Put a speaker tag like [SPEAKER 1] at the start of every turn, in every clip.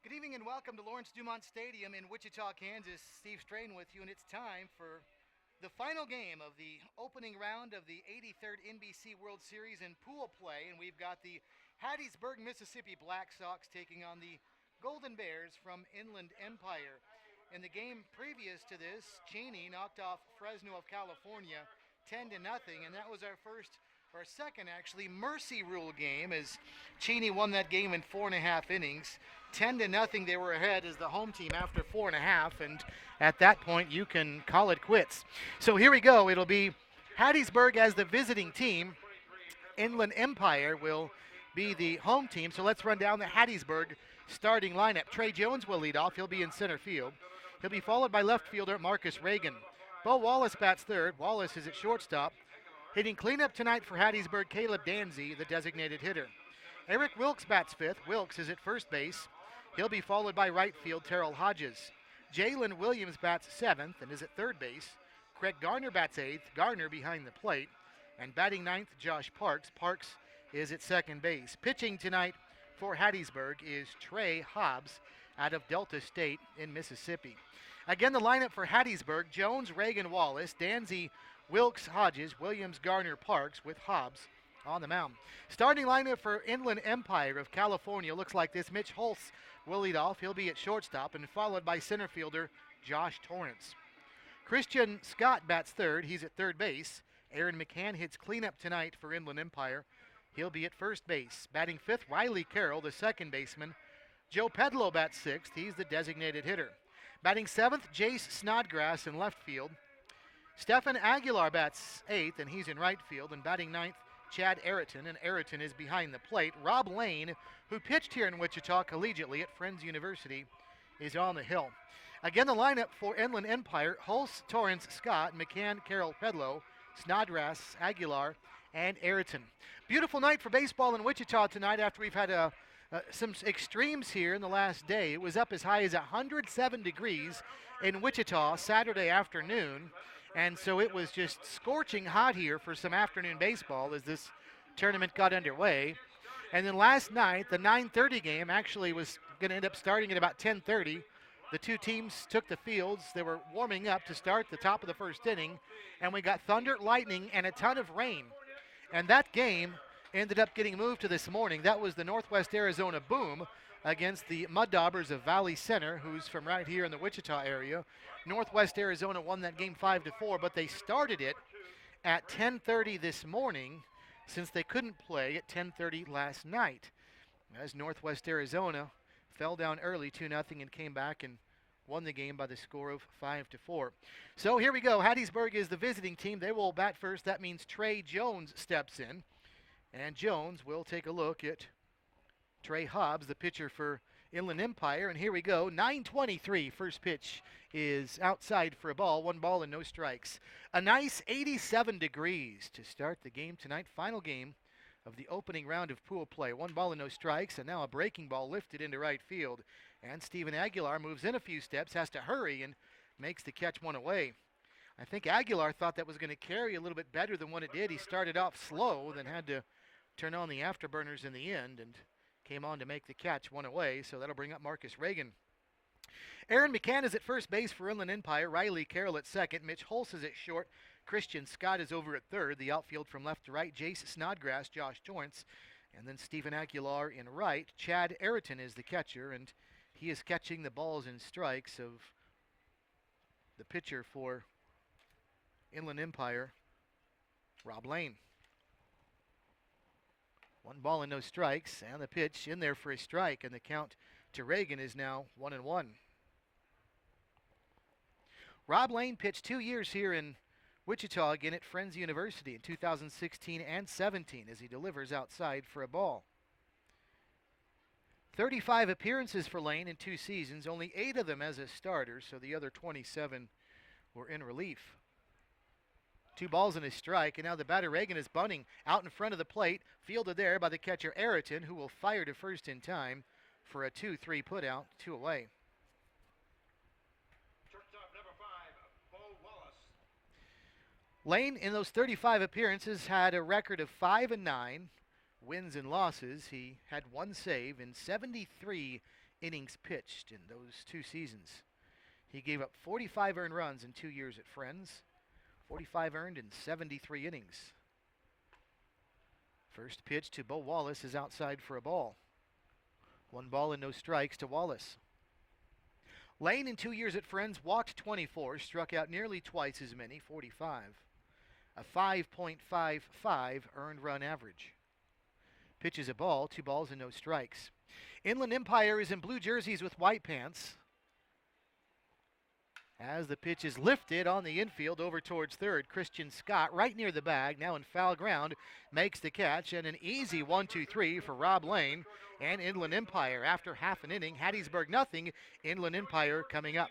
[SPEAKER 1] Good evening and welcome to Lawrence Dumont Stadium in Wichita, Kansas. Steve Strain with you, and it's time for the final game of the opening round of the 83rd NBC World Series in pool play. And we've got the Hattiesburg, Mississippi Blacksox taking on the Golden Bears from Inland Empire. In the game previous to this, Cheney knocked off Fresno of California 10 to nothing, and that was our second actually, mercy rule game as Cheney won that game in 4.5 innings. 10 to nothing, they were ahead as the home team after 4.5, and at that point you can call it quits. So here we go. It'll be Hattiesburg as the visiting team. Inland Empire will be the home team. So let's run down the Hattiesburg starting lineup. Trey Jones will lead off. He'll be in center field. He'll be followed by left fielder Marcus Reagan. Bo Wallace bats third. Wallace is at shortstop. Hitting cleanup tonight for Hattiesburg, Caleb Danzy, the designated hitter. Eric Wilkes bats fifth. Wilkes is at first base. He'll be followed by right field Terrell Hodges. Jalen Williams bats seventh and is at third base. Craig Garner bats eighth. Garner behind the plate. And batting ninth, Josh Parks. Parks is at second base. Pitching tonight for Hattiesburg is Trey Hobbs out of Delta State in Mississippi. Again, the lineup for Hattiesburg: Jones, Reagan, Wallace, Danzy, Wilkes, Hodges, Williams, Garner, Parks, with Hobbs on the mound. Starting lineup for Inland Empire of California looks like this. Mitch Holtz will lead off. He'll be at shortstop and followed by center fielder Josh Torrance. Christian Scott bats third. He's at third base. Aaron McCann hits cleanup tonight for Inland Empire. He'll be at first base. Batting fifth, Riley Carroll, the second baseman. Joe Pedlow bats sixth. He's the designated hitter. Batting seventh, Jace Snodgrass in left field. Stephan Aguilar bats eighth, and he's in right field. And batting ninth, Chad Ayrton, and Ayrton is behind the plate. Rob Lane, who pitched here in Wichita collegiately at Friends University, is on the hill. Again, the lineup for Inland Empire: Hulse, Torrance, Scott, McCann, Carroll, Pedlow, Snodgrass, Aguilar, and Ayrton. Beautiful night for baseball in Wichita tonight after we've had some extremes here in the last day. It was up as high as 107 degrees in Wichita Saturday afternoon. And so it was just scorching hot here for some afternoon baseball as this tournament got underway. And then last night, the 9:30 game actually was going to end up starting at about 10:30. The two teams took the fields. They were warming up to start the top of the first inning, and we got thunder, lightning, and a ton of rain. And that game ended up getting moved to this morning. That was the Northwest Arizona Boom against the Mud Daubers of Valley Center, who's from right here in the Wichita area. Northwest Arizona won that game 5-4, but they started it at 10:30 this morning since they couldn't play at 10:30 last night, as Northwest Arizona fell down early 2-0 and came back and won the game by the score of 5-4. So here we go. Hattiesburg is the visiting team. They will bat first. That means Trey Jones steps in, and Jones will take a look at Trey Hobbs, the pitcher for Inland Empire. And here we go. 9:23. First pitch is outside for a ball. 1 ball and no strikes. A nice 87 degrees to start the game tonight. Final game of the opening round of pool play. 1 ball and no strikes. And now a breaking ball lifted into right field. And Stephen Aguilar moves in a few steps, has to hurry, and makes the catch one away. I think Aguilar thought that was going to carry a little bit better than what it did. He started off slow, then had to turn on the afterburners in the end, and came on to make the catch one away, so that'll bring up Marcus Reagan. Aaron McCann is at first base for Inland Empire. Riley Carroll at second. Mitch Hulse is at short. Christian Scott is over at third. The outfield from left to right: Jace Snodgrass, Josh Torrance, and then Stephen Aguilar in right. Chad Ayrton is the catcher, and he is catching the balls and strikes of the pitcher for Inland Empire, Rob Lane. 1 ball and no strikes, and the pitch in there for a strike, and the count to Reagan is now 1-1. Rob Lane pitched 2 years here in Wichita, again at Friends University in 2016 and 17, as he delivers outside for a ball. 35 appearances for Lane in 2 seasons, only 8 of them as a starter, so the other 27 were in relief. 2 balls and a strike, and now the batter Reagan is bunting out in front of the plate, fielded there by the catcher Ayrton, who will fire to first in time for a 2-3 putout, 2 away.
[SPEAKER 2] Shortstop number 5, Bo Wallace.
[SPEAKER 1] Lane, in those 35 appearances, had a record of 5-9, wins and losses. He had 1 save in 73 innings pitched in those 2 seasons. He gave up 45 earned runs in 2 years at Friends, 45 earned in 73 innings. First pitch to Bo Wallace is outside for a ball. 1 ball and no strikes to Wallace. Lane in 2 years at Friends walked 24, struck out nearly twice as many, 45. A 5.55 earned run average. Pitches a ball, 2 balls and no strikes. Inland Empire is in blue jerseys with white pants. As the pitch is lifted on the infield over towards third, Christian Scott right near the bag, now in foul ground, makes the catch, and an easy 1-2-3 for Rob Lane and Inland Empire. After half an inning, Hattiesburg nothing, Inland Empire coming up.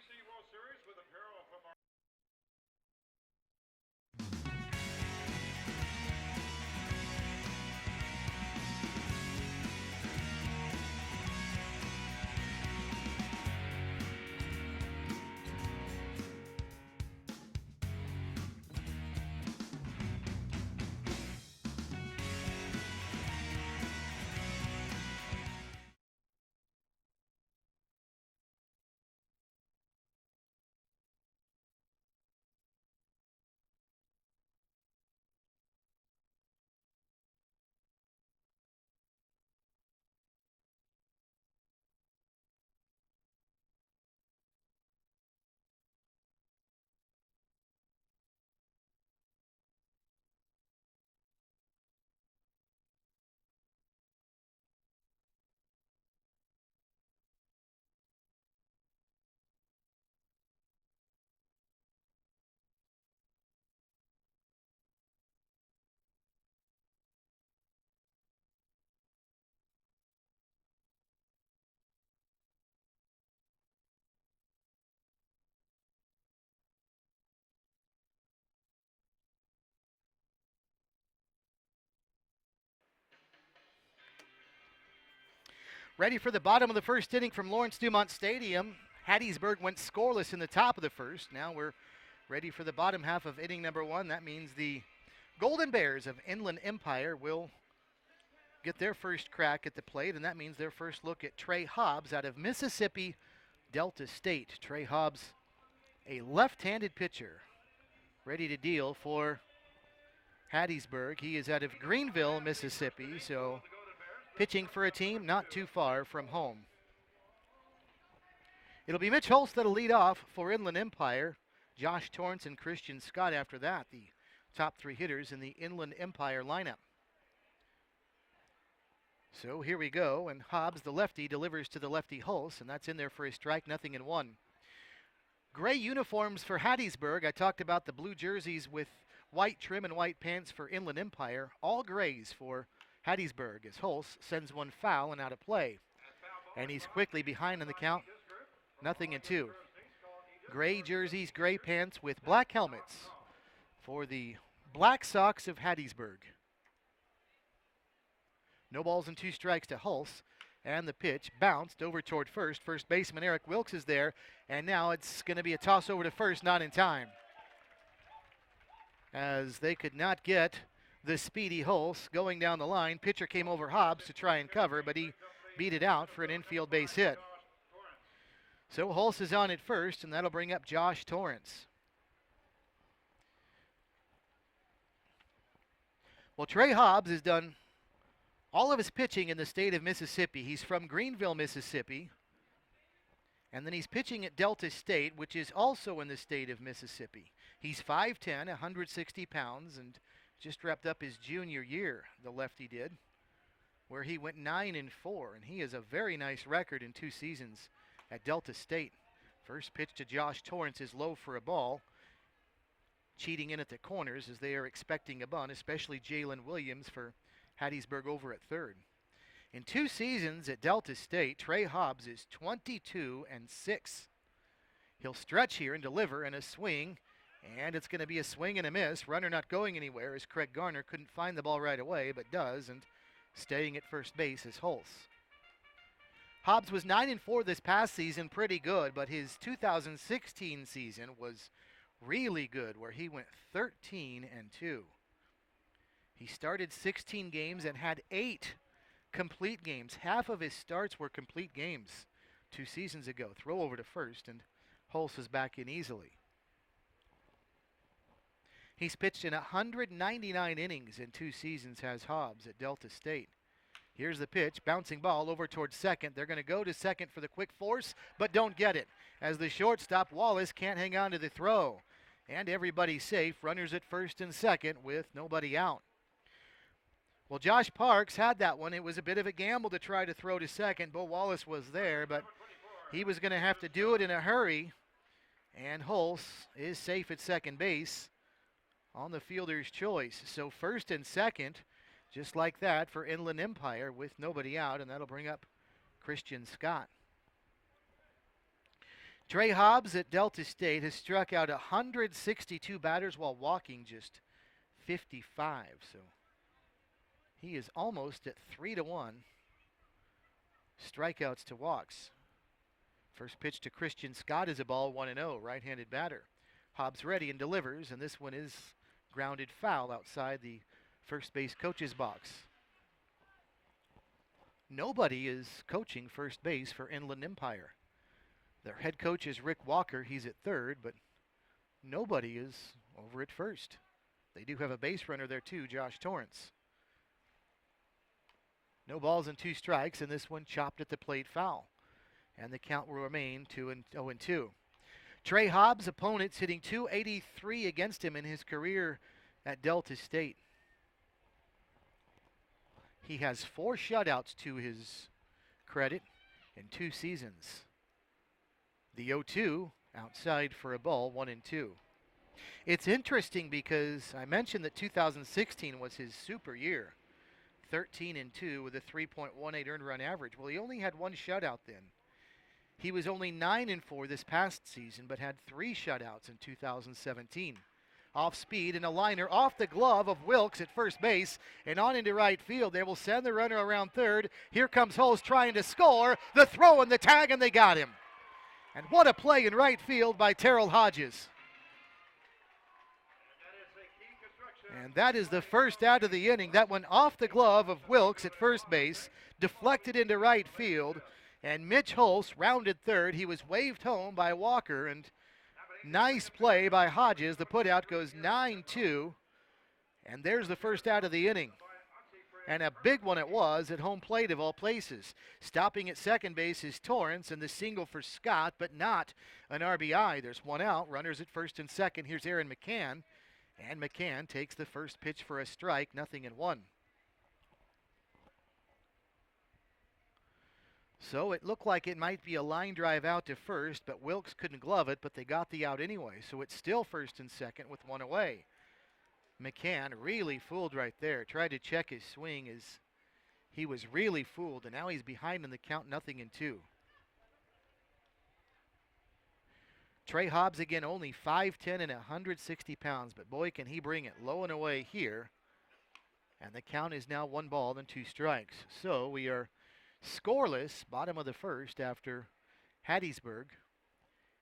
[SPEAKER 1] Ready for the bottom of the first inning from Lawrence Dumont Stadium. Hattiesburg went scoreless in the top of the first. Now we're ready for the bottom half of inning number 1. That means the Golden Bears of Inland Empire will get their first crack at the plate, and that means their first look at Trey Hobbs out of Mississippi Delta State. Trey Hobbs, a left-handed pitcher, ready to deal for Hattiesburg. He is out of Greenville, Mississippi, so pitching for a team not too far from home. It'll be Mitch Holst that'll lead off for Inland Empire. Josh Torrance and Christian Scott after that, the top 3 hitters in the Inland Empire lineup. So here we go, and Hobbs, the lefty, delivers to the lefty Holst, and that's in there for a strike, 0-1. Gray uniforms for Hattiesburg. I talked about the blue jerseys with white trim and white pants for Inland Empire. All grays for Hattiesburg as Holst sends one foul and out of play. And he's quickly behind in the count, 0-2. Gray jerseys, gray pants with black helmets for the Blacksox of Hattiesburg. No balls and 2 strikes to Holst, and the pitch bounced over toward first. First baseman Eric Wilkes is there, and now it's going to be a toss over to first, not in time, as they could not get the speedy Holst going down the line. Pitcher came over Hobbs to try and cover, but he beat it out for an infield base hit. So Holst is on at first, and that'll bring up Josh Torrance. Well, Trey Hobbs has done all of his pitching in the state of Mississippi. He's from Greenville, Mississippi, and then he's pitching at Delta State, which is also in the state of Mississippi. He's 5'10", 160 pounds, and just wrapped up his junior year, the lefty did, where he went 9-4, and he has a very nice record in 2 seasons at Delta State. First pitch to Josh Torrance is low for a ball. Cheating in at the corners as they are expecting a bunt, especially Jalen Williams for Hattiesburg over at third. In 2 seasons at Delta State, Trey Hobbs is 22-6. He'll stretch here and deliver in a swing, and it's going to be a swing and a miss. Runner not going anywhere as Craig Garner couldn't find the ball right away, but does, and staying at first base is Holst. Hobbs was 9-4 this past season, pretty good, but his 2016 season was really good, where he went 13-2. He started 16 games and had 8 complete games. Half of his starts were complete games. 2 seasons ago. Throw over to first, and Holtz is back in easily. He's pitched in 199 innings in 2 seasons, has Hobbs at Delta State. Here's the pitch, bouncing ball over towards second. They're going to go to second for the quick force, but don't get it. As the shortstop, Wallace, can't hang on to the throw. And everybody's safe, runners at first and second with nobody out. Well, Josh Parks had that one. It was a bit of a gamble to try to throw to second. Bo Wallace was there, but he was going to have to do it in a hurry. And Holtz is safe at second base on the fielder's choice. So first and second, just like that for Inland Empire with nobody out, and that'll bring up Christian Scott. Trey Hobbs at Delta State has struck out 162 batters while walking just 55. So he is almost at 3-1 strikeouts to walks. First pitch to Christian Scott is a ball, 1-0, right-handed batter. Hobbs ready and delivers, and this one is grounded foul outside the first base coach's box. Nobody is coaching first base for Inland Empire. Their head coach is Rick Walker. He's at third, but nobody is over at first. They do have a base runner there too, Josh Torrance. No balls and 2 strikes, and this one chopped at the plate foul. And the count will remain 0-2. Trey Hobbs' opponents hitting .283 against him in his career at Delta State. He has 4 shutouts to his credit in 2 seasons. The 0-2 outside for a ball, 1-2. It's interesting because I mentioned that 2016 was his super year. 13-2 with a 3.18 earned run average. Well, he only had 1 shutout then. He was only 9-4 this past season, but had 3 shutouts in 2017. Off speed and a liner off the glove of Wilkes at first base and on into right field. They will send the runner around third. Here comes Holtz trying to score. The throw and the tag, and they got him. And what a play in right field by Terrell Hodges. And that is the first out of the inning. That went off the glove of Wilkes at first base, deflected into right field, and Mitch Holtz rounded third. He was waved home by Walker, and nice play by Hodges. The putout goes 9-2, and there's the first out of the inning. And a big one it was at home plate of all places. Stopping at second base is Torrance, and the single for Scott, but not an RBI. There's 1 out, runners at first and second. Here's Aaron McCann, and McCann takes the first pitch for a strike, 0-1. So it looked like it might be a line drive out to first, but Wilkes couldn't glove it, but they got the out anyway. So it's still first and second with 1 away. McCann really fooled right there. Tried to check his swing as he was really fooled, and now he's behind in the count, 0-2. Trey Hobbs again, only 5'10" and 160 pounds, but boy can he bring it low and away here. And the count is now 1 ball and 2 strikes. So we are scoreless, bottom of the first after Hattiesburg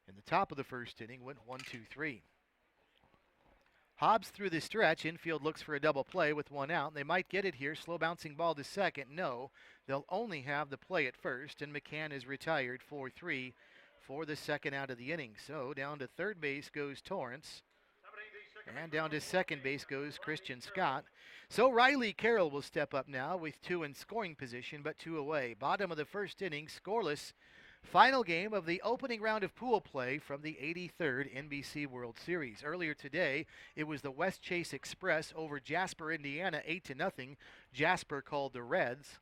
[SPEAKER 1] in the top of the first inning went 1-2-3. Hobbs through the stretch. Infield looks for a double play with 1 out. They might get it here. Slow bouncing ball to second. No, they'll only have the play at first, and McCann is retired 4-3 for the second out of the inning. So down to third base goes Torrance, and down to second base goes Christian Scott. So Riley Carroll will step up now with 2 in scoring position, but 2 away. Bottom of the first inning, scoreless. Final game of the opening round of pool play from the 83rd NBC World Series. Earlier today, it was the West Chase Express over Jasper, Indiana, 8-0. Jasper called the Reds.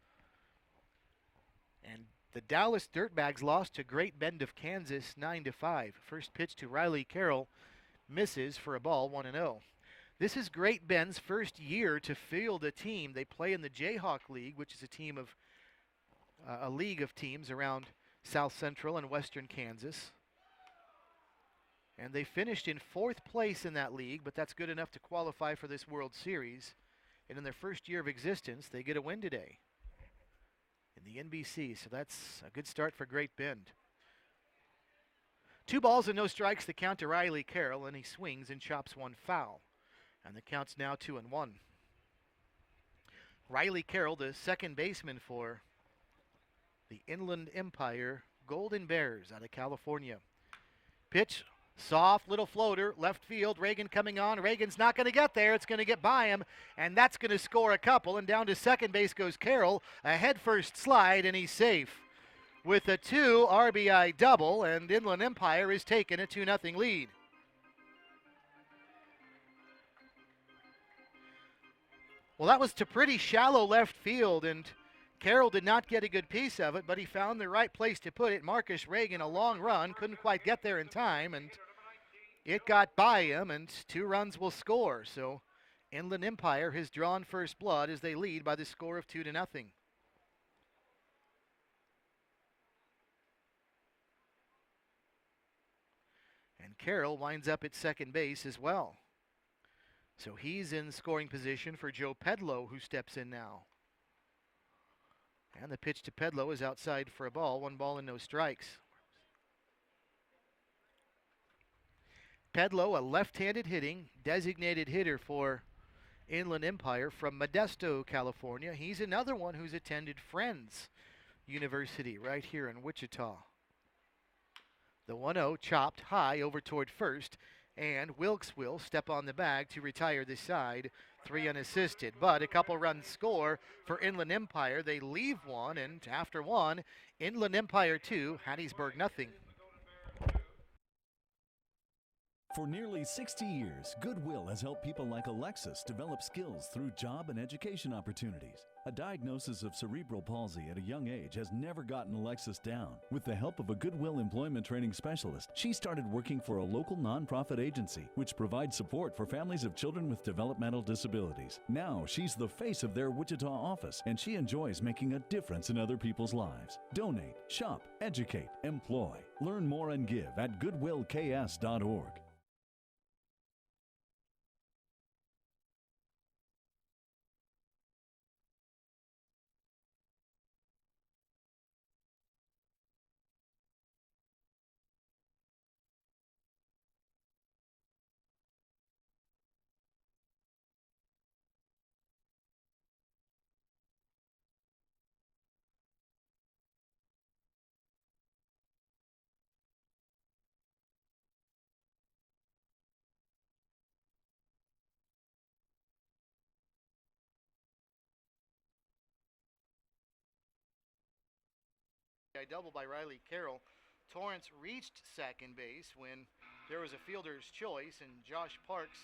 [SPEAKER 1] And the Dallas Dirtbags lost to Great Bend of Kansas, 9-5. First pitch to Riley Carroll misses for a ball, 1-0. This is Great Bend's first year to field a team. They play in the Jayhawk League, which is a team of a league of teams around South Central and Western Kansas. And they finished in 4th place in that league, but that's good enough to qualify for this World Series. And in their first year of existence, they get a win today in the NBC. So that's a good start for Great Bend. 2 balls and no strikes, the count to Riley Carroll, and he swings and chops 1 foul. And the count's now 2-1. Riley Carroll, the second baseman for the Inland Empire Golden Bears out of California. Pitch, soft little floater, left field. Reagan coming on. Reagan's not going to get there. It's going to get by him, and that's going to score a couple. And down to second base goes Carroll. A head first slide, and he's safe with a 2 RBI double, and Inland Empire is taking a 2-0 lead. Well, that was to pretty shallow left field, and Carroll did not get a good piece of it, but he found the right place to put it. Marcus Reagan, a long run, couldn't quite get there in time, and it got by him, and 2 runs will score. So Inland Empire has drawn first blood as they lead by the score of 2-0. And Carroll winds up at second base as well. So he's in scoring position for Joe Pedlow, who steps in now. And the pitch to Pedlow is outside for a ball. 1 ball and no strikes. Pedlow, a left-handed hitting designated hitter for Inland Empire from Modesto, California. He's another one who's attended Friends University right here in Wichita. The 1-0 chopped high over toward first, and Wilkes will step on the bag to retire this side, 3 unassisted. But a couple runs score for Inland Empire. They leave 1, and after 1, Inland Empire 2, Hattiesburg nothing.
[SPEAKER 3] For nearly 60 years, Goodwill has helped people like Alexis develop skills through job and education opportunities. A diagnosis of cerebral palsy at a young age has never gotten Alexis down. With the help of a Goodwill employment training specialist, she started working for a local nonprofit agency, which provides support for families of children with developmental disabilities. Now, she's the face of their Wichita office, and she enjoys making a difference in other people's lives. Donate, shop, educate, employ. Learn more and give at goodwillks.org.
[SPEAKER 1] A double by Riley Carroll. Torrance reached second base when there was a fielder's choice, and Josh Parks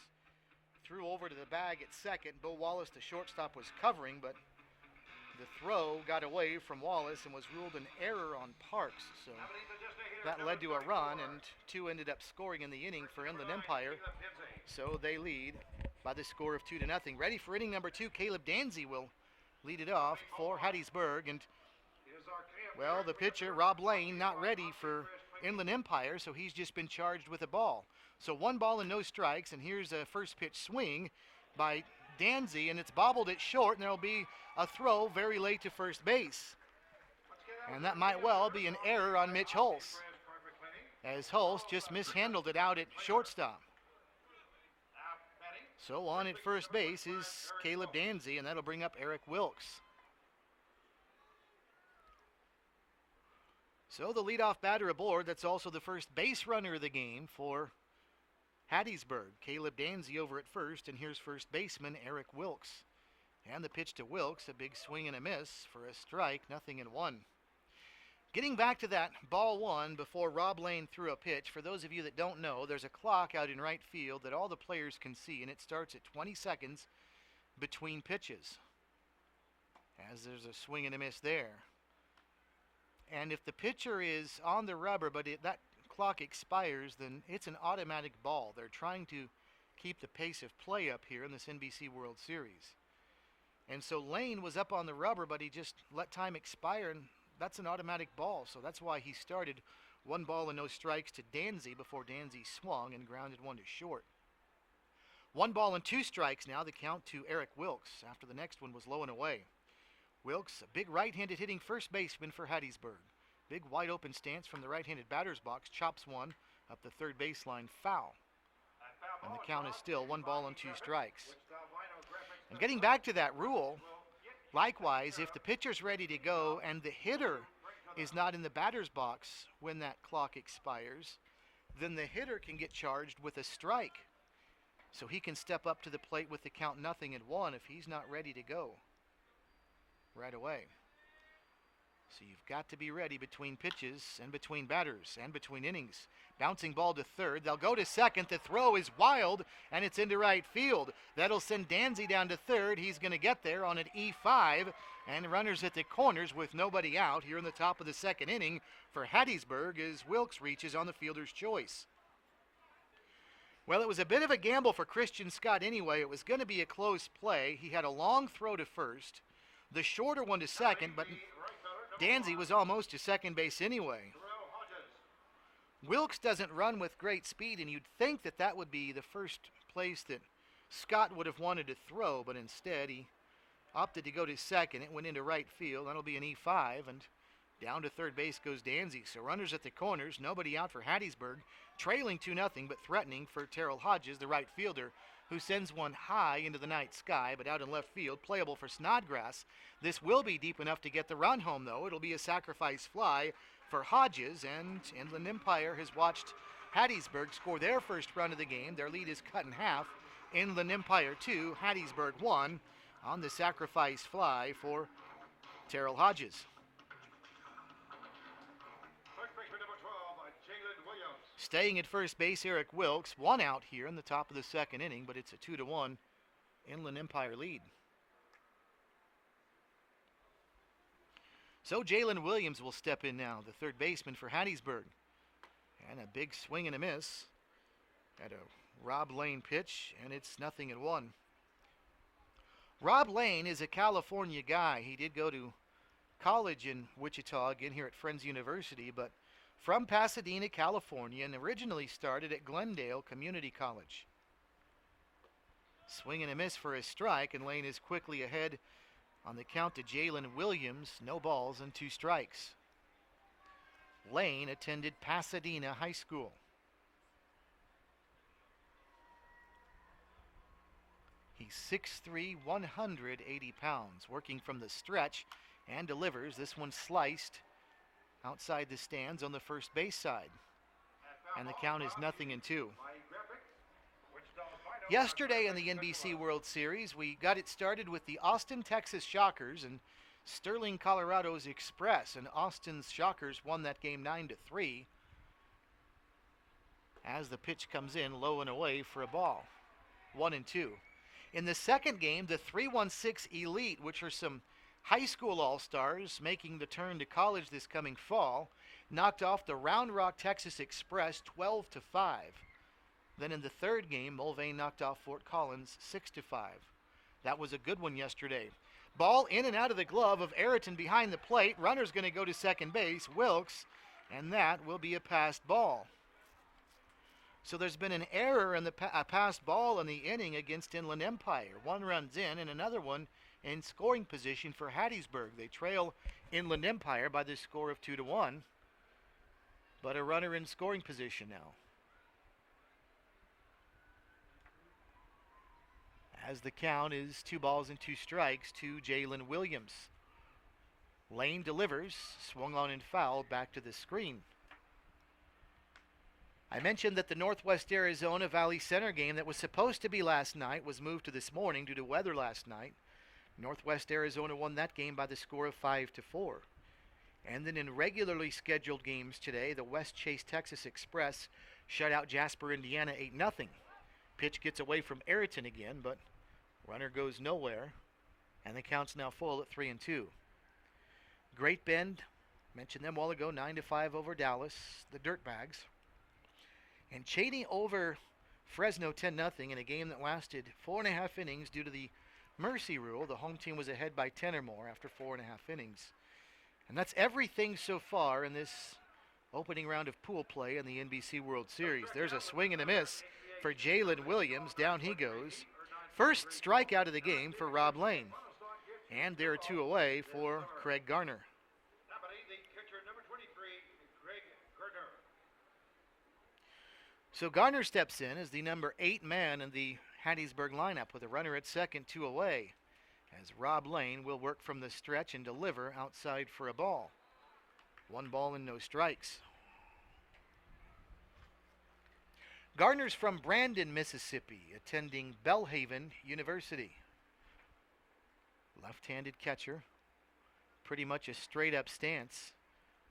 [SPEAKER 1] threw over to the bag at second. Bo Wallace, the shortstop, was covering, but the throw got away from Wallace and was ruled an error on Parks. So that led to a run, and 2 ended up scoring in the inning for Inland Empire. So they lead by the score of 2-0. Ready for inning number 2, Caleb Danzy will lead it off for Hattiesburg. And well, the pitcher, Rob Lane, not ready for Inland Empire, so he's just been charged with a ball. So 1 ball and no strikes, and here's a first pitch swing by Danzy, and it's bobbled it short, and there'll be a throw very late to first base. And that might well be an error on Mitch Hulse, as Hulse just mishandled it out at shortstop. So on at first base is Caleb Danzy, and that'll bring up Eric Wilkes. So the leadoff batter aboard, that's also the first base runner of the game for Hattiesburg. Caleb Danzy over at first, and here's first baseman Eric Wilkes. And the pitch to Wilkes, a big swing and a miss for a strike, 0-1. Getting back to that ball 1 before Rob Lane threw a pitch, for those of you that don't know, there's a clock out in right field that all the players can see, and it starts at 20 seconds between pitches, as there's a swing and a miss there. And if the pitcher is on the rubber, but that clock expires, then it's an automatic ball. They're trying to keep the pace of play up here in this NBC World Series. And so Lane was up on the rubber, but he just let time expire, and that's an automatic ball. So that's why he started 1 ball and no strikes to Danzy before Danzy swung and grounded 1 to short. 1 ball and 2 strikes now, the count to Eric Wilkes after the next one was low and away. Wilkes, a big right-handed hitting first baseman for Hattiesburg. Big wide open stance from the right-handed batter's box, chops 1 up the third baseline, foul. And the count is still 1 ball and 2 strikes. And getting back to that rule, likewise, if the pitcher's ready to go and the hitter is not in the batter's box when that clock expires, then the hitter can get charged with a strike. So he can step up to the plate with the count 0-1 if he's not ready to go right away. So you've got to be ready between pitches and between batters and between innings. Bouncing ball to third. They'll go to second. The throw is wild, and it's into right field. That'll send Danzy down to third. He's going to get there on an E5, and runners at the corners with nobody out here in the top of the second inning for Hattiesburg as Wilkes reaches on the fielder's choice. Well, it was a bit of a gamble for Christian Scott anyway. It was going to be a close play. He had a long throw to first, the shorter one to second, but Danzy was almost to second base anyway. Wilkes doesn't run with great speed, and you'd think that that would be the first place that Scott would have wanted to throw, but instead he opted to go to second. It went into right field. That'll be an E5, and down to third base goes Danzy. So runners at the corners, nobody out for Hattiesburg, trailing 2-0, but threatening for Terrell Hodges, the right fielder, who sends one high into the night sky, but out in left field, playable for Snodgrass. This will be deep enough to get the run home, though. It'll be a sacrifice fly for Hodges, and Inland Empire has watched Hattiesburg score their first run of the game. Their lead is cut in half. Inland Empire 2, Hattiesburg 1 on the sacrifice fly for Terrell Hodges. Staying at first base, Eric Wilkes, one out here in the top of the second inning, but it's a 2-1 Inland Empire lead. So Jalen Williams will step in now, the third baseman for Hattiesburg. And a big swing and a miss at a Rob Lane pitch, and it's 0-1. Rob Lane is a California guy. He did go to college in Wichita, again here at Friends University, but from Pasadena, California, and originally started at Glendale Community College. Swing and a miss for a strike, and Lane is quickly ahead on the count to Jalen Williams. No balls and 2 strikes. Lane attended Pasadena High School. He's 6'3", 180 pounds, working from the stretch and delivers. This one sliced outside the stands on the first base side. And the count is 0-2. Yesterday in the NBC World Series, we got it started with the Austin, Texas Shockers and Sterling, Colorado's Express. And Austin's Shockers won that game 9-3 as the pitch comes in low and away for a ball. 1-2. In the second game, the 316 Elite, which are some high school all-stars making the turn to college this coming fall, knocked off the Round Rock Texas Express 12-5. Then in the third game, Mulvane knocked off Fort Collins 6-5. That was a good one yesterday. Ball in and out of the glove of Ayrton behind the plate. Runner's going to go to second base, Wilkes, and that will be a passed ball. So there's been an error in the passed ball in the inning against Inland Empire. One run's in and another one in scoring position for Hattiesburg. They trail Inland Empire by the score of 2-1, but a runner in scoring position now. As the count is 2 balls and 2 strikes to Jalen Williams. Lane delivers, swung on and fouled back to the screen. I mentioned that the Northwest Arizona Valley Center game that was supposed to be last night was moved to this morning due to weather last night. Northwest Arizona won that game by the score of 5-4. And then in regularly scheduled games today, the West Chase Texas Express shut out Jasper, Indiana 8-0. Pitch gets away from Ayrton again, but runner goes nowhere, and the count's now full at 3-2. Great Bend, mentioned them a while ago, 9-5 over Dallas, the Dirtbags. And Cheney over Fresno 10-0 in a game that lasted 4.5 innings due to the mercy rule. The home team was ahead by 10 or more after 4.5 innings. And that's everything so far in this opening round of pool play in the NBC World Series. There's a swing and a miss for Jalen Williams. Down he goes. First strikeout of the game for Rob Lane. And there are 2 away for Craig Garner. So Garner steps in as the number 8 man in the Hattiesburg lineup with a runner at second, 2 away, as Rob Lane will work from the stretch and deliver outside for a ball. 1 ball and no strikes. Gardner's from Brandon, Mississippi, attending Belhaven University. Left-handed catcher, pretty much a straight-up stance,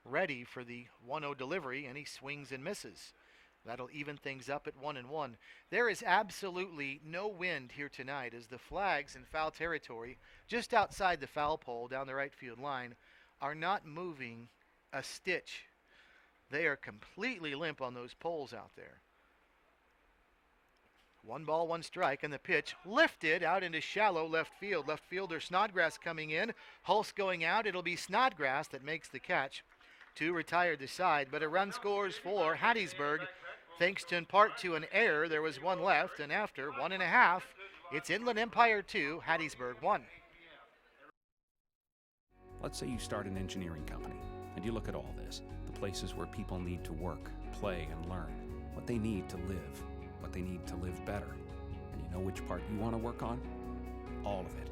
[SPEAKER 1] ready for the 1-0 delivery, and he swings and misses. That'll even things up at 1-1. There is absolutely no wind here tonight as the flags in foul territory, just outside the foul pole down the right field line, are not moving a stitch. They are completely limp on those poles out there. 1 ball, 1 strike, and the pitch lifted out into shallow left field. Left fielder Snodgrass coming in. Hulse going out. It'll be Snodgrass that makes the catch to retire the side, but a run scores for Hattiesburg thanks to in part to an error. There was 1 left, and after 1.5, it's Inland Empire 2, Hattiesburg 1.
[SPEAKER 4] Let's say you start an engineering company, and you look at all this, the places where people need to work, play, and learn, what they need to live, what they need to live better. And you know which part you want to work on? All of it.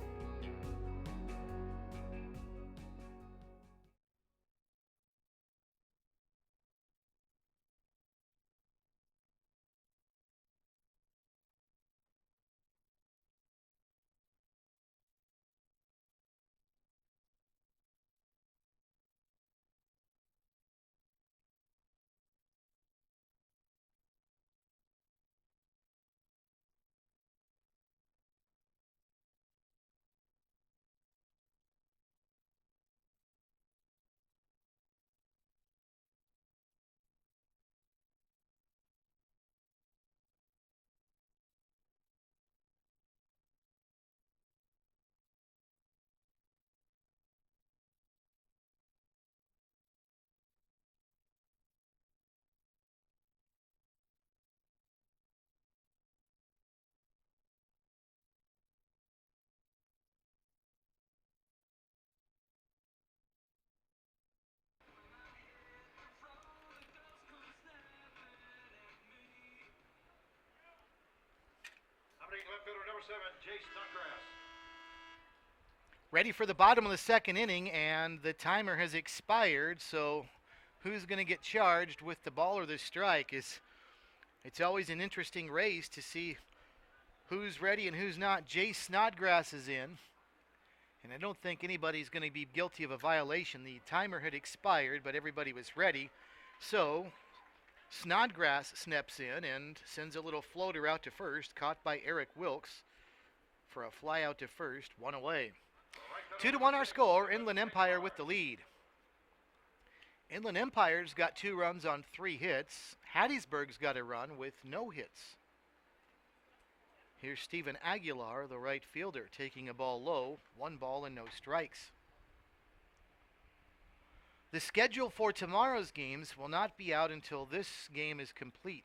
[SPEAKER 2] Left fielder number 7, Jay Snodgrass.
[SPEAKER 1] Ready for the bottom of the second inning, and the timer has expired, so who's going to get charged with the ball or the strike? It's always an interesting race to see who's ready and who's not. Jay Snodgrass is in, and I don't think anybody's going to be guilty of a violation. The timer had expired, but everybody was ready, so Snodgrass snaps in and sends a little floater out to first, caught by Eric Wilkes for a fly out to first, 1 away. 2-1 our score, Inland Empire with the lead. Inland Empire's got 2 runs on 3 hits. Hattiesburg's got a run with no hits. Here's Stephen Aguilar, the right fielder, taking a ball low, 1 ball and no strikes. The schedule for tomorrow's games will not be out until this game is complete.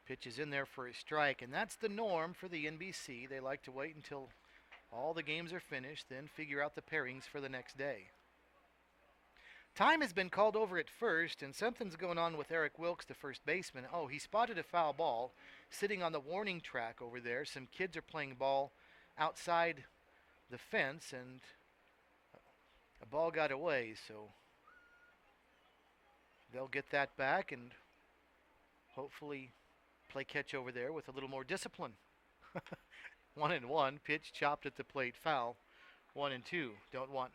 [SPEAKER 1] Pitch is in there for a strike, and that's the norm for the NBC. They like to wait until all the games are finished, then figure out the pairings for the next day. Time has been called over at first, and something's going on with Eric Wilkes, the first baseman. Oh, he spotted a foul ball sitting on the warning track over there. Some kids are playing ball outside the fence, and a ball got away, so they'll get that back and hopefully play catch over there with a little more discipline. 1-1, pitch chopped at the plate, foul. 1-2, don't want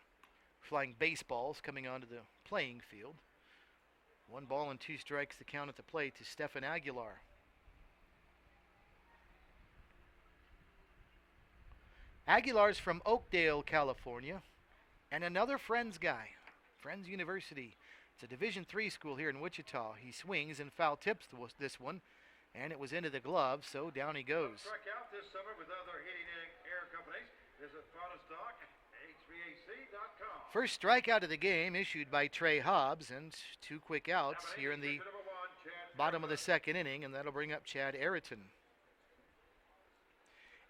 [SPEAKER 1] flying baseballs coming onto the playing field. 1 ball and 2 strikes the count at the plate to Stephen Aguilar. Aguilar's from Oakdale, California, and another Friends guy, Friends University. It's a Division III school here in Wichita. He swings and foul tips this one, and it was into the glove, so down he goes.
[SPEAKER 2] Strike out this summer with other heating and air companies. Visit HVAC.com.
[SPEAKER 1] First strikeout of the game issued by Trey Hobbs, and 2 quick outs here in the bottom of the second inning, and that'll bring up Chad Ayrton.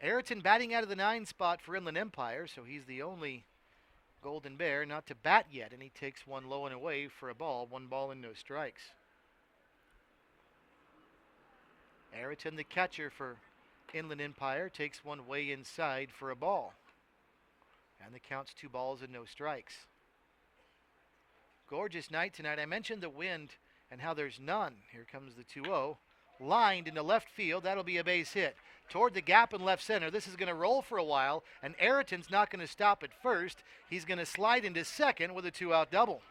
[SPEAKER 1] Ayrton batting out of the 9 spot for Inland Empire, so he's the only Golden Bear not to bat yet, and he takes one low and away for a ball. 1 ball and no strikes. Ayrton, the catcher for Inland Empire, takes one way inside for a ball. And the count's 2 balls and no strikes. Gorgeous night tonight. I mentioned the wind and how there's none. Here comes the 2-0. Lined into left field. That'll be a base hit. Toward the gap in left center. This is going to roll for a while, and Ayrton's not going to stop at first. He's going to slide into second with a 2-out double.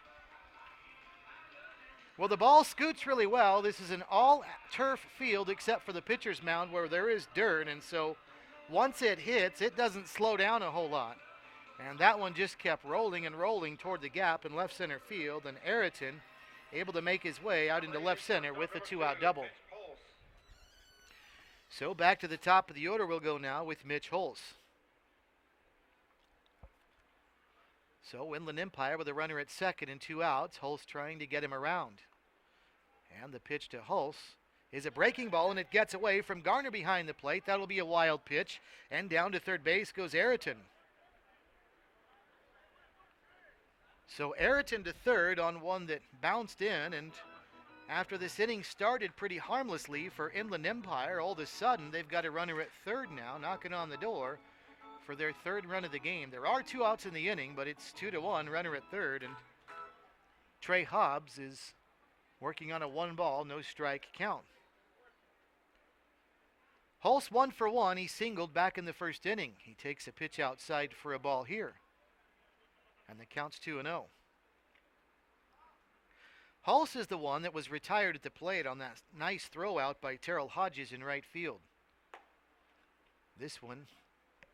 [SPEAKER 1] Well, the ball scoots really well. This is an all-turf field except for the pitcher's mound where there is dirt, and so once it hits, it doesn't slow down a whole lot. And that one just kept rolling and rolling toward the gap in left center field, and Ayrton able to make his way out into left center with a 2-out double. So back to the top of the order we'll go now with Mitch Holz. So Inland Empire with a runner at second and 2 outs. Holz trying to get him around. And the pitch to Holz is a breaking ball, and it gets away from Garner behind the plate. That'll be a wild pitch. And down to third base goes Ayrton. So Ayrton to third on one that bounced in, and after this inning started pretty harmlessly for Inland Empire, all of a sudden they've got a runner at third now, knocking on the door for their third run of the game. There are 2 outs in the inning, but it's 2-1, runner at third, and Trey Hobbs is working on a 1-ball, no strike count. Holz 1 for 1. He singled back in the first inning. He takes a pitch outside for a ball here, and the count's 2-0. Holz is the one that was retired at the plate on that nice throw out by Terrell Hodges in right field. This one,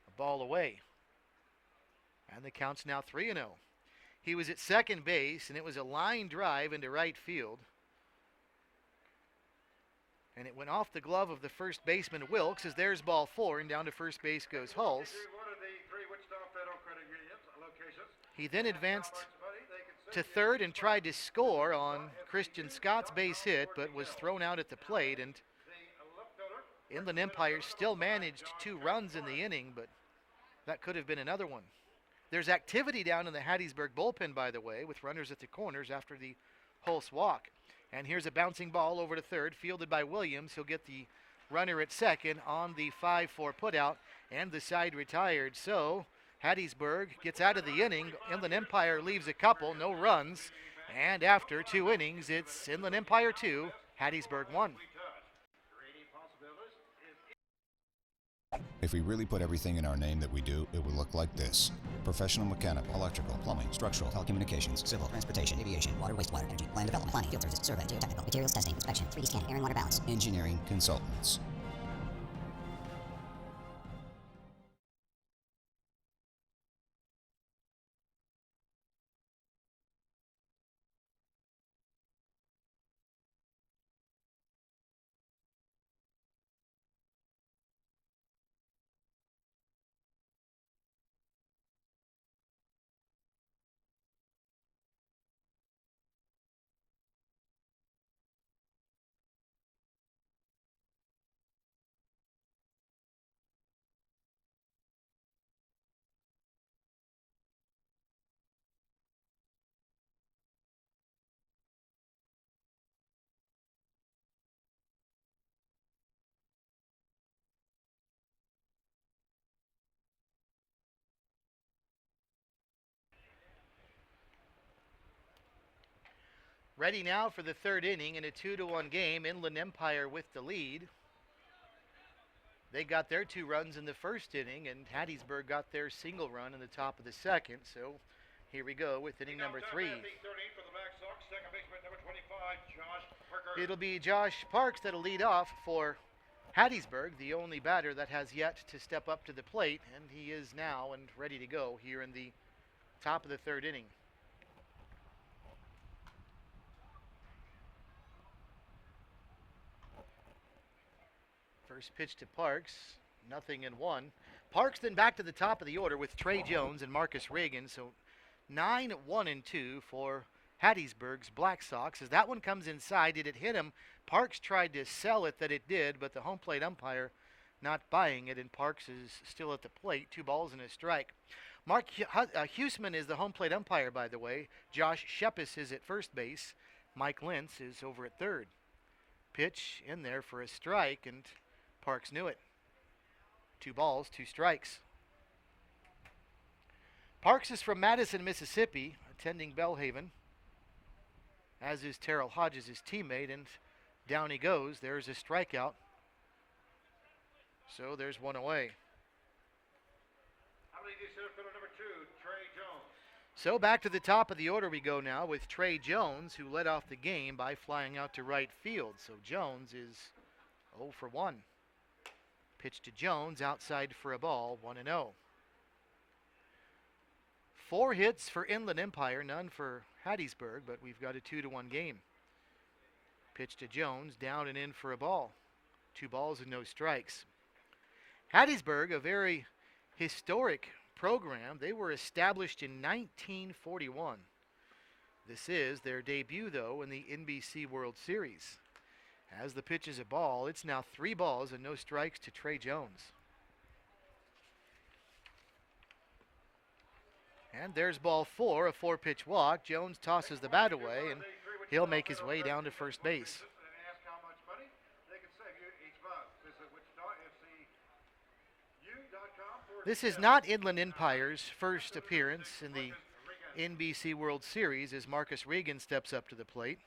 [SPEAKER 1] a ball away. And the count's now 3-0. He was at second base, and it was a line drive into right field. And it went off the glove of the first baseman, Wilkes, as there's ball 4, and down to first base goes Holz. He then advanced to third and tried to score on Christian Scott's base hit, but was thrown out at the plate, and Inland Empire still managed 2 runs in the inning, but that could have been another one. There's activity down in the Hattiesburg bullpen, by the way, with runners at the corners after the Holz walk. And here's a bouncing ball over to third, fielded by Williams. He'll get the runner at second on the 5-4 putout, and the side retired. So Hattiesburg gets out of the inning. Inland Empire leaves a couple, no runs. And after 2 innings, it's Inland Empire 2, Hattiesburg 1.
[SPEAKER 5] If we really put everything in our name that we do, it would look like this. Professional mechanical, electrical, plumbing, structural, telecommunications, civil, transportation, aviation, water, wastewater, energy, land development, planning, field services, survey, geotechnical, materials testing, inspection, 3D scanning, air and water balance, engineering consultants.
[SPEAKER 1] Ready now for the third inning in a 2-1 game. Inland Empire with the lead. They got their 2 runs in the first inning, and Hattiesburg got their single run in the top of the second. So here we go with inning number 3. It'll be Josh Parks that'll lead off for Hattiesburg, the only batter that has yet to step up to the plate, and he is now and ready to go here in the top of the third inning. First pitch to Parks, 0-1. Parks then back to the top of the order with Trey Jones and Marcus Reagan. So 9-1-2 for Hattiesburg's Blacksox. As that one comes inside, did it hit him? Parks tried to sell it that it did, but the home plate umpire not buying it, and Parks is still at the plate. 2 balls and a strike. Mark Huseman is the home plate umpire, by the way. Josh Shepis is at first base. Mike Lentz is over at third. Pitch in there for a strike, and Parks knew it. 2 balls, 2 strikes. Parks is from Madison, Mississippi, attending Belhaven. as is Terrell Hodges, his teammate, and down he goes. There's a strikeout. So there's one away. So back to the top of the order we go now with Trey Jones, who led off the game by flying out to right field. So Jones is 0 for 1. Pitch to Jones, outside for a ball, 1-0. 4 hits for Inland Empire, none for Hattiesburg, but we've got a 2-1 game. Pitch to Jones, down and in for a ball. 2 balls and no strikes. Hattiesburg, a very historic program. They were established in 1941. This is their debut, though, in the NBC World Series. As the pitch is a ball, it's now 3 balls and no strikes to Trey Jones. And there's ball 4, a 4-pitch walk. Jones tosses the bat away, and he'll make his way down to first base. This is not Inland Empire's first appearance in the NBC World Series as Marcus Regan steps up to the plate.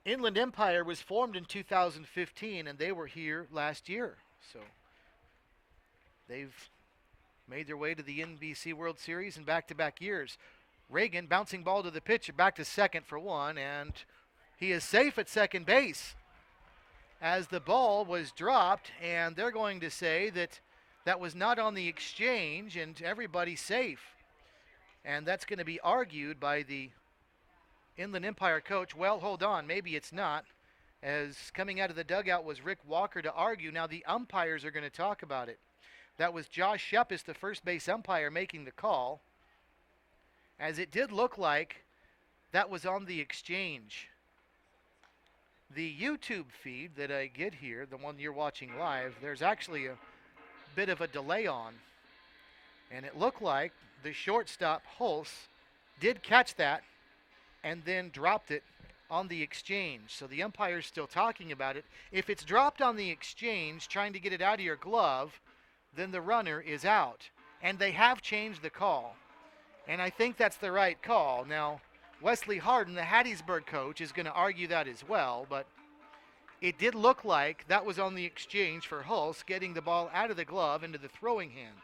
[SPEAKER 1] Inland Empire was formed in 2015, and they were here last year. So they've made their way to the NBC World Series in back-to-back years. Reagan bouncing ball to the pitcher, back to second for 1, and he is safe at second base as the ball was dropped, and they're going to say that that was not on the exchange and everybody's safe. And that's going to be argued by the Inland Empire coach. Well, hold on, maybe it's not. As coming out of the dugout was Rick Walker to argue. Now the umpires are going to talk about it. That was Josh Shepis, the first base umpire, making the call, as it did look like that was on the exchange. The YouTube feed that I get here, the one you're watching live, there's actually a bit of a delay on, and it looked like the shortstop Hulse did catch that and then dropped it on the exchange. So the umpire's still talking about it. If it's dropped on the exchange, trying to get it out of your glove, then the runner is out. And they have changed the call, and I think that's the right call. Now, Wesley Harden, the Hattiesburg coach, is going to argue that as well, but it did look like that was on the exchange for Hulse getting the ball out of the glove into the throwing hand.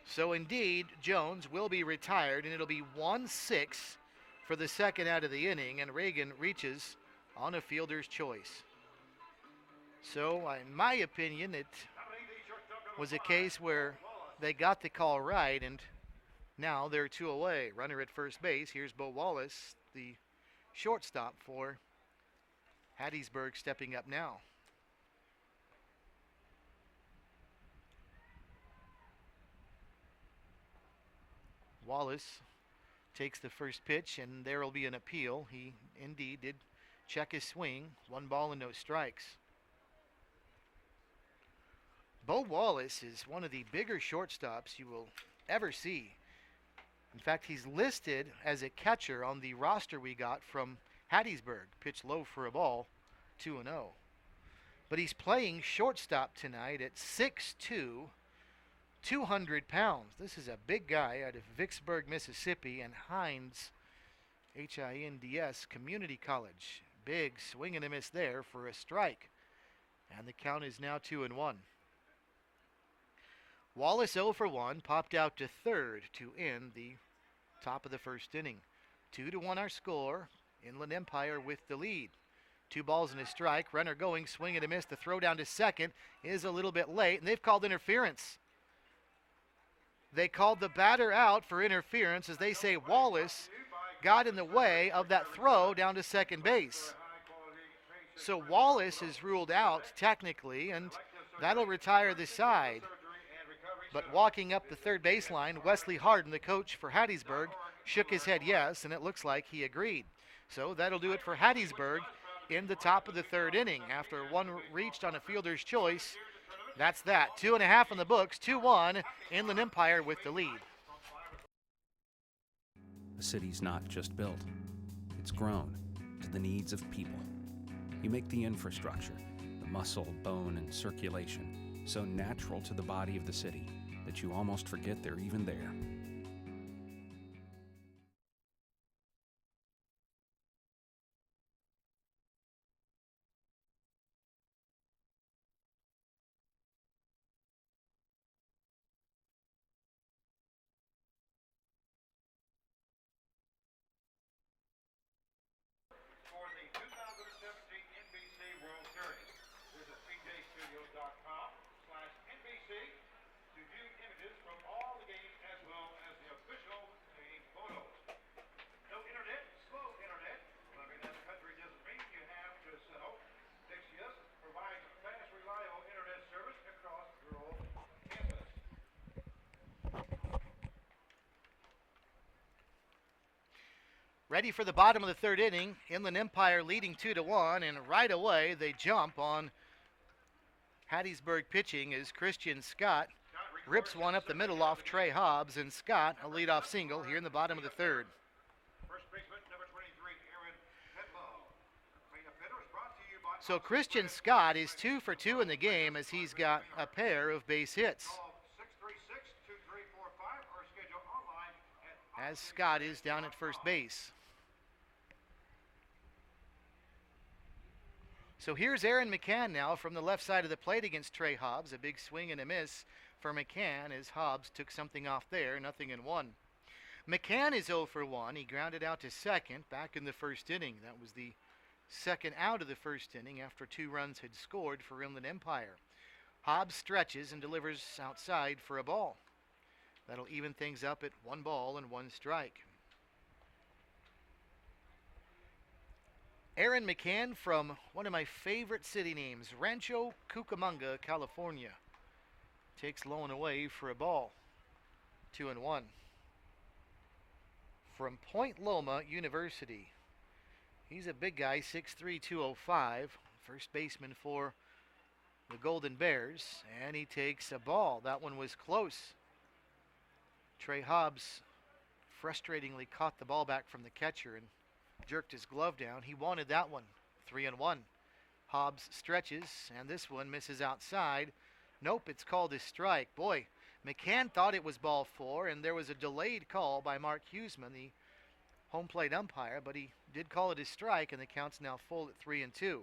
[SPEAKER 1] So indeed, Jones will be retired, and it'll be 1-6 for the second out of the inning, and Reagan reaches on a fielder's choice. So in my opinion, it was a case where they got the call right, and now they're 2 away. Runner at first base. Here's Bo Wallace, the shortstop for Hattiesburg, stepping up now. Wallace takes the first pitch, and there will be an appeal. He indeed did check his swing. 1 ball and no strikes. Bo Wallace is one of the bigger shortstops you will ever see. In fact, he's listed as a catcher on the roster we got from Hattiesburg. Pitch low for a ball, 2-0. But he's playing shortstop tonight at 6'2", 200 pounds. This is a big guy out of Vicksburg, Mississippi, and Hinds, Hinds Community College. Big swing and a miss there for a strike. And the count is now 2-1. Wallace 0 for 1, popped out to third to end the top of the first inning. 2-1 our score. Inland Empire with the lead. 2 balls and a strike. Runner going, swing and a miss. The throw down to second is a little bit late, and they've called interference. They called the batter out for interference, as they say Wallace got in the way of that throw down to second base. So Wallace is ruled out technically, and that'll retire the side. But walking up the third baseline, Wesley Harden, the coach for Hattiesburg, shook his head yes, and it looks like he agreed. So that'll do it for Hattiesburg in the top of the third inning. After 1 reached on a fielder's choice, that's that. 2.5 in the books, 2-1, Inland Empire with the lead.
[SPEAKER 4] The city's not just built, it's grown to the needs of people. You make the infrastructure, the muscle, bone, and circulation so natural to the body of the city that you almost forget they're even there.
[SPEAKER 1] Ready for the bottom of the third inning. Inland Empire leading 2-1, and right away they jump on Hattiesburg pitching as Christian Scott rips one up the middle off Trey Hobbs, and Scott a leadoff single here in the bottom of the third.
[SPEAKER 2] First baseman, number 23, Aaron Petlow. Cleanup hitter is brought to you by
[SPEAKER 1] So Christian Scott is 2 for 2 in the game as he's got a pair of base hits.
[SPEAKER 2] Call 636-2345 or schedule online at
[SPEAKER 1] As Scott is down at first base. So here's Aaron McCann now from the left side of the plate against Trey Hobbs. A big swing and a miss for McCann as Hobbs took something off there, 0-1. McCann is 0 for 1. He grounded out to second back in the first inning. That was the second out of the first inning after 2 runs had scored for Inland Empire. Hobbs stretches and delivers outside for a ball. That'll even things up at 1 ball and 1 strike. Aaron McCann from one of my favorite city names, Rancho Cucamonga, California. Takes low and away for a ball. 2-1. From Point Loma University. He's a big guy, 6'3", 205. First baseman for the Golden Bears. And he takes a ball. That one was close. Trey Hobbs frustratingly caught the ball back from the catcher and jerked his glove down. He wanted that one. 3-1. Hobbs stretches, and this one misses outside. Nope, it's called a strike. Boy, McCann thought it was ball 4, and there was a delayed call by Mark Huseman, the home plate umpire, but he did call it a strike, and the count's now full at 3-2.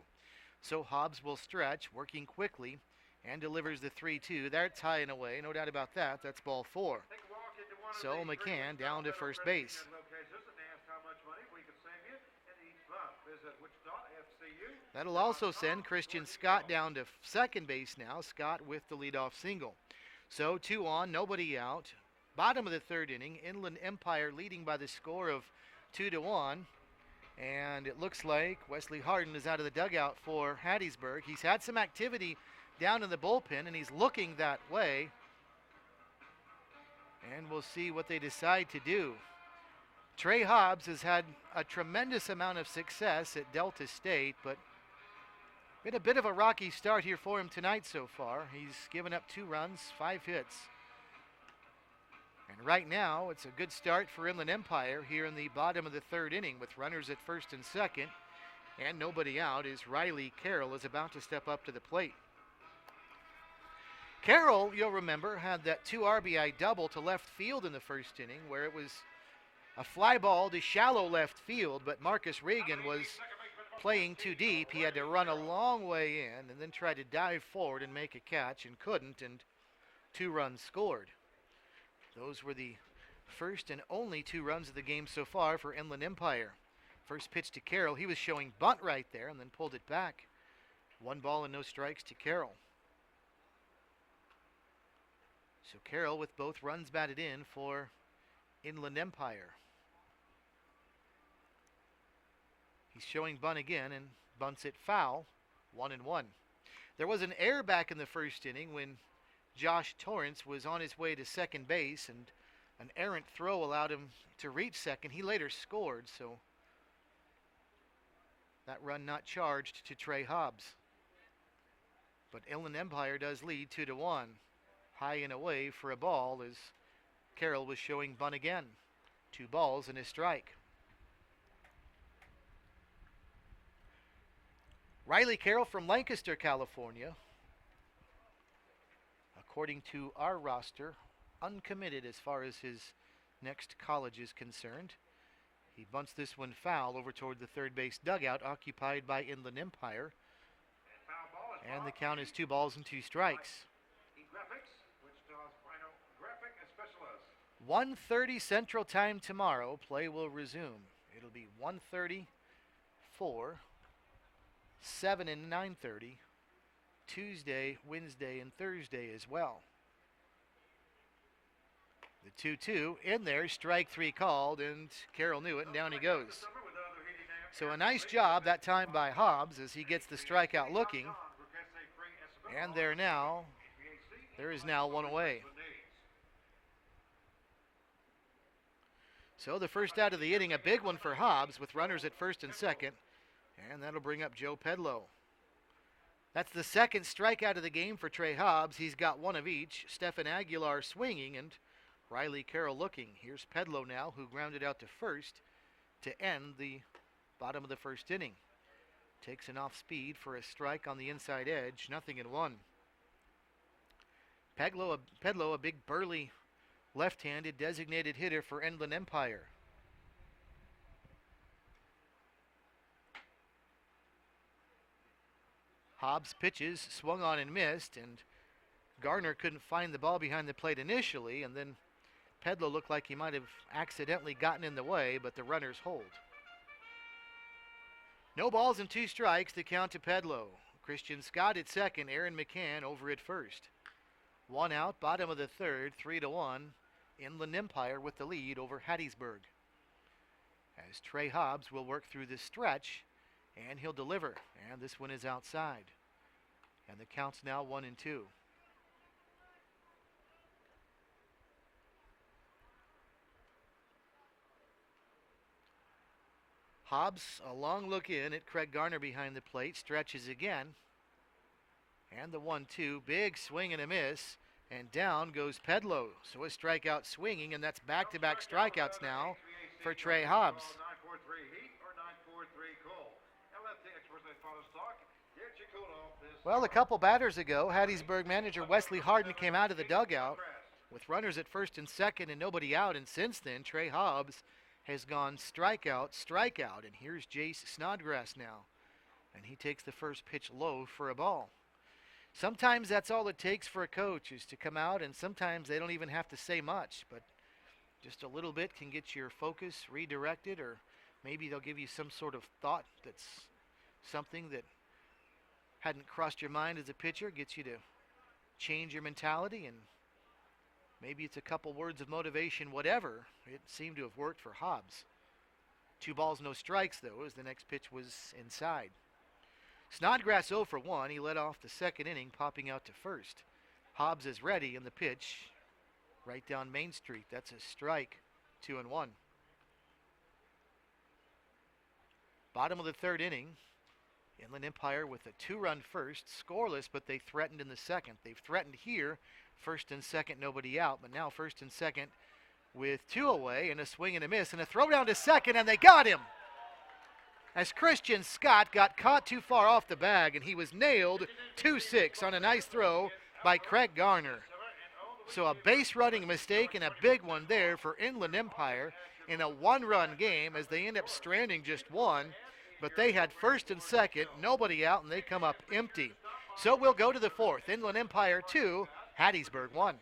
[SPEAKER 1] So Hobbs will stretch, working quickly, and delivers the 3-2. That's high and away, no doubt about that. That's ball 4.
[SPEAKER 2] take a walk into one of
[SPEAKER 1] So
[SPEAKER 2] these
[SPEAKER 1] McCann
[SPEAKER 2] three
[SPEAKER 1] down to first base.
[SPEAKER 2] locations and ask how much money we can save you in each month. Visit Wichita FCU.
[SPEAKER 1] That'll also send Christian Scott down to second base now. Scott with the leadoff single. So 2 on, nobody out. Bottom of the third inning, Inland Empire leading by the score of 2-1. And it looks like Wesley Harden is out of the dugout for Hattiesburg. He's had some activity down in the bullpen, and he's looking that way. And we'll see what they decide to do. Trey Hobbs has had a tremendous amount of success at Delta State, but been a bit of a rocky start here for him tonight so far. He's given up 2 runs, 5 hits. And right now, it's a good start for Inland Empire here in the bottom of the third inning with runners at first and second. And nobody out as Riley Carroll is about to step up to the plate. Carroll, you'll remember, had that 2 RBI double to left field in the first inning where it was a fly ball to shallow left field, but Marcus Reagan was playing too deep. He had to run a long way in and then try to dive forward and make a catch and couldn't, and 2 runs scored. Those were the first and only 2 runs of the game so far for Inland Empire. First pitch to Carroll. He was showing bunt right there and then pulled it back. 1 ball and no strikes to Carroll. So Carroll with both runs batted in for Inland Empire. He's showing bunt again and bunts it foul. 1-1. There was an error back in the first inning when Josh Torrance was on his way to second base, and an errant throw allowed him to reach second. He later scored, so that run not charged to Trey Hobbs. But Inland Empire does lead 2-1. High and away for a ball as Carroll was showing bunt again. 2 balls and a strike. Riley Carroll from Lancaster, California. According to our roster, uncommitted as far as his next college is concerned. He bunts this one foul over toward the third base dugout occupied by Inland Empire. And the count is 2 balls and 2 strikes. 1:30 Central Time tomorrow. Play will resume. It'll be 1:30, 4, 7, and 9:30. Tuesday, Wednesday, and Thursday as well. The 2-2 in there, strike 3 called, and Carroll knew it, and down he goes. So a nice job that time by Hobbs as he gets the strikeout looking. And there is now 1 away. So the first out of the inning, a big one for Hobbs with runners at first and second, and that'll bring up Joe Pedlo. That's the second strikeout of the game for Trey Hobbs. He's got one of each. Stefan Aguilar swinging and Riley Carroll looking. Here's Pedlo now, who grounded out to first to end the bottom of the first inning. Takes an off speed for a strike on the inside edge. 0-1. Pedlo, a big burly left-handed designated hitter for Inland Empire. Hobbs pitches, swung on and missed, and Garner couldn't find the ball behind the plate initially, and then Pedlo looked like he might have accidentally gotten in the way, but the runners hold. No balls and 2 strikes, the count to Pedlo. Christian Scott at second, Aaron McCann over at first. 1 out, bottom of the third, 3-1. Inland Empire with the lead over Hattiesburg. As Trey Hobbs will work through this stretch, and he'll deliver. And this one is outside. And the count's now 1-2. Hobbs, a long look in at Craig Garner behind the plate, stretches again. And the 1-2, big swing and a miss. And down goes Pedlo. So a strikeout swinging, and that's back-to-back strikeouts now for Trey Hobbs. Well, a couple batters ago, Hattiesburg manager Wesley Harden came out of the dugout with runners at first and second and nobody out. And since then, Trey Hobbs has gone strikeout, strikeout. And here's Jace Snodgrass now. And he takes the first pitch low for a ball. Sometimes that's all it takes for a coach is to come out, and sometimes they don't even have to say much, but just a little bit can get your focus redirected, or maybe they'll give you some sort of thought that's something that hadn't crossed your mind as a pitcher, gets you to change your mentality, and maybe it's a couple words of motivation, whatever. It seemed to have worked for Hobbs. 2 balls, no strikes, though, as the next pitch was inside. Snodgrass 0 for 1. He led off the second inning, popping out to first. Hobbs is ready, and the pitch right down Main Street. That's a strike, 2-1. Bottom of the third inning. Inland Empire with a 2-run first, scoreless, but they threatened in the second. They've threatened here, first and second, nobody out, but now first and second with 2 away, and a swing and a miss, and a throw down to second, and they got him. As Christian Scott got caught too far off the bag, and he was nailed 2-6 on a nice throw by Craig Garner. So a base running mistake and a big one there for Inland Empire in a 1-run game, as they end up stranding just 1. But they had first and second, nobody out, and they come up empty. So we'll go to the 4th. Inland Empire 2, Hattiesburg 1.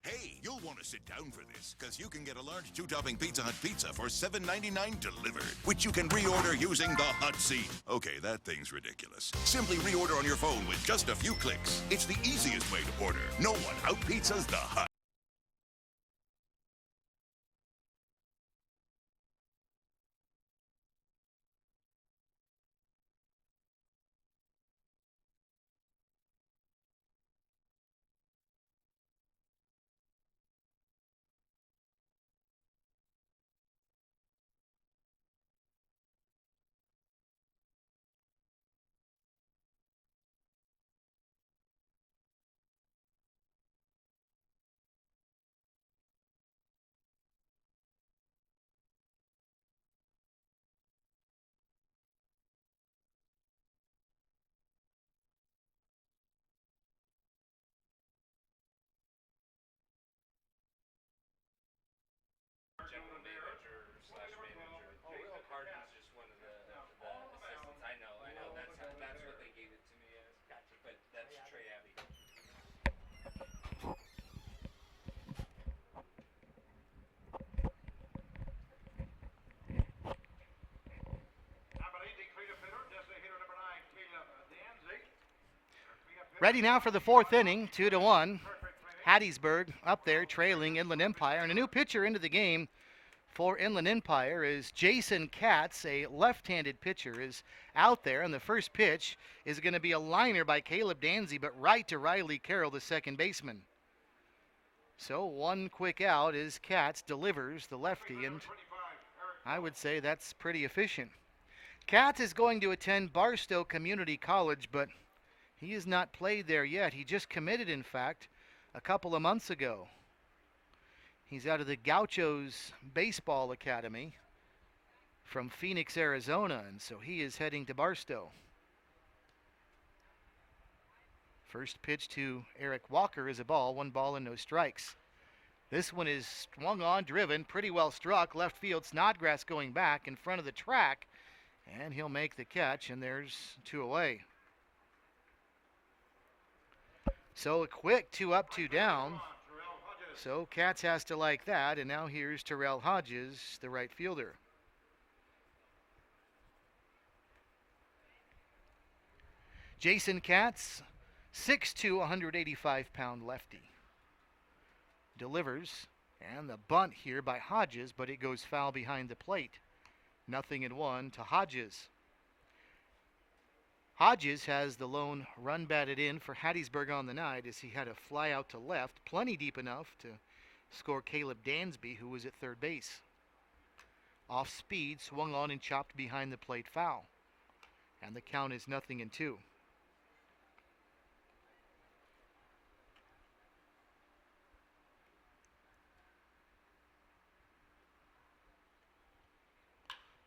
[SPEAKER 6] Hey, you'll want to sit down for this, because you can get a large 2-topping Pizza Hut pizza for $7.99 delivered, which you can reorder using the Hut Seat. Okay, that thing's ridiculous. Simply reorder on your phone with just a few clicks. It's the easiest way to order. No one out-pizzas the Hut.
[SPEAKER 7] General manager/manager. Oh, Will Carden's just one of the assistants. I know. That's what they gave it to me as. Gotcha. But that's Trey Abbey.
[SPEAKER 1] Ready now for the 4th inning, 2-1. Hattiesburg up there trailing Inland Empire. And a new pitcher into the game for Inland Empire is Jason Katz, a left-handed pitcher, is out there. And the first pitch is going to be a liner by Caleb Danzy, but right to Riley Carroll, the second baseman. So one quick out as Katz delivers the lefty, and I would say that's pretty efficient. Katz is going to attend Barstow Community College, but he has not played there yet. He just committed, in fact, a couple of months ago. He's out of the Gauchos Baseball Academy from Phoenix, Arizona, and so he is heading to Barstow. First pitch to Eric Walker is a ball, 1 ball and no strikes. This one is swung on, driven, pretty well struck. Left field, Snodgrass going back in front of the track, and he'll make the catch, and there's 2 away. So a quick 2 up, 2 down. So Katz has to like that, and now here's Terrell Hodges, the right fielder. Jason Katz, 6'2", 185-pound lefty. Delivers, and the bunt here by Hodges, but it goes foul behind the plate. 0-1 to Hodges. Hodges has the lone run batted in for Hattiesburg on the night as he had a fly out to left, plenty deep enough to score Caleb Dansby, who was at third base. Off speed, swung on and chopped behind the plate, foul. And the count is 0-2.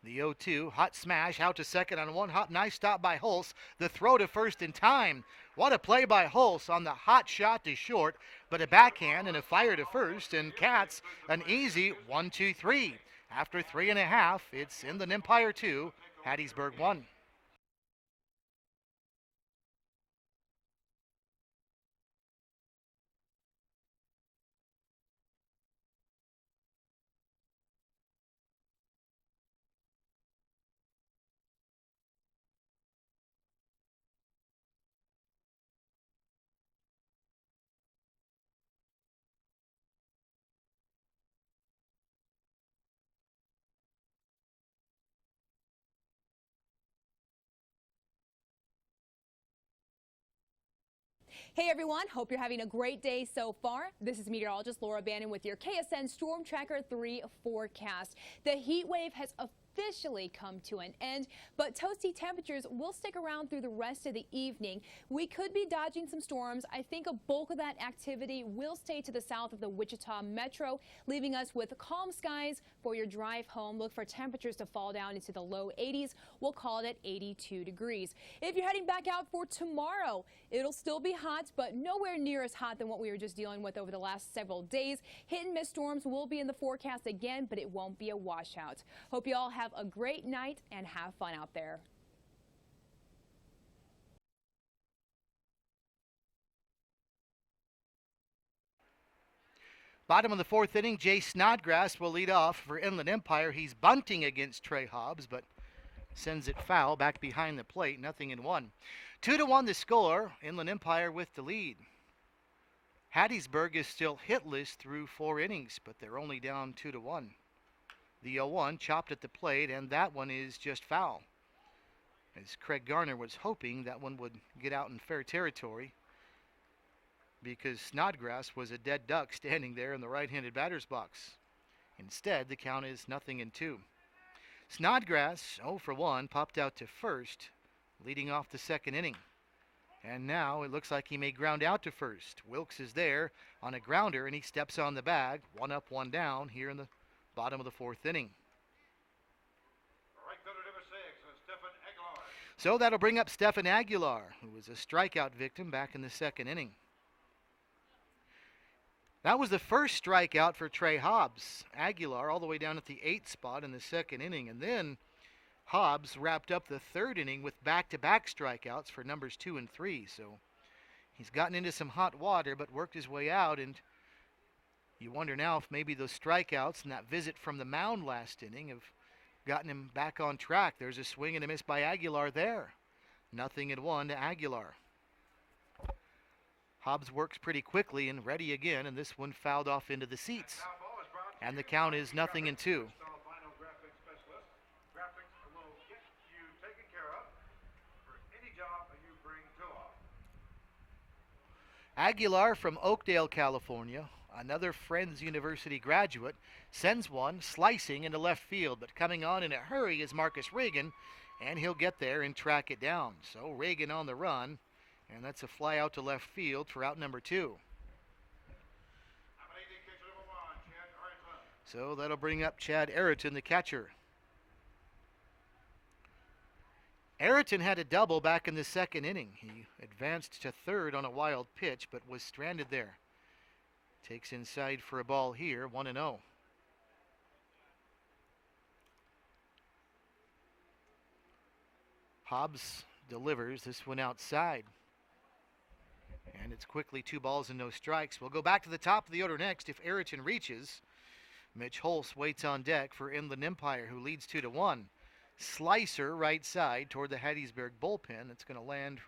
[SPEAKER 1] The 0-2, hot smash, out to second on one hop. Nice stop by Hulse. The throw to first in time. What a play by Hulse on the hot shot to short, but a backhand and a fire to first. And Katz, an easy 1-2-3. After 3.5, it's Inland Empire 2, Hattiesburg 1.
[SPEAKER 8] Hey everyone, hope you're having a great day so far. This is meteorologist Laura Bannon with your KSN Storm Tracker 3 forecast. The heat wave has officially come to an end, but toasty temperatures will stick around through the rest of the evening. We could be dodging some storms. I think a bulk of that activity will stay to the south of the Wichita Metro, leaving us with calm skies for your drive home. Look for temperatures to fall down into the low 80s. We'll call it at 82 degrees. If you're heading back out for tomorrow, it'll still be hot, but nowhere near as hot than what we were just dealing with over the last several days. Hit and miss storms will be in the forecast again, but it won't be a washout. Hope you all have a great night and have fun out there.
[SPEAKER 1] Bottom of the 4th inning, Jay Snodgrass will lead off for Inland Empire. He's bunting against Trey Hobbs, but sends it foul back behind the plate, 0-1. 2-1 the score, Inland Empire with the lead. Hattiesburg is still hitless through 4 innings, but they're only down 2-1. The 0-1 chopped at the plate, and that one is just foul. As Craig Garner was hoping that one would get out in fair territory because Snodgrass was a dead duck standing there in the right-handed batter's box. Instead, the count is 0-2. Snodgrass, 0 for 1, popped out to first, leading off the 2nd inning. And now it looks like he may ground out to first. Wilkes is there on a grounder, and he steps on the bag. 1 up, 1 down here in the bottom of the 4th inning.
[SPEAKER 2] Right fielder number 6, Stephen Aguilar.
[SPEAKER 1] So that'll bring up Stephen Aguilar, who was a strikeout victim back in the 2nd inning. That was the first strikeout for Trey Hobbs. Aguilar all the way down at the 8th spot in the 2nd inning. And then Hobbs wrapped up the 3rd inning with back-to-back strikeouts for numbers 2 and 3. So he's gotten into some hot water but worked his way out. And you wonder now if maybe those strikeouts and that visit from the mound last inning have gotten him back on track. There's a swing and a miss by Aguilar there. 0-1 to Aguilar. Hobbs works pretty quickly and ready again, and this one fouled off into the seats. And the count is 0-2. Aguilar from Oakdale, California, another Friends University graduate, sends one slicing into left field, but coming on in a hurry is Marcus Reagan, and he'll get there and track it down. So Reagan on the run, and that's a fly out to left field for out number 2. So that'll bring up Chad Ayrton, the catcher. Ayrton had a double back in the second inning. He advanced to third on a wild pitch, but was stranded there. Takes inside for a ball here, 1-0. Hobbs delivers this one outside. And it's quickly 2 balls and no strikes. We'll go back to the top of the order next if Ayrton reaches. Mitch Holst waits on deck for Inland Empire, who leads 2-1. Slicer right side toward the Hattiesburg bullpen. It's going to land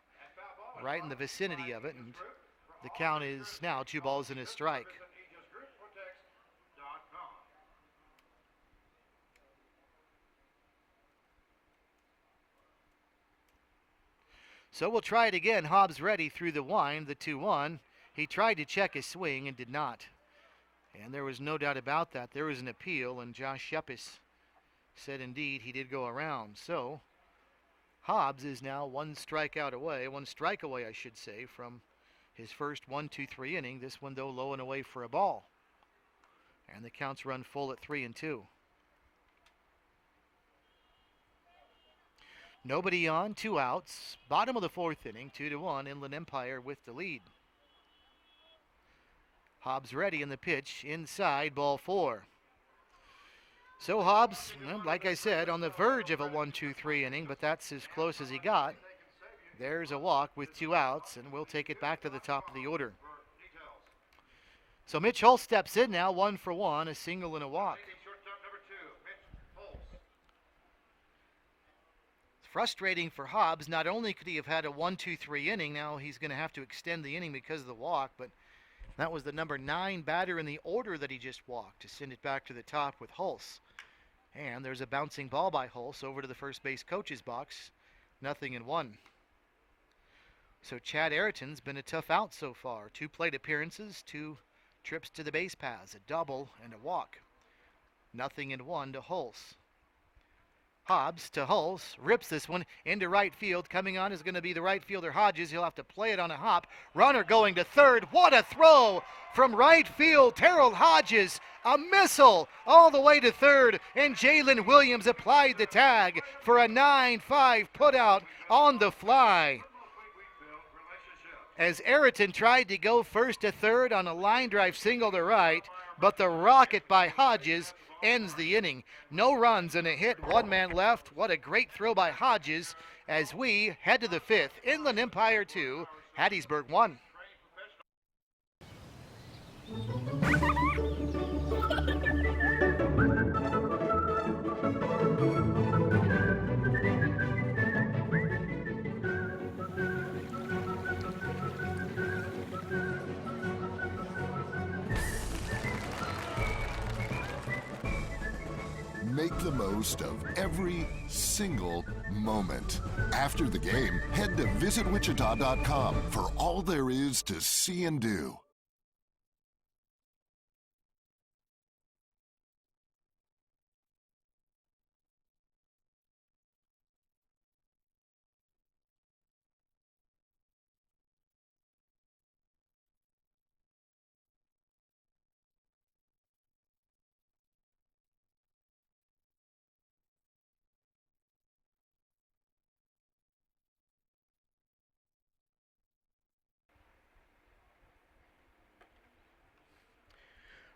[SPEAKER 1] right in the vicinity of it, and the count is now 2 balls and a strike. So we'll try it again. Hobbs ready through the wind, the 2-1. He tried to check his swing and did not. And there was no doubt about that. There was an appeal, and Josh Shepis said indeed he did go around. So Hobbs is now 1 strike away, I should say, from his first 1-2-3 inning. This one, though, low and away for a ball. And the counts run full at 3-2. Nobody on, 2 outs. Bottom of the 4th inning, 2-1, Inland Empire with the lead. Hobbs ready in the pitch, inside, ball 4. So Hobbs, well, like I said, on the verge of a 1-2-3 inning, but that's as close as he got. There's a walk with 2 outs, and we'll take it back to the top of the order. So Mitch Holst steps in now, 1 for 1, a single and a walk. Frustrating for Hobbs. Not only could he have had a 1-2-3 inning, now he's going to have to extend the inning because of the walk, but that was the number 9 batter in the order that he just walked to send it back to the top with Hulse. And there's a bouncing ball by Hulse over to the first base coach's box. 0-1. So Chad Ayrton's been a tough out so far. 2 plate appearances, 2 trips to the base paths, a double and a walk. 0-1 to Hulse. Hobbs to Hulse, rips this one into right field. Coming on is going to be the right fielder Hodges. He'll have to play it on a hop. Runner going to third. What a throw from right field. Terrell Hodges, a missile all the way to third. And Jalen Williams applied the tag for a 9-5 putout on the fly. As Ayrton tried to go first to third on a line drive single to right, but the rocket by Hodges ends the inning. No runs and a hit, 1 man left. What a great throw by Hodges as we head to the 5th. Inland Empire 2, Hattiesburg 1.
[SPEAKER 9] Make the most of every single moment. After the game, head to visitwichita.com for all there is to see and do.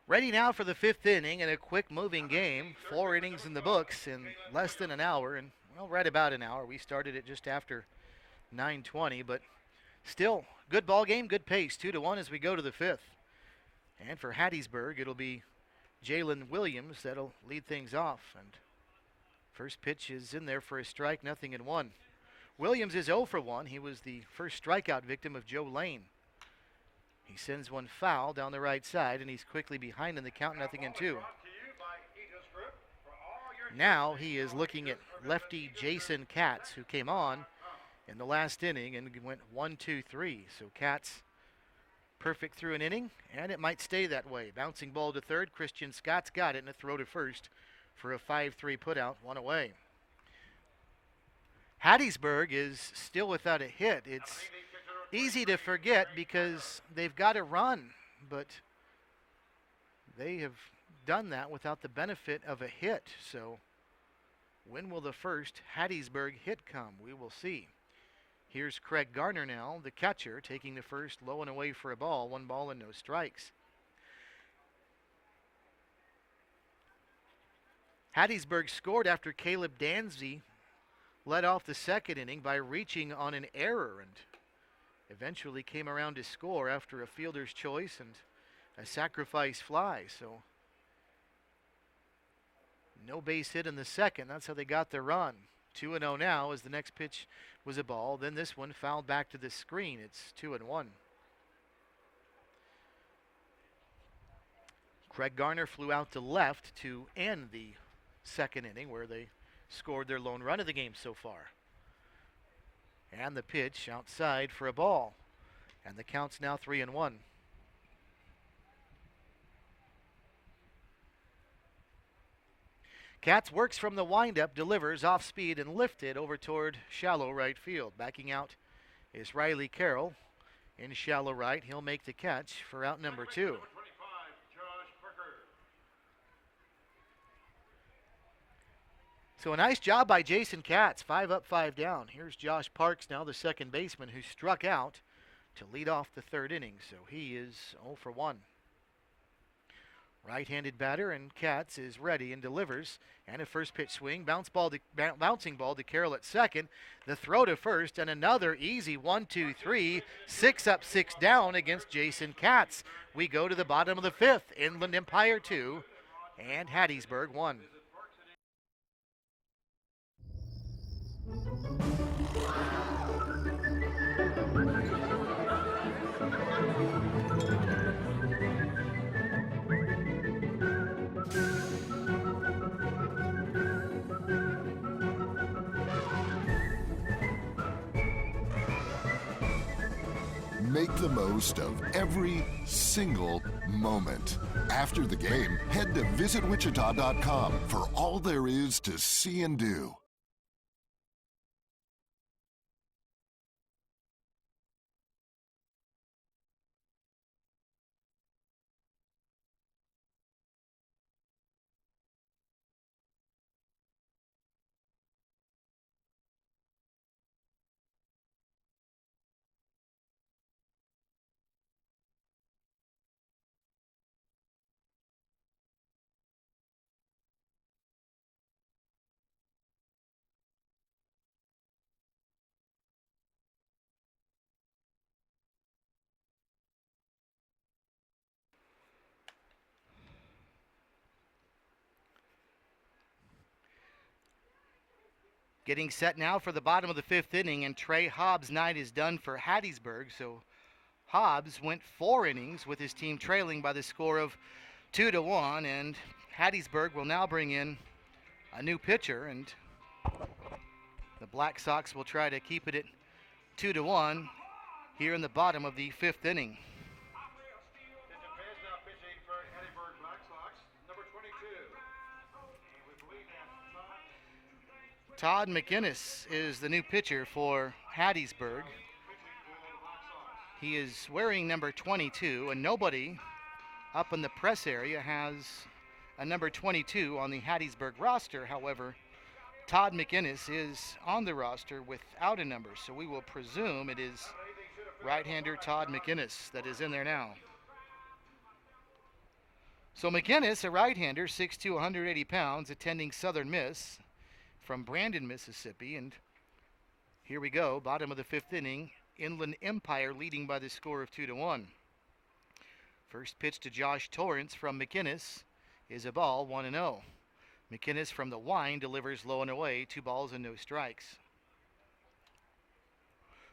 [SPEAKER 1] Ready now for the 5th inning in a quick moving game. 4 innings in the books in less than an hour, and well, right about an hour. We started it just after 9:20, but still good ball game, good pace. 2-1 as we go to the 5th. And for Hattiesburg, it'll be Jalen Williams that'll lead things off. And first pitch is in there for a strike, 0-1. Williams is 0 for 1. He was the first strikeout victim of Joe Lane. He sends one foul down the right side, and he's quickly behind in the count, 0-2. Now he is looking at lefty Jason Katz, who came on in the last inning and went 1-2-3. So Katz perfect through an inning, and it might stay that way. Bouncing ball to third. Christian Scott's got it, and a throw to first for a 5-3 putout, one away. Hattiesburg is still without a hit. It's easy to forget because they've got a run, but they have done that without the benefit of a hit. So when will the first Hattiesburg hit come? We will see. Here's Craig Garner now, the catcher, taking the first low and away for a ball. 1 ball and no strikes. Hattiesburg scored after Caleb Dansby led off the second inning by reaching on an error and eventually came around to score after a fielder's choice and a sacrifice fly. So no base hit in the second. That's how they got their run. 2-0 now as the next pitch was a ball. Then this one fouled back to the screen. It's 2-1. Craig Garner flew out to left to end the second inning where they scored their lone run of the game so far. And the pitch outside for a ball. And the count's now 3-1. Katz works from the windup, delivers off speed and lifted over toward shallow right field. Backing out is Riley Carroll in shallow right. He'll make the catch for out number 2. So a nice job by Jason Katz. 5 up, 5 down. Here's Josh Parks now, the second baseman, who struck out to lead off the third inning. So he is 0 for 1. Right-handed batter, and Katz is ready and delivers. And a first pitch swing, bouncing ball to Carroll at second. The throw to first, and another easy 1-2-3, 6 up, 6 down against Jason Katz. We go to the bottom of the fifth. Inland Empire 2 and Hattiesburg 1.
[SPEAKER 9] Make the most of every single moment. After the game, head to visitwichita.com for all there is to see and do.
[SPEAKER 1] Getting set now for the bottom of the fifth inning, and Trey Hobbs' night is done for Hattiesburg. So Hobbs went 4 innings with his team trailing by the score of 2-1, and Hattiesburg will now bring in a new pitcher, and the Blacksox will try to keep it at 2-1 here in the bottom of the fifth inning. Todd McInnes is the new pitcher for Hattiesburg. He is wearing number 22, and nobody up in the press area has a number 22 on the Hattiesburg roster. However, Todd McInnes is on the roster without a number, so we will presume it is right-hander Todd McInnes that is in there now. So McInnes, a right-hander, 6'2", 180 pounds, attending Southern Miss from Brandon, Mississippi. And here we go, bottom of the fifth inning, Inland Empire leading by the score of 2-1. First pitch to Josh Torrance from McInnes is a ball, 1-0. McInnes from the wind delivers low and away, 2 balls and no strikes.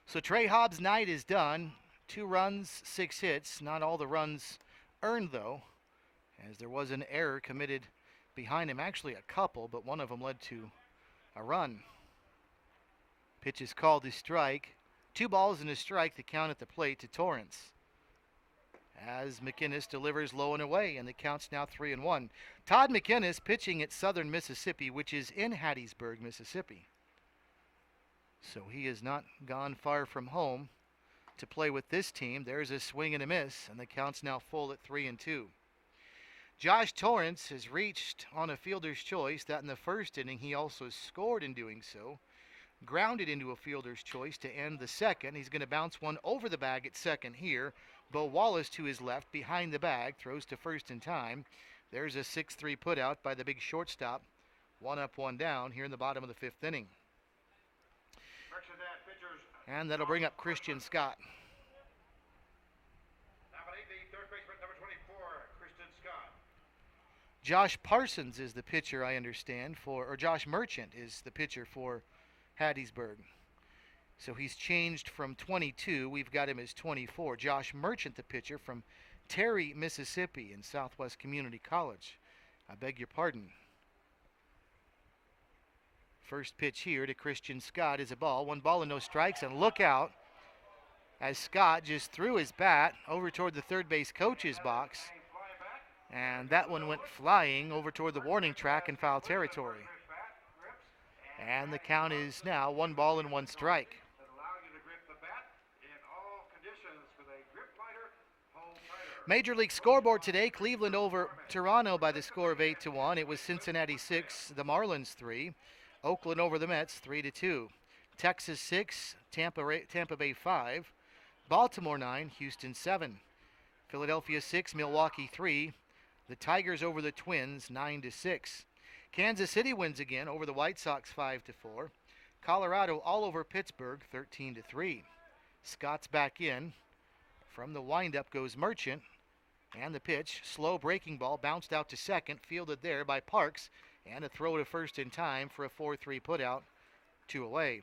[SPEAKER 1] So Trey Hobbs' night is done. 2 runs, 6 hits. Not all the runs earned, though, as there was an error committed behind him. Actually, a couple, but one of them led to a run. Pitch is called to strike. 2 balls and a strike, the count at the plate to Torrance. as McInnes delivers low and away, and the count's now 3-1. Todd McInnes pitching at Southern Mississippi, which is in Hattiesburg, Mississippi. So he has not gone far from home to play with this team. There's a swing and a miss, and the count's now full at 3-2. Josh Torrance has reached on a fielder's choice. That in the first inning, he also scored in doing so. Grounded into a fielder's choice to end the second. He's going to bounce one over the bag at second here. Bo Wallace to his left behind the bag, throws to first in time. There's a 6-3 put out by the big shortstop. 1 up, 1 down here in the bottom of the 5th inning. And that'll bring up Christian Scott.
[SPEAKER 2] Third baseman, number 24, Christian Scott.
[SPEAKER 1] Josh Parsons is the pitcher, I understand, or Josh Merchant is the pitcher for Hattiesburg. So he's changed from 22. We've got him as 24. Josh Merchant, the pitcher from Terry, Mississippi in Southwest Community College. I beg your pardon. First pitch here to Christian Scott is a ball. 1 ball and no strikes, and look out as Scott just threw his bat over toward the third base coach's box, and that one went flying over toward the warning track in foul territory. And the count is now 1 ball and 1 strike. Major League scoreboard today, Cleveland over Toronto by the score of 8-1. It was Cincinnati 6, the Marlins 3. Oakland over the Mets 3-2. Texas 6, Tampa Bay 5. Baltimore 9, Houston 7. Philadelphia 6, Milwaukee 3. The Tigers over the Twins 9-6. Kansas City wins again over the White Sox 5-4. Colorado all over Pittsburgh 13-3. Scott's back in. From the windup goes Merchant. And the pitch, slow breaking ball, bounced out to second, fielded there by Parks, and a throw to first in time for a 4-3 putout, 2 away.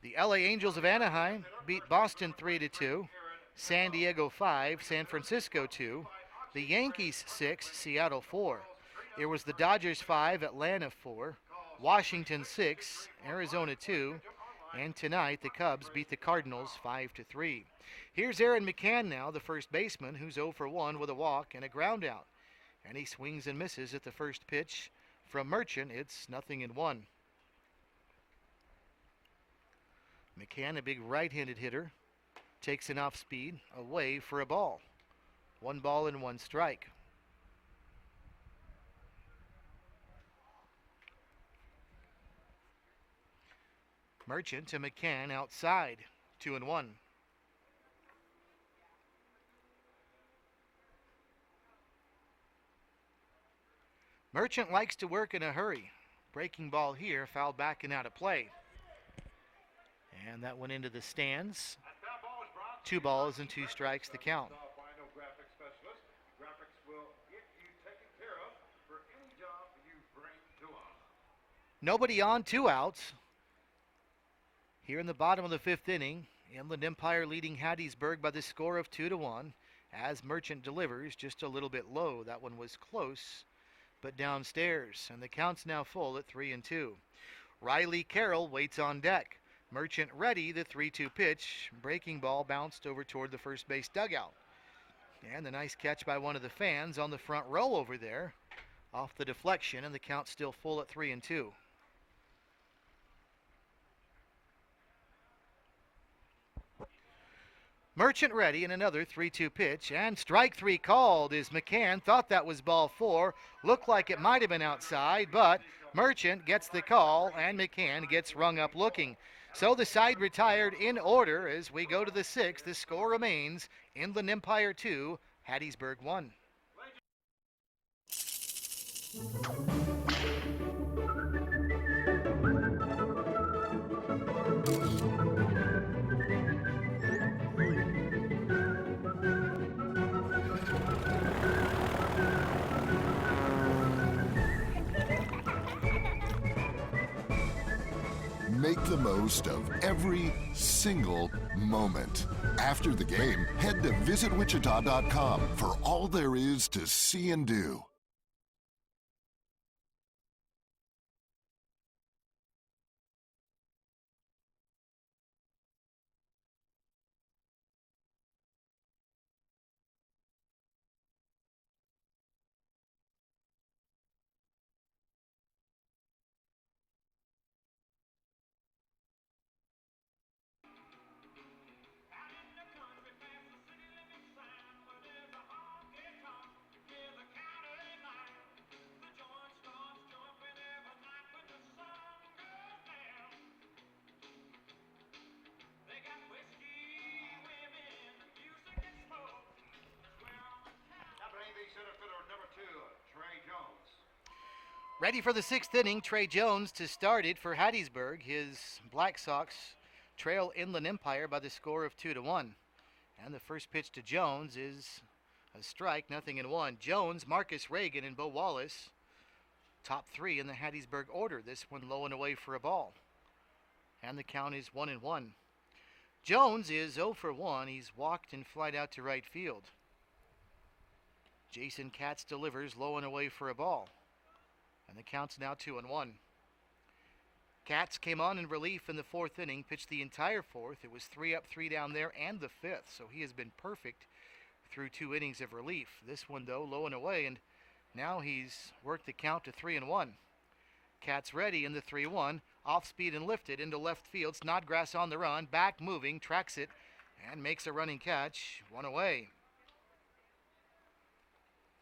[SPEAKER 1] The LA Angels of Anaheim beat Boston 3-2, San Diego 5, San Francisco 2, the Yankees 6, Seattle 4. It was the Dodgers 5, Atlanta 4, Washington 6, Arizona 2, and tonight the Cubs beat the Cardinals 5-3. Here's Aaron McCann now, the first baseman, who's 0 for 1 with a walk and a ground out. And he swings and misses at the first pitch from Merchant. It's 0-1. McCann, a big right-handed hitter, takes an off speed away for a ball. 1 ball and 1 strike. Merchant to McCann outside, 2-1. Merchant likes to work in a hurry. Breaking ball here, fouled back and out of play. And that went into the stands. 2 balls and 2 strikes the count. Nobody on, 2 outs. Here in the bottom of the 5th inning, Inland Empire leading Hattiesburg by the score of 2-1 as Merchant delivers just a little bit low. That one was close, but downstairs, and the count's now full at 3-2. Riley Carroll waits on deck. Merchant ready, the 3-2 pitch. Breaking ball bounced over toward the first base dugout. And the nice catch by one of the fans on the front row over there off the deflection, and the count's still full at 3-2. Merchant ready in another 3-2 pitch, and strike 3 called is McCann. Thought that was ball 4. Looked like it might have been outside, but Merchant gets the call, and McCann gets rung up looking. So the side retired in order as we go to the 6th. The score remains Inland Empire 2, Hattiesburg 1.
[SPEAKER 9] Make the most of every single moment. After the game, head to visitwichita.com for all there is to see and do.
[SPEAKER 1] Ready for the sixth inning, Trey Jones to start it for Hattiesburg. His Blacksox trail Inland Empire by the score of 2-1. And the first pitch to Jones is a strike, 0-1. Jones, Marcus Reagan, and Bo Wallace, top three in the Hattiesburg order. This one low and away for a ball. And the count is 1-1. Jones is 0 for 1. He's walked and flied out to right field. Jason Katz delivers low and away for a ball. And the count's now 2-1. Katz came on in relief in the fourth inning, pitched the entire fourth. It was 3 up, 3 down there, and the fifth. So he has been perfect through 2 innings of relief. This one, though, low and away, and now he's worked the count to 3-1. Katz ready in the 3-1. Off speed and lifted into left field. Snodgrass on the run, back moving, tracks it, and makes a running catch. 1 away.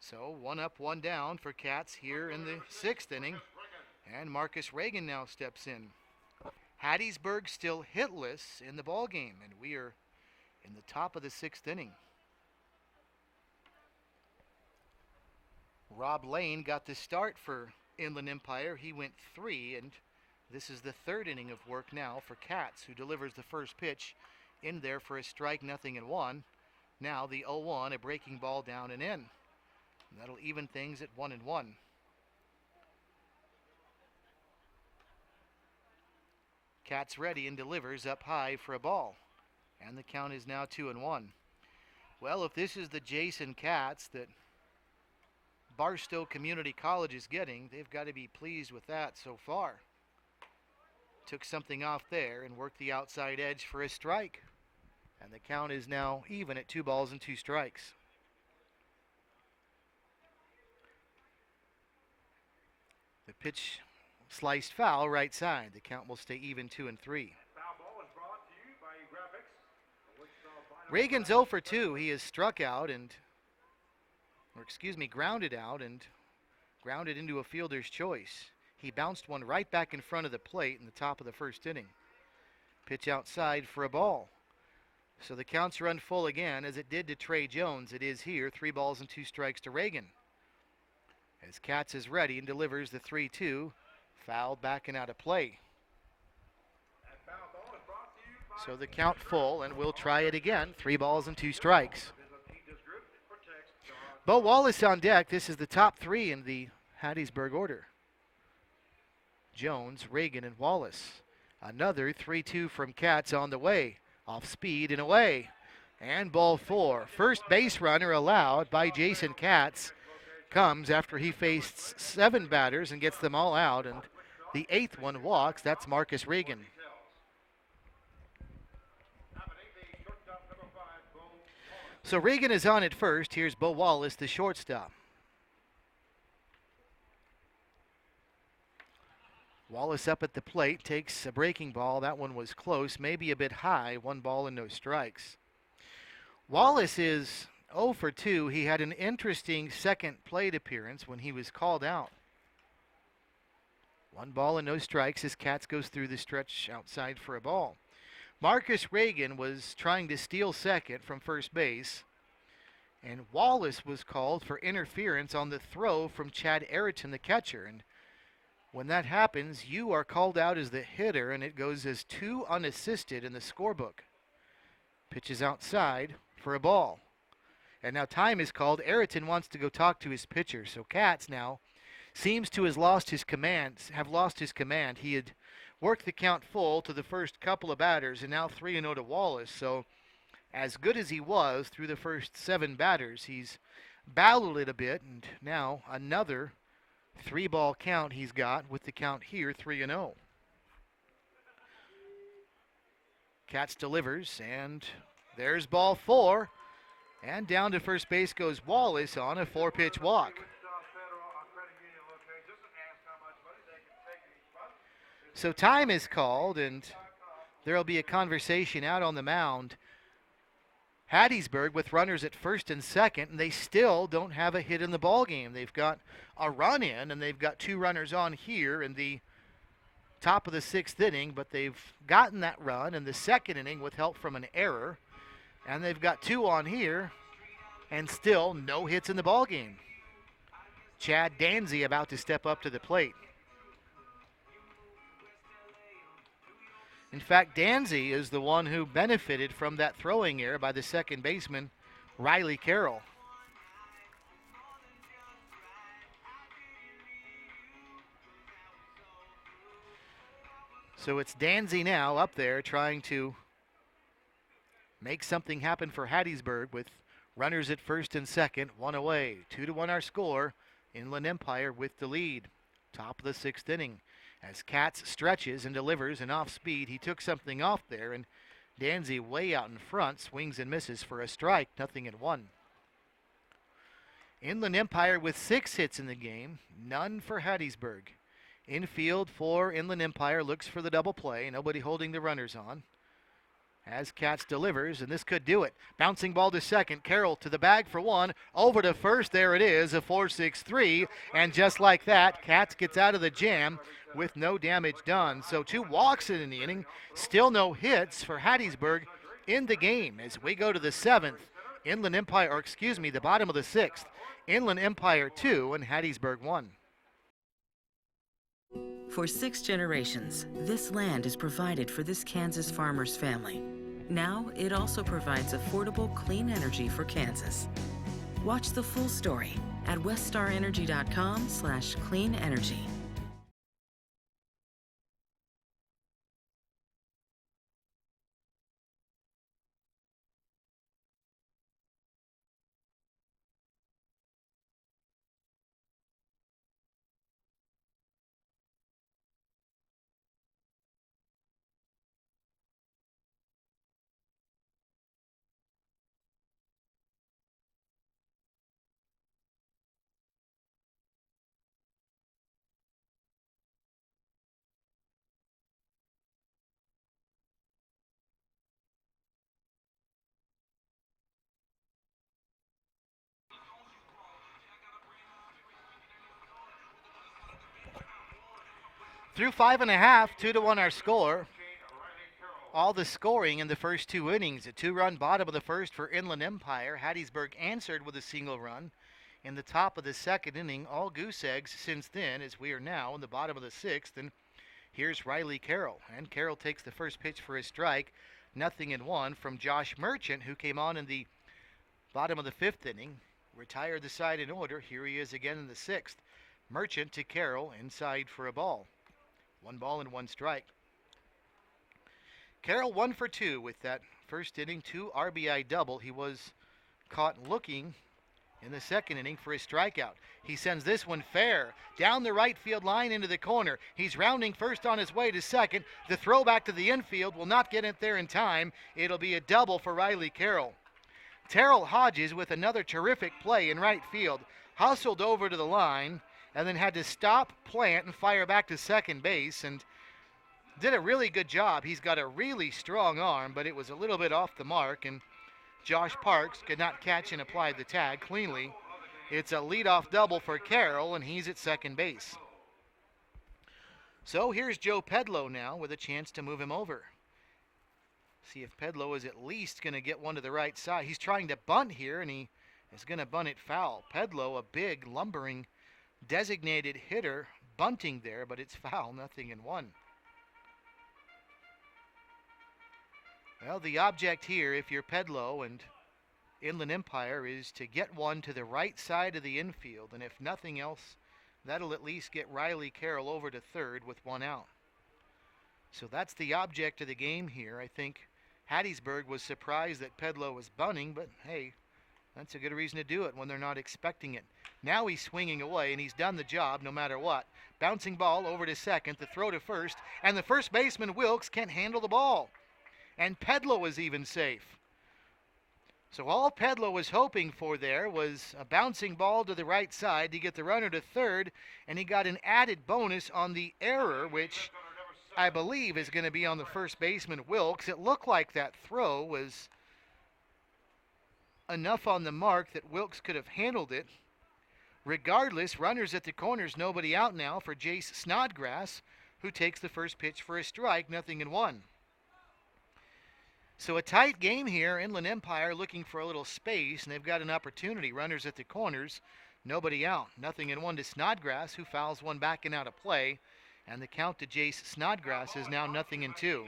[SPEAKER 1] So 1 up, 1 down for Katz here in the sixth inning. And Marcus Reagan now steps in. Hattiesburg still hitless in the ball game, and we are in the top of the sixth inning. Rob Lane got the start for Inland Empire. He went 3, and this is the third inning of work now for Katz, who delivers the first pitch in there for a strike, 0-1. Now the 0-1, a breaking ball down and in. That'll even things at 1-1. Katz ready and delivers up high for a ball. And the count is now 2-1. Well, if this is the Jason Katz that Barstow Community College is getting, they've got to be pleased with that so far. Took something off there and worked the outside edge for a strike. And the count is now even at 2 balls and 2 strikes. The pitch sliced foul right side. The count will stay even 2-3. Reagan's 0 for 2. He is struck out grounded out and grounded into a fielder's choice. He bounced one right back in front of the plate in the top of the first inning. Pitch outside for a ball. So the counts run full again as it did to Trey Jones. It is here, 3 balls and 2 strikes to Reagan. As Katz is ready and delivers the 3-2, fouled back and out of play. So the count full, and we'll try it again. 3 balls and 2 strikes. Bo Wallace on deck. This is the top 3 in the Hattiesburg order. Jones, Reagan, and Wallace. Another 3-2 from Katz on the way. Off speed and away. And ball 4. First base runner allowed by Jason Katz. Comes after he faced 7 batters and gets them all out, and the 8th one walks. That's Marcus Reagan. So Reagan is on at first. Here's Bo Wallace, the shortstop. Wallace up at the plate, takes a breaking ball. That one was close, maybe a bit high. 1 ball and no strikes. Wallace is 0 for 2. He had an interesting second plate appearance when he was called out. 1 ball and no strikes as Katz goes through the stretch outside for a ball. Marcus Reagan was trying to steal second from first base, and Wallace was called for interference on the throw from Chad Ayrton, the catcher. And when that happens, you are called out as the hitter, and it goes as 2 unassisted in the scorebook. Pitches outside for a ball. And now time is called. Ayrton wants to go talk to his pitcher. So Katz now seems to have lost his command. He had worked the count full to the first couple of batters, and now 3-0 to Wallace. So as good as he was through the first 7 batters, he's battled it a bit, and now another 3-ball count he's got with the count here 3-0. Katz delivers, and there's ball 4. And down to first base goes Wallace on a 4-pitch walk. So time is called, and there will be a conversation out on the mound. Hattiesburg with runners at first and second, and they still don't have a hit in the ballgame. They've got a run in, and they've got 2 runners on here in the top of the 6th inning, but they've gotten that run in the 2nd inning with help from an error. And they've got 2 on here, and still no hits in the ballgame. Chad Danzy about to step up to the plate. In fact, Danzy is the one who benefited from that throwing error by the second baseman, Riley Carroll. So it's Danzy now up there trying to make something happen for Hattiesburg with runners at first and second, one away. 2-1 our score. Inland Empire with the lead. Top of the sixth inning. As Katz stretches and delivers an off speed, he took something off there, and Danzy way out in front swings and misses for a strike, 0-1. Inland Empire with 6 hits in the game, none for Hattiesburg. Infield for Inland Empire looks for the double play, nobody holding the runners on. As Katz delivers, and this could do it. Bouncing ball to second. Carroll to the bag for one. Over to first. There it is, a 4-6-3. And just like that, Katz gets out of the jam with no damage done. So 2 walks in the inning. Still no hits for Hattiesburg in the game as we go to the 7th. Inland Empire, or excuse me, the bottom of the 6th. Inland Empire 2 and Hattiesburg 1.
[SPEAKER 10] For 6 generations, this land has provided for this Kansas farmer's family. Now, it also provides affordable, clean energy for Kansas. Watch the full story at weststarenergy.com/clean energy.
[SPEAKER 1] Through 5.5, 2-1 our score. All the scoring in the first 2 innings. A 2-run bottom of the first for Inland Empire. Hattiesburg answered with a single run in the top of the second inning. All goose eggs since then, as we are now in the bottom of the 6th. And here's Riley Carroll. And Carroll takes the first pitch for a strike. 0-1 from Josh Merchant, who came on in the bottom of the 5th inning. Retired the side in order. Here he is again in the 6th. Merchant to Carroll, inside for a ball. 1 ball and 1 strike. Carroll 1 for 2 with that first inning, 2 RBI double. He was caught looking in the second inning for his strikeout. He sends this one fair down the right field line into the corner. He's rounding first on his way to second. The throw back to the infield will not get it there in time. It'll be a double for Riley Carroll. Terrell Hodges with another terrific play in right field. Hustled over to the line and then had to stop, plant, and fire back to second base, and did a really good job. He's got a really strong arm, but it was a little bit off the mark, and Josh Parks could not catch and apply the tag cleanly. It's a leadoff double for Carroll, and he's at second base. So here's Joe Pedlow now with a chance to move him over. See if Pedlow is at least going to get one to the right side. He's trying to bunt here, and he is going to bunt it foul. Pedlow, a big, lumbering designated hitter, bunting there, but it's foul, 0-1. Well, the object here, if you're Pedlow and Inland Empire, is to get one to the right side of the infield, and if nothing else, that'll at least get Riley Carroll over to third with 1 out. So that's the object of the game here. I think Hattiesburg was surprised that Pedlow was bunting, but hey, that's a good reason to do it when they're not expecting it. Now he's swinging away, and he's done the job no matter what. Bouncing ball over to second, the throw to first, and the first baseman, Wilkes, can't handle the ball. And Pedlow is even safe. So all Pedlow was hoping for there was a bouncing ball to the right side to get the runner to third, and he got an added bonus on the error, which I believe is going to be on the first baseman, Wilkes. It looked like that throw was enough on the mark that Wilkes could have handled it. Regardless, runners at the corners, nobody out now for Jace Snodgrass, who takes the first pitch for a strike, 0-1. So a tight game here. Inland Empire looking for a little space, and they've got an opportunity. Runners at the corners. Nobody out. 0-1 to Snodgrass, who fouls one back and out of play. And the count to Jace Snodgrass is now 0-2.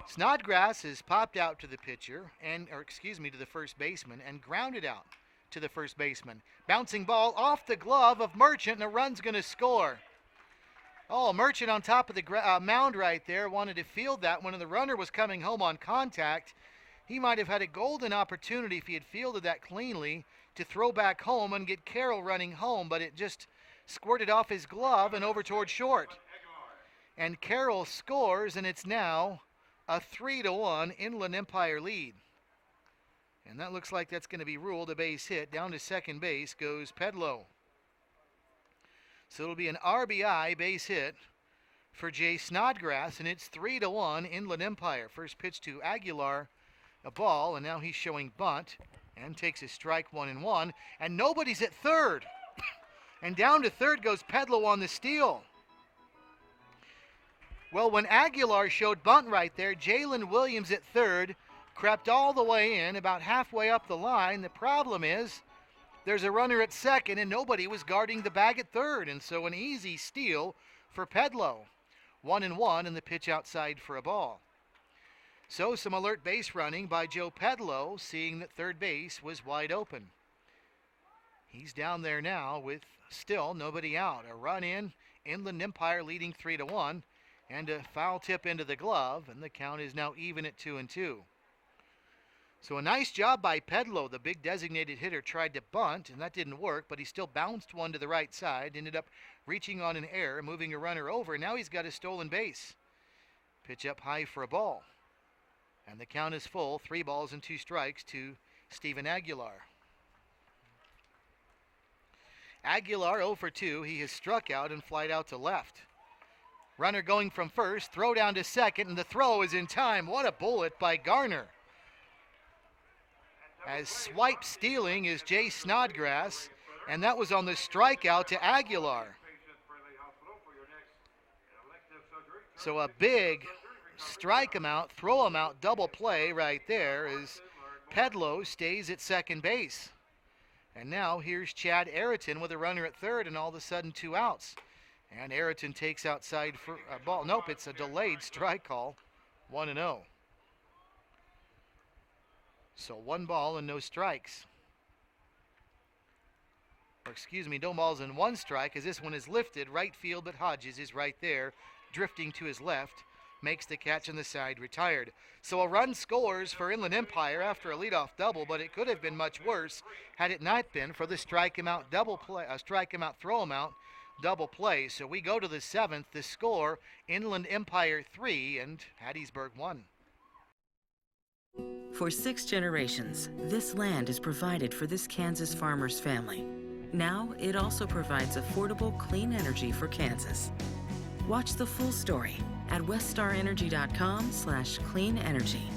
[SPEAKER 1] Snodgrass has popped out to the pitcher, to the first baseman, and grounded out to the first baseman. Bouncing ball off the glove of Merchant, and a run's going to score. Oh, Merchant on top of the mound right there wanted to field that when the runner was coming home on contact. He might have had a golden opportunity if he had fielded that cleanly to throw back home and get Carroll running home, but it just squirted off his glove and over toward short. And Carroll scores, and it's now a 3-1 Inland Empire lead. And that looks like that's going to be ruled a base hit. Down to second base goes Pedlow. So it'll be an RBI base hit for Jay Snodgrass, and it's 3-1 Inland Empire. First pitch to Aguilar, a ball, and now he's showing bunt and takes a strike 1-1, and nobody's at third. And down to third goes Pedlow on the steal. Well, when Aguilar showed bunt right there, Jalen Williams at third crept all the way in, about halfway up the line. The problem is there's a runner at second, and nobody was guarding the bag at third, and so an easy steal for Pedlow. 1-1, and the pitch outside for a ball. So some alert base running by Joe Pedlow, seeing that third base was wide open. He's down there now with still nobody out. A run in, Inland Empire leading 3-1, and a foul tip into the glove, and the count is now even at 2-2. So a nice job by Pedlow. The big designated hitter tried to bunt, and that didn't work, but he still bounced one to the right side, ended up reaching on an error, moving a runner over. Now he's got a stolen base. Pitch up high for a ball. And the count is full, 3 balls and 2 strikes to Steven Aguilar. Aguilar 0 for 2. He has struck out and flied out to left. Runner going from first, throw down to second, and the throw is in time. What a bullet by Garner. As swipe stealing is Jay Snodgrass, and that was on the strikeout to Aguilar. So a big strike him out, throw him out, double play right there as Pedlow stays at second base. And now here's Chad Ayrton with a runner at third, and all of a sudden 2 outs. And Ayrton takes outside for a ball. Nope, it's a delayed strike call. 1-0. So 1 ball and no strikes. Or excuse me, no balls and 1 strike as this one is lifted right field, but Hodges is right there, drifting to his left, makes the catch on the side, retired. So a run scores for Inland Empire after a leadoff double, but it could have been much worse had it not been for the strike him out double play, strike him out, throw him out double play. So we go to the 7th. The score: Inland Empire 3 and Hattiesburg 1.
[SPEAKER 10] For 6 generations, this land has provided for this Kansas farmer's family. Now it also provides affordable, clean energy for Kansas. Watch the full story at weststarenergy.com/clean energy.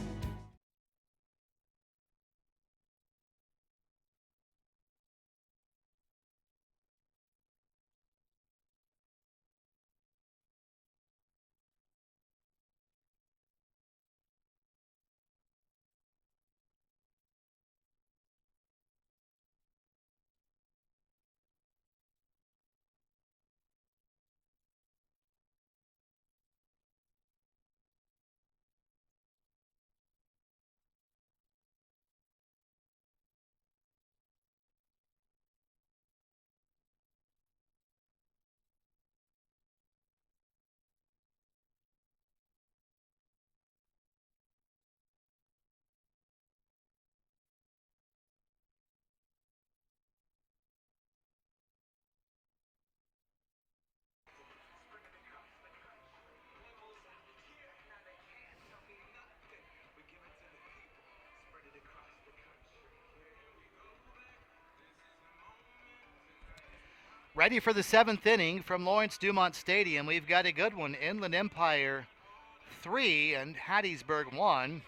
[SPEAKER 1] Ready for the 7th inning from Lawrence Dumont Stadium. We've got a good one. Inland Empire 3 and Hattiesburg 1.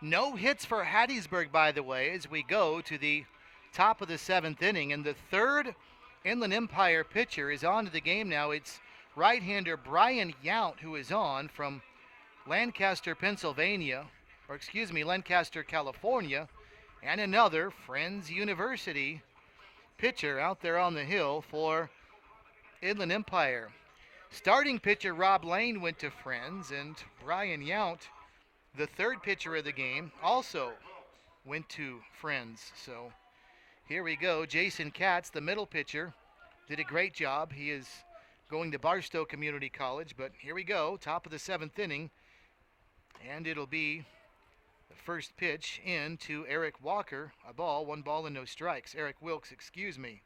[SPEAKER 1] No hits for Hattiesburg, by the way, as we go to the top of the 7th inning. And the 3rd Inland Empire pitcher is on to the game now. It's right-hander Brian Yount who is on from Lancaster, Pennsylvania. Lancaster, California, and another Friends University pitcher out there on the hill for Inland Empire. Starting pitcher Rob Lane went to Friends, and Brian Yount, the third pitcher of the game, also went to Friends. So here we go. Jason Katz, the middle pitcher, did a great job. He is going to Barstow Community College, but here we go, top of the 7th inning, and it'll be the first pitch in to Eric Walker, a ball, 1 ball and no strikes. Eric Wilkes, excuse me.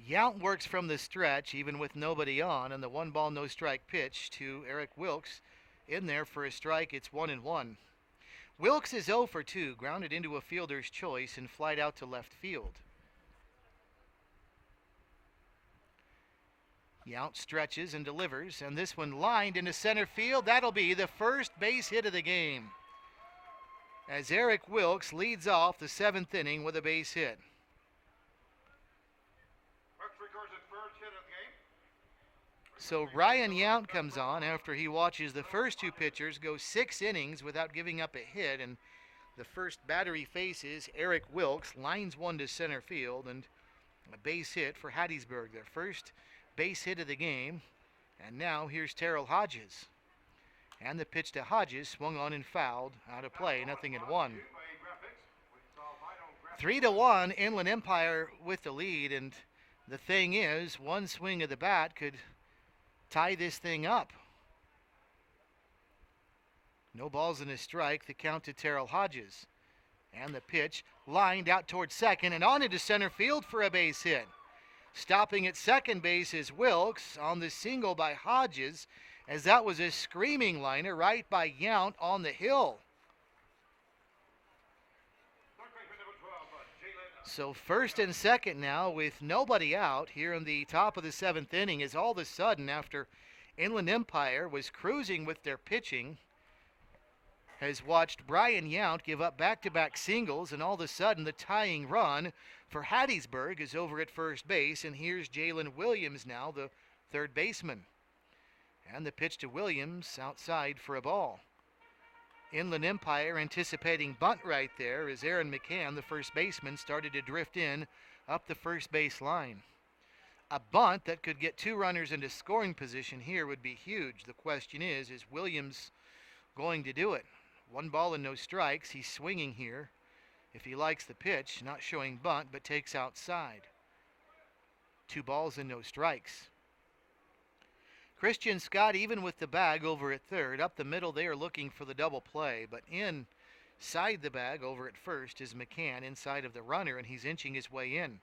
[SPEAKER 1] Yount works from the stretch, even with nobody on, and the 1 ball, no strike pitch to Eric Wilkes in there for a strike. It's 1-1. Wilkes is 0 for 2, grounded into a fielder's choice and flied out to left field. Yount stretches and delivers, and this one lined into center field. That'll be the first base hit of the game, as Eric Wilkes leads off the 7th inning with a base hit. So Ryan Yount comes on after he watches the first 2 pitchers go 6 innings without giving up a hit, and the first batter he faces, Eric Wilkes, lines one to center field, and a base hit for Hattiesburg, their first base hit of the game. And now here's Terrell Hodges, and the pitch to Hodges swung on and fouled, out of play, 0-1. 3-1, Inland Empire with the lead, and the thing is, one swing of the bat could tie this thing up. No balls and a strike, the count to Terrell Hodges. And the pitch lined out towards second and on into center field for a base hit. Stopping at second base is Wilkes on the single by Hodges, as that was a screaming liner right by Yount on the hill. So first and second now with nobody out here in the top of the 7th inning, is all of a sudden, after Inland Empire was cruising with their pitching, has watched Brian Yount give up back-to-back singles, and all of a sudden the tying run for Hattiesburg is over at first base, and here's Jalen Williams now, the third baseman. And the pitch to Williams outside for a ball. Inland Empire anticipating bunt right there as Aaron McCann, the first baseman, started to drift in up the first base line. A bunt that could get 2 runners into scoring position here would be huge. The question is Williams going to do it? 1 ball and no strikes. He's swinging here. If he likes the pitch, not showing bunt, but takes outside. 2 balls and no strikes. Christian Scott, even with the bag over at third, up the middle they are looking for the double play, but inside the bag over at first is McCann inside of the runner, and he's inching his way in.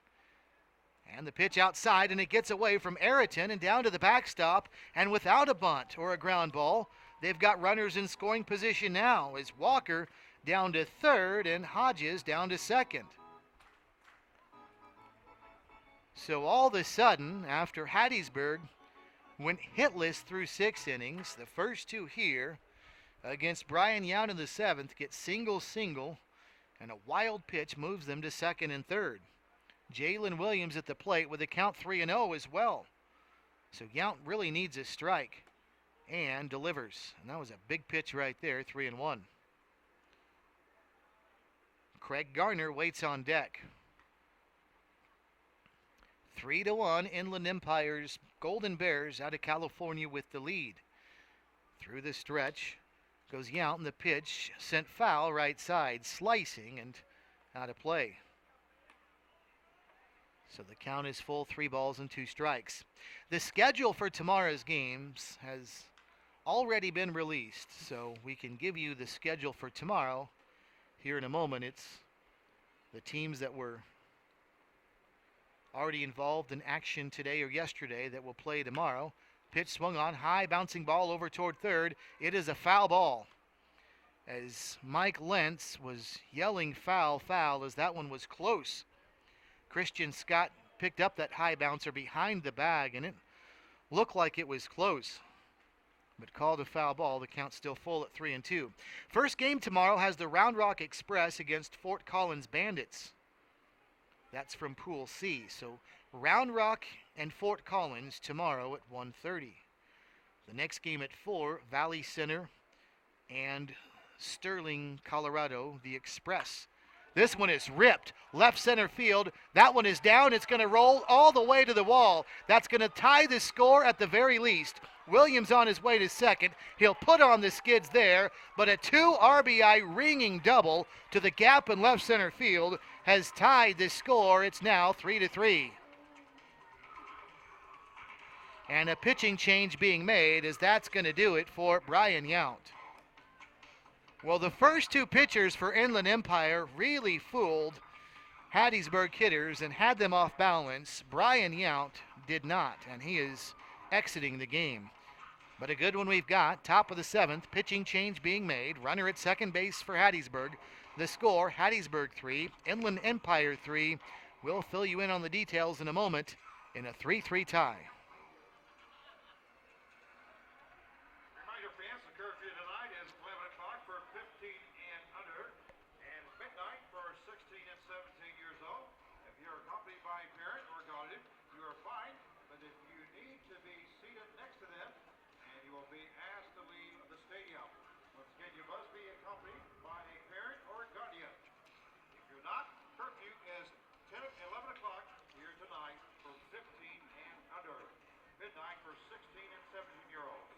[SPEAKER 1] And the pitch outside, and it gets away from Ayrton and down to the backstop, and without a bunt or a ground ball, they've got runners in scoring position now as Walker down to third and Hodges down to second. So all of a sudden, after Hattiesburg went hitless through 6 innings, the first 2 here against Brian Yount in the 7th get single, and a wild pitch moves them to second and third. Jalen Williams at the plate with a count 3-0 as well. So Yount really needs a strike and delivers. And that was a big pitch right there, 3-1. Craig Garner waits on deck. 3-1, Inland Empire's Golden Bears out of California with the lead. Through the stretch goes Yount, and the pitch sent foul right side, slicing and out of play. So the count is full, 3 balls and 2 strikes. The schedule for tomorrow's games has already been released, so we can give you the schedule for tomorrow here in a moment. It's the teams that were already involved in action today or yesterday that will play tomorrow. Pitch swung on, high, bouncing ball over toward third. It is a foul ball, as Mike Lentz was yelling foul, foul, as that one was close. Christian Scott picked up that high bouncer behind the bag, and it looked like it was close, but called a foul ball. The count's still full at 3-2. First game tomorrow has the Round Rock Express against Fort Collins Bandits. That's from Pool C. So Round Rock and Fort Collins tomorrow at 1:30. The next game at 4, Valley Center and Sterling, Colorado, the Express. This one is ripped left center field. That one is down. It's going to roll all the way to the wall. That's going to tie the score at the very least. Williams on his way to second. He'll put on the skids there, but a 2 RBI ringing double to the gap in left center field has tied the score. It's now 3-3. And a pitching change being made, as that's going to do it for Brian Yount. Well, the first 2 pitchers for Inland Empire really fooled Hattiesburg hitters and had them off balance. Brian Yount did not, and he is exiting the game. But a good one we've got. Top of the 7th, pitching change being made. Runner at second base for Hattiesburg. The score, Hattiesburg 3, Inland Empire 3. We'll fill you in on the details in a moment in a 3-3 tie.
[SPEAKER 2] Reminder fans, the curfew tonight is 11 o'clock for 15 and under, and midnight for 16 and 17 years old. If you're accompanied by a parent or guardian, you are fine, but if you need to be seated next to them, and you will be asked to leave the stadium. Once again, you must be accompanied by a parent or guardian. If you're not, curfew is 10 and 11 o'clock here tonight for 15 and under. Midnight for 16 and 17-year-olds.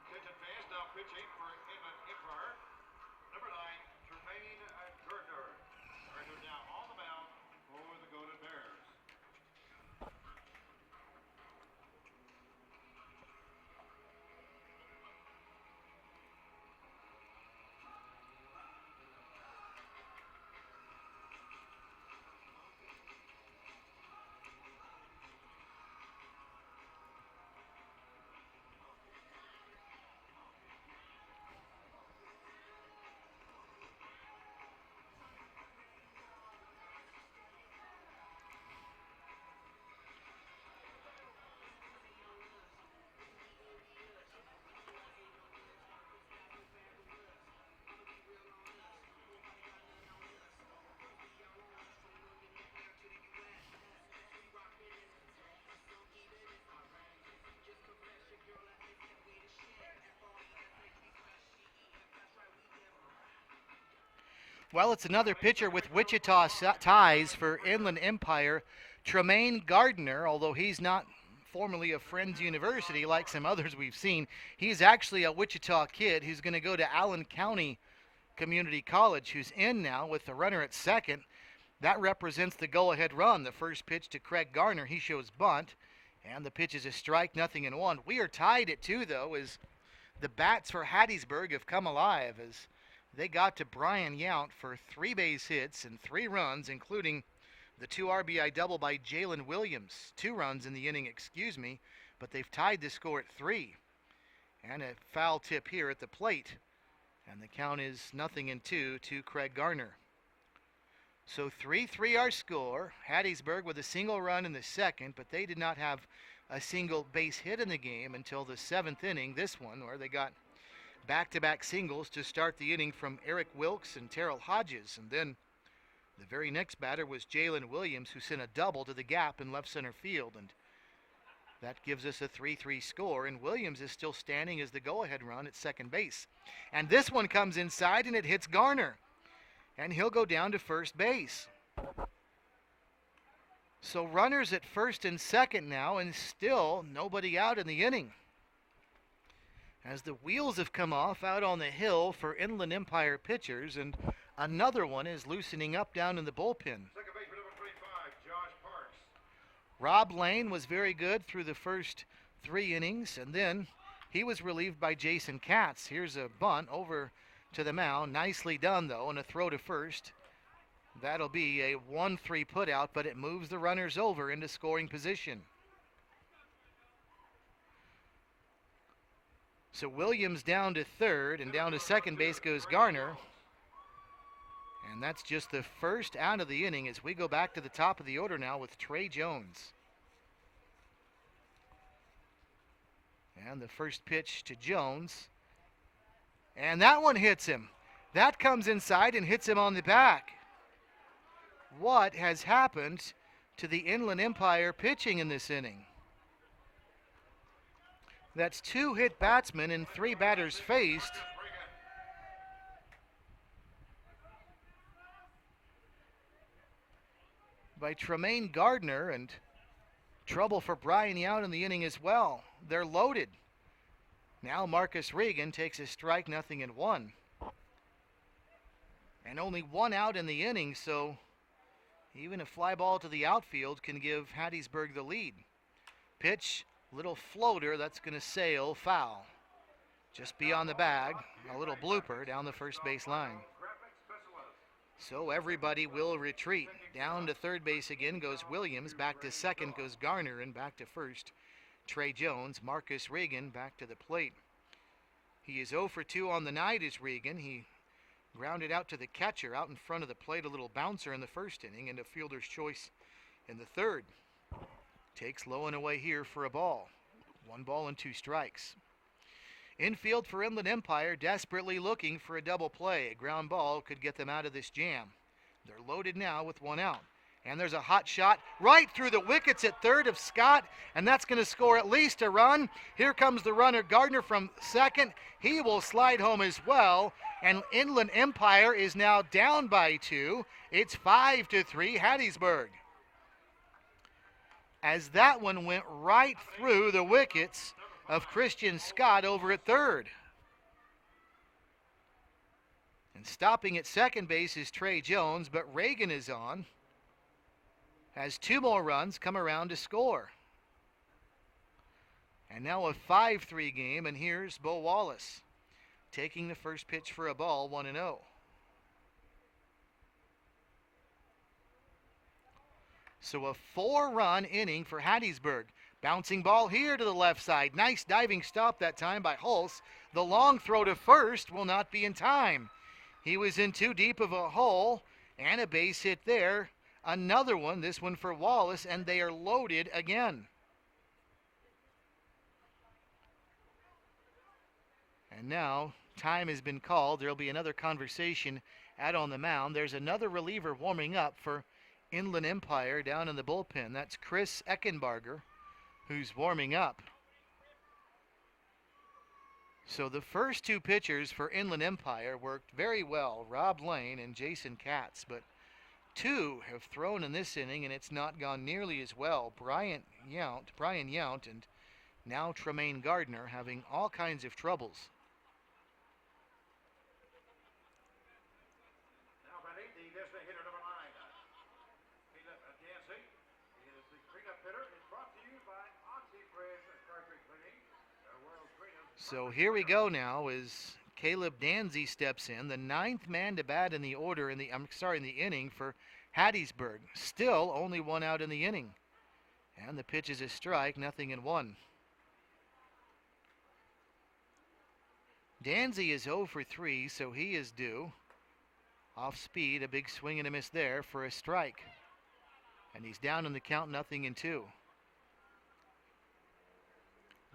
[SPEAKER 2] Attention fans, now pitching for Inland Empire. Number 9, Tremaine Gardner. Gardner now on the mound for the Golden Bears.
[SPEAKER 1] Well, it's another pitcher with Wichita ties for Inland Empire, Tremaine Gardner, although he's not formerly of Friends University like some others we've seen. He's actually a Wichita kid who's going to go to Allen County Community College, who's in now with the runner at second. That represents the go-ahead run. The first pitch to Craig Garner, he shows bunt, and the pitch is a strike, 0-1. We are tied at 2, though, as the bats for Hattiesburg have come alive, as they got to Brian Yount for 3 base hits and 3 runs, including the 2 RBI double by Jalen Williams. 2 runs in the inning, but they've tied the score at 3. And a foul tip here at the plate. And the count is 0-2 to Craig Garner. So 3-3 our score. Hattiesburg with a single run in the second, but they did not have a single base hit in the game until the 7th inning, this one, where they got back-to-back singles to start the inning from Eric Wilkes and Terrell Hodges. And then the very next batter was Jalen Williams, who sent a double to the gap in left center field. And that gives us a 3-3 score. And Williams is still standing as the go-ahead run at second base. And this one comes inside and it hits Garner. And he'll go down to first base. So runners at first and second now, and still nobody out in the inning, as the wheels have come off out on the hill for Inland Empire pitchers, and another one is loosening up down in the bullpen.
[SPEAKER 2] Second baseman number 25, Josh Parks.
[SPEAKER 1] Rob Lane was very good through the first 3 innings, and then he was relieved by Jason Katz. Here's a bunt over to the mound. Nicely done, though, and a throw to first. That'll be a 1-3 putout, but it moves the runners over into scoring position. So Williams down to third, and down to second base goes Garner. And that's just the first out of the inning as we go back to the top of the order now with Trey Jones. And the first pitch to Jones. And that one hits him. That comes inside and hits him on the back. What has happened to the Inland Empire pitching in this inning? That's 2 hit batsmen and 3 batters faced. By Tremaine Gardner, and trouble for Brian Yount in the inning as well. They're loaded. Now Marcus Regan takes a strike, 0-1. And only 1 out in the inning, so even a fly ball to the outfield can give Hattiesburg the lead. Pitch, little floater, that's going to sail foul. Just beyond the bag, a little blooper down the first base line. So everybody will retreat. Down to third base again goes Williams, back to second goes Garner, and back to first Trey Jones. Marcus Regan back to the plate. He is 0 for 2 on the night is Regan. He grounded out to the catcher out in front of the plate, a little bouncer in the first inning, and a fielder's choice in the third. Takes low and away here for a ball. 1 ball and 2 strikes. Infield for Inland Empire, desperately looking for a double play. A ground ball could get them out of this jam. They're loaded now with 1 out. And there's a hot shot right through the wickets at third of Scott, and that's going to score at least a run. Here comes the runner, Gardner, from second. He will slide home as well, and Inland Empire is now down by 2. It's 5-3 Hattiesburg. As that one went right through the wickets of Christian Scott over at third. And stopping at second base is Trey Jones, but Reagan is on. Has 2 more runs, come around to score. And now a 5-3 game, and here's Bo Wallace taking the first pitch for a ball, 1-0. So a 4-run inning for Hattiesburg. Bouncing ball here to the left side. Nice diving stop that time by Hulse. The long throw to first will not be in time. He was in too deep of a hole, and a base hit there. Another one, this one for Wallace, and they are loaded again. And now time has been called. There'll be another conversation out on the mound. There's another reliever warming up for Inland Empire down in the bullpen. That's Chris Eckenbarger, who's warming up. So the first 2 pitchers for Inland Empire worked very well, Rob Lane and Jason Katz, but 2 have thrown in this inning, and it's not gone nearly as well. Brian Yount, and now Tremaine Gardner having all kinds of troubles.
[SPEAKER 2] Now batting, the designated hitter number 9. Caleb Dancy is the cleanup hitter. It's brought to you by OxyFresh Cartridge Cleaning, the world's greatest.
[SPEAKER 1] So here we go now as Caleb Danzy steps in, the 9th man to bat in the inning for Hattiesburg. Still only 1 out in the inning. And the pitch is a strike, 0-1. Danzy is 0 for 3, so he is due. Off speed, a big swing and a miss there for a strike. And he's down in the count, 0-2.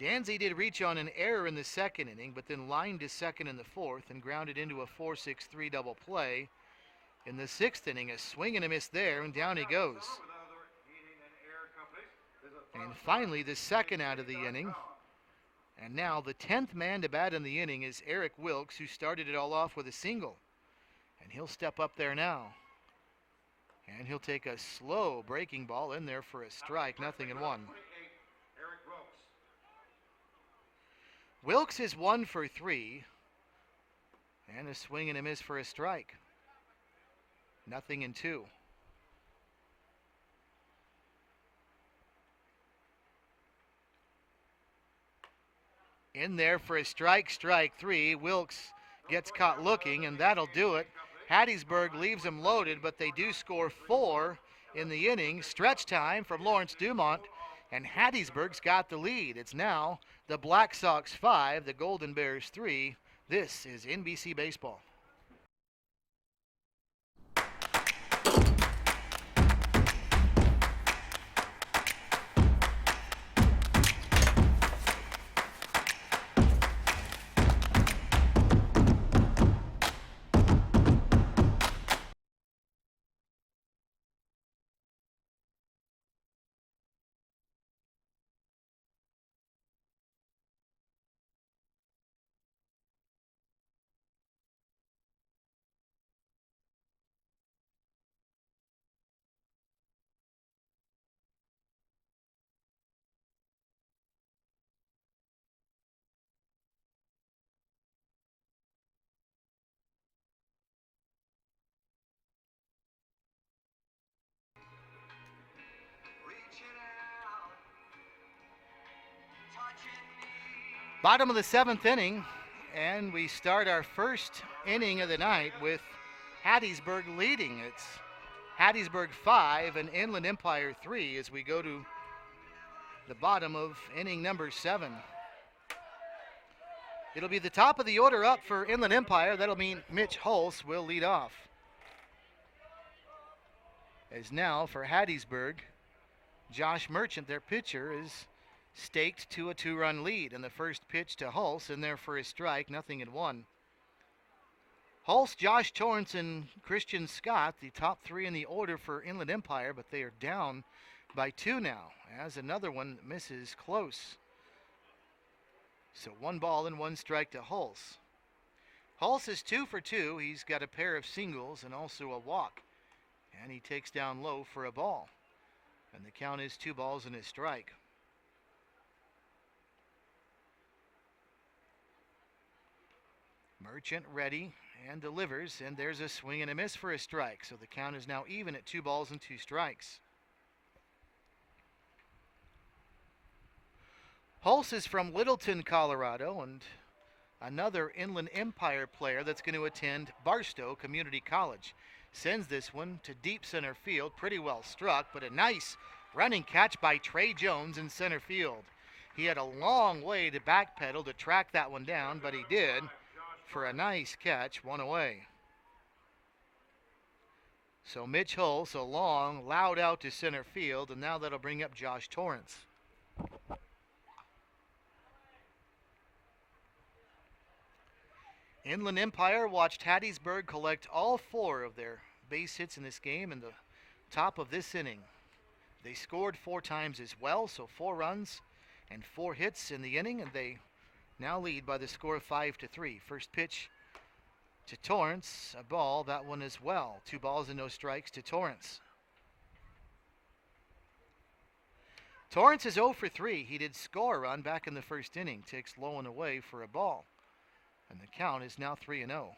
[SPEAKER 1] Danzy did reach on an error in the second inning, but then lined to second in the 4th and grounded into a 4-6-3 double play. In the 6th inning, a swing and a miss there, and down he goes. And finally, the 2nd out of the inning. And now the 10th man to bat in the inning is Eric Wilkes, who started it all off with a single. And he'll step up there now. And he'll take a slow breaking ball in there for a strike, 0-1. Wilkes is 1 for 3, and a swing and a miss for a strike. 0-2. In there for a strike 3. Wilkes gets caught looking, and that'll do it. Hattiesburg leaves them loaded, but they do score 4 in the inning. Stretch time from Lawrence Dumont, and Hattiesburg's got the lead. It's now the Blacksox 5, the Golden Bears 3. This is NBC Baseball. Bottom of the 7th inning, and we start our first inning of the night with Hattiesburg leading. It's Hattiesburg 5 and Inland Empire 3 as we go to the bottom of inning number 7. It'll be the top of the order up for Inland Empire. That'll mean Mitch Hulse will lead off. As now for Hattiesburg, Josh Merchant, their pitcher, is staked to a 2-run lead. And the first pitch to Hulse in there for his strike, 0-1. Hulse, Josh Torrance, and Christian Scott, the top 3 in the order for Inland Empire, but they are down by 2 now, as another one misses close. So 1 ball and 1 strike to Hulse. Hulse is 2 for 2. He's got a pair of singles and also a walk. And he takes down low for a ball. And the count is 2 balls and a strike. Merchant ready and delivers, and there's a swing and a miss for a strike. So the count is now even at 2 balls and 2 strikes. Hulse is from Littleton, Colorado, and another Inland Empire player that's going to attend Barstow Community College. Sends this one to deep center field, pretty well struck, but a nice running catch by Trey Jones in center field. He had a long way to backpedal to track that one down, but he did for a nice catch, 1 away. So Mitch Hulse, a long, loud out to center field, and now that'll bring up Josh Torrance. Inland Empire watched Hattiesburg collect all 4 of their base hits in this game in the top of this inning. They scored 4 times as well, so 4 runs and 4 hits in the inning, and they now lead by the score of 5-3. First pitch to Torrance, a ball, that one as well. 2 balls and no strikes to Torrance. Torrance is 0 for 3. He did score a run back in the first inning, takes low and away for a ball. And the count is now 3-0.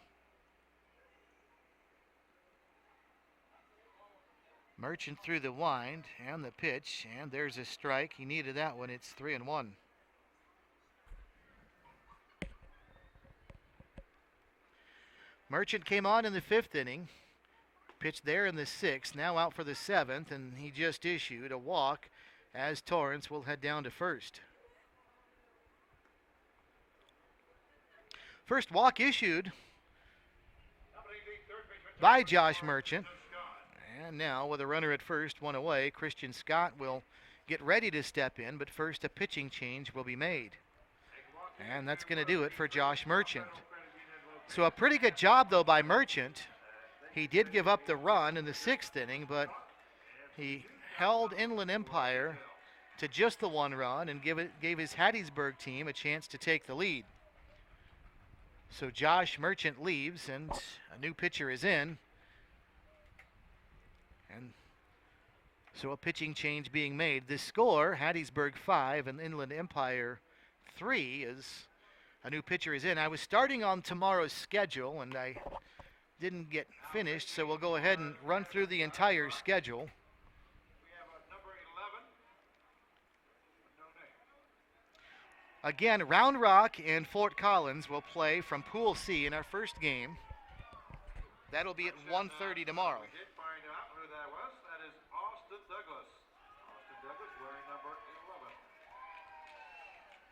[SPEAKER 1] Merchant through the wind and the pitch, and there's a strike. He needed that one. It's 3-1. Merchant came on in the 5th inning, pitched there in the 6th, now out for the 7th, and he just issued a walk as Torrance will head down to first. First walk issued by Josh Merchant. And now with a runner at first, 1 away, Christian Scott will get ready to step in, but first a pitching change will be made. And that's going to do it for Josh Merchant. So a pretty good job, though, by Merchant. He did give up the run in the 6th inning, but he held Inland Empire to just the 1 run and gave his Hattiesburg team a chance to take the lead. So Josh Merchant leaves, and a new pitcher is in. And so a pitching change being made. The score, Hattiesburg 5 and Inland Empire 3, is a new pitcher is in. I was starting on tomorrow's schedule, and I didn't get finished, so we'll go ahead and run through the entire schedule. Again, Round Rock and Fort Collins will play from Pool C in our first game. That'll be at 1:30 tomorrow.
[SPEAKER 2] We did find out who that was. That is Austin Douglas. Austin Douglas wearing number 11.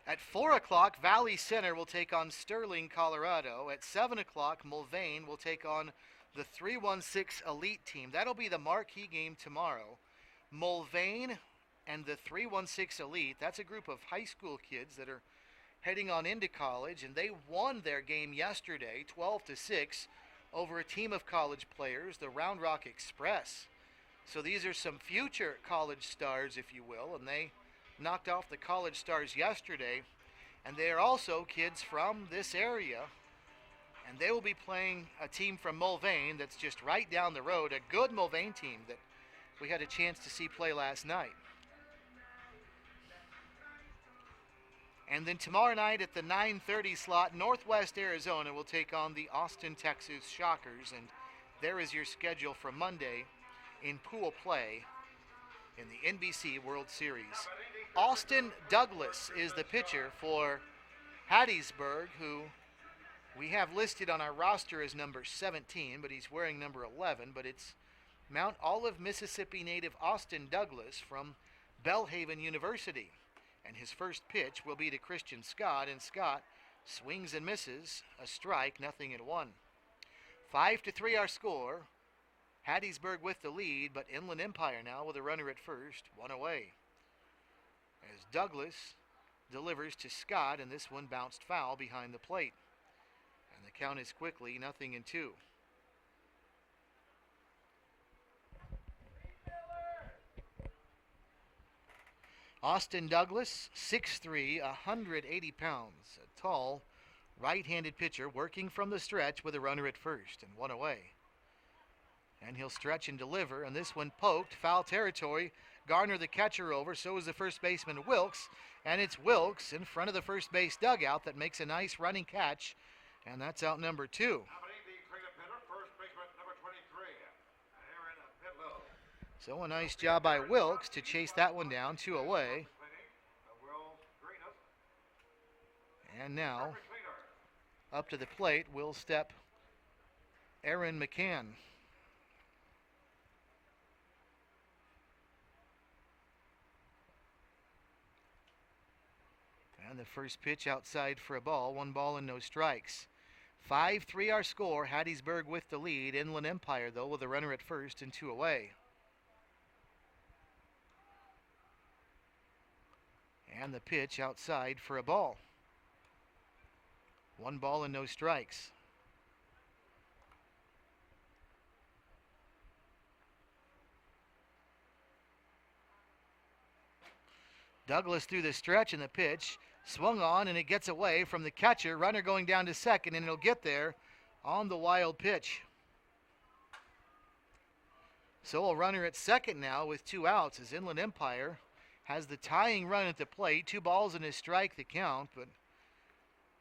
[SPEAKER 1] At 4 o'clock, Valley Center will take on Sterling, Colorado. At 7 o'clock, Mulvane will take on the 316 Elite team. That'll be the marquee game tomorrow. Mulvane and the 316 Elite, that's a group of high school kids that are heading on into college, and they won their game yesterday, 12-6, over a team of college players, the Round Rock Express. So these are some future college stars, if you will, and they knocked off the college stars yesterday, and they are also kids from this area, and they will be playing a team from Mulvane that's just right down the road, a good Mulvane team that we had a chance to see play last night. And then tomorrow night at the 9:30 slot, Northwest Arizona will take on the Austin, Texas Shockers. And there is your schedule for Monday in pool play in the NBC World Series. Austin Douglas is the pitcher for Hattiesburg, who we have listed on our roster as number 17, but he's wearing number 11. But it's Mount Olive, Mississippi native Austin Douglas from Belhaven University. And his first pitch will be to Christian Scott, and Scott swings and misses, a strike, 0-1. 5-3 our score. Hattiesburg with the lead, but Inland Empire now with a runner at first, one away. As Douglas delivers to Scott, and this one bounced foul behind the plate. And the count is quickly 0-2. Austin Douglas, 6'3", 180 pounds, a tall, right-handed pitcher working from the stretch with a runner at first and one away. And he'll stretch and deliver, and this one poked, foul territory. Garner the catcher over, so is the first baseman Wilkes, and it's Wilkes in front of the first base dugout that makes a nice running catch, and that's out number 2. So a nice job by Wilkes to chase that one down, 2 away. And now, up to the plate will step Aaron McCann. And the first pitch outside for a ball, 1 ball and no strikes. 5-3 our score, Hattiesburg with the lead. Inland Empire, though, with a runner at first and 2 away. And the pitch outside for a ball. 1 ball and no strikes. Douglas through the stretch, and the pitch swung on, and it gets away from the catcher. Runner going down to second, and it'll get there on the wild pitch. So a runner at second now with 2 outs as Inland Empire has the tying run at the plate. 2 balls and a strike the count, but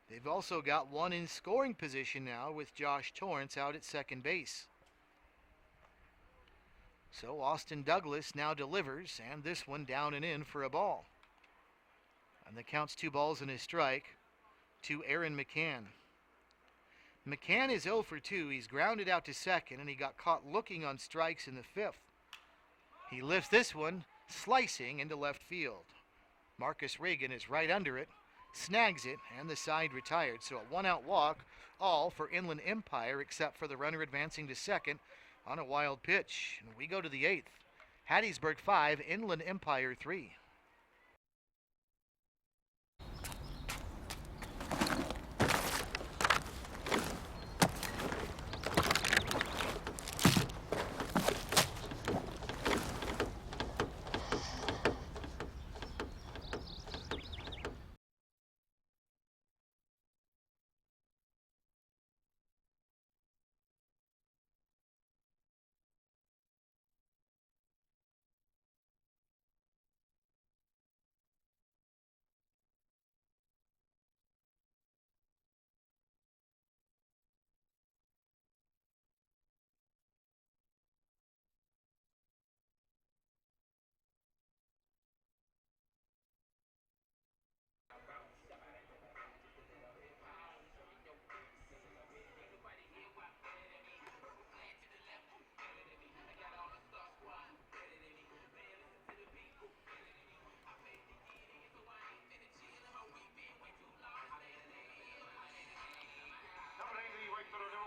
[SPEAKER 1] they've also got one in scoring position now with Josh Torrance out at second base. So Austin Douglas now delivers, and this one down and in for a ball. And the count's 2 balls and a strike to Aaron McCann. McCann is 0 for 2. He's grounded out to second, and he got caught looking on strikes in the 5th. He lifts this one, slicing into left field. Marcus Reagan is right under it, snags it, and the side retired. So a 1-out walk, all for Inland Empire except for the runner advancing to second on a wild pitch. And we go to the 8th. Hattiesburg 5, Inland Empire 3.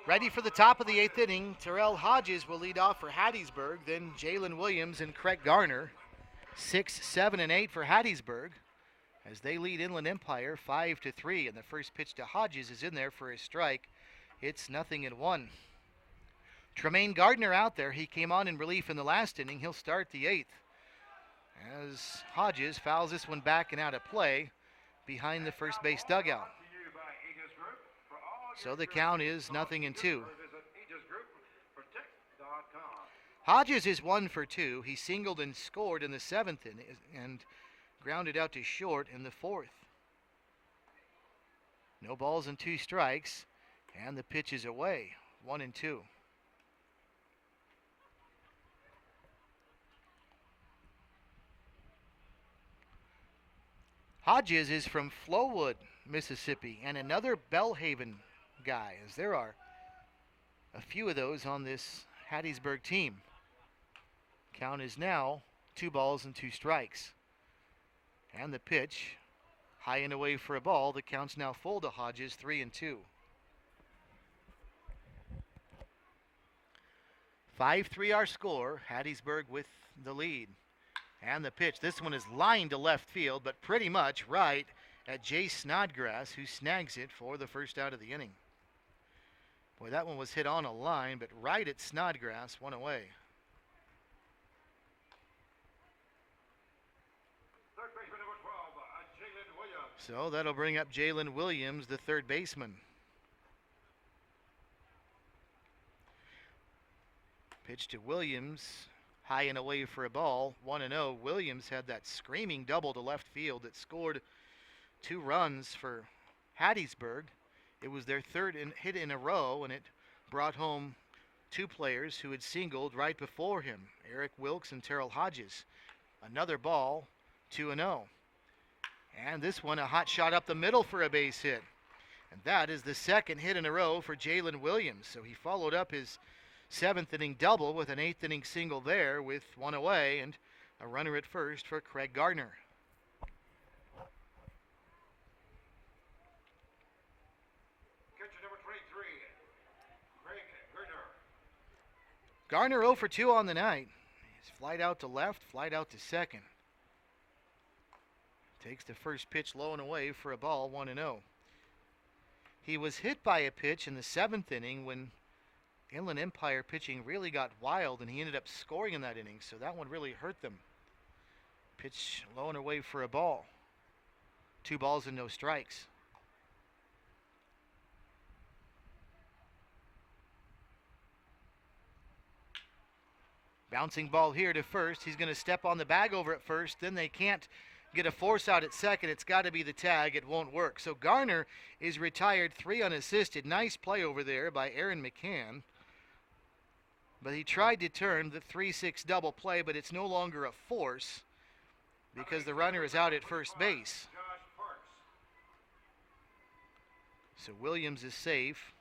[SPEAKER 1] Ready for the top of the 8th inning, Terrell Hodges will lead off for Hattiesburg, then Jalen Williams and Craig Garner. 6, 7, and 8 for Hattiesburg as they lead Inland Empire 5-3, and the first pitch to Hodges is in there for a strike. It's 0-1. Tremaine Gardner out there. He came on in relief in the last inning. He'll start the 8th as Hodges fouls this one back and out of play behind the first base dugout. So the count is 0-2. Hodges is 1 for 2. He singled and scored in the 7th inning and grounded out to short in the 4th. No balls and 2 strikes, and the pitch is away, 1-2. Hodges is from Flowood, Mississippi, and another Belhaven guy, as there are a few of those on this Hattiesburg team. Count is now 2 balls and 2 strikes. And the pitch, high and away for a ball. The count's now full to Hodges, 3-2. 5-3 our score. Hattiesburg with the lead. And the pitch, this one is lined to left field, but pretty much right at Jay Snodgrass, who snags it for the first out of the inning. Boy, that one was hit on a line, but right at Snodgrass, 1 away.
[SPEAKER 2] Third baseman number 12, Jalen Williams.
[SPEAKER 1] So that'll bring up Jalen Williams, the third baseman. Pitch to Williams, high and away for a ball, 1-0. Williams had that screaming double to left field that scored 2 runs for Hattiesburg. It was their third hit in a row, and it brought home 2 players who had singled right before him, Eric Wilkes and Terrell Hodges. Another ball, 2-0. And this one, a hot shot up the middle for a base hit. And that is the second hit in a row for Jalen Williams. So he followed up his 7th inning double with an 8th inning single there with 1 away and a runner at first for Craig Gardner.
[SPEAKER 2] Catcher number 23, Craig Gardner.
[SPEAKER 1] Gardner 0 for 2 on the night. He's flied out to left, flied out to second. Takes the first pitch low and away for a ball, 1-0. He was hit by a pitch in the 7th inning when Inland Empire pitching really got wild, and he ended up scoring in that inning, so that one really hurt them. Pitch low and away for a ball. 2 balls and no strikes. Bouncing ball here to first. He's going to step on the bag over at first. Then they can't get a force out at second. It's got to be the tag. It won't work. So Garner is retired, 3 unassisted. Nice play over there by Aaron McCann. But he tried to turn the 3-6 double play, but it's no longer a force because the runner is out at first base. So Williams is safe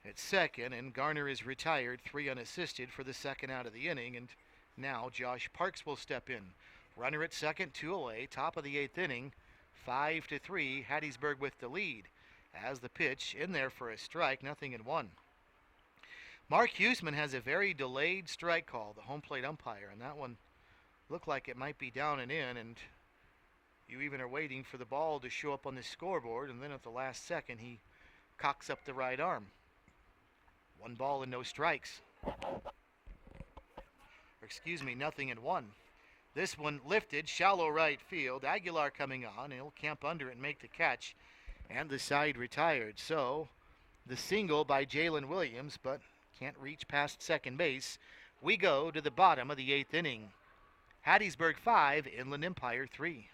[SPEAKER 1] at second, and Garner is retired, 3 unassisted for the second out of the inning. And now Josh Parks will step in. Runner at second, 2 away, top of the 8th inning, 5-3, Hattiesburg with the lead. As the pitch in there for a strike, 0-1. Mark Huseman has a very delayed strike call, the home plate umpire, and that one looked like it might be down and in, and you even are waiting for the ball to show up on the scoreboard, and then at the last second he cocks up the right arm. 1 ball and no strikes. Or excuse me, 0-1. This one lifted, shallow right field. Aguilar coming on, and he'll camp under it and make the catch, and the side retired. So the single by Jalen Williams, but can't reach past second base. We go to the bottom of the 8th inning. Hattiesburg 5, Inland Empire 3.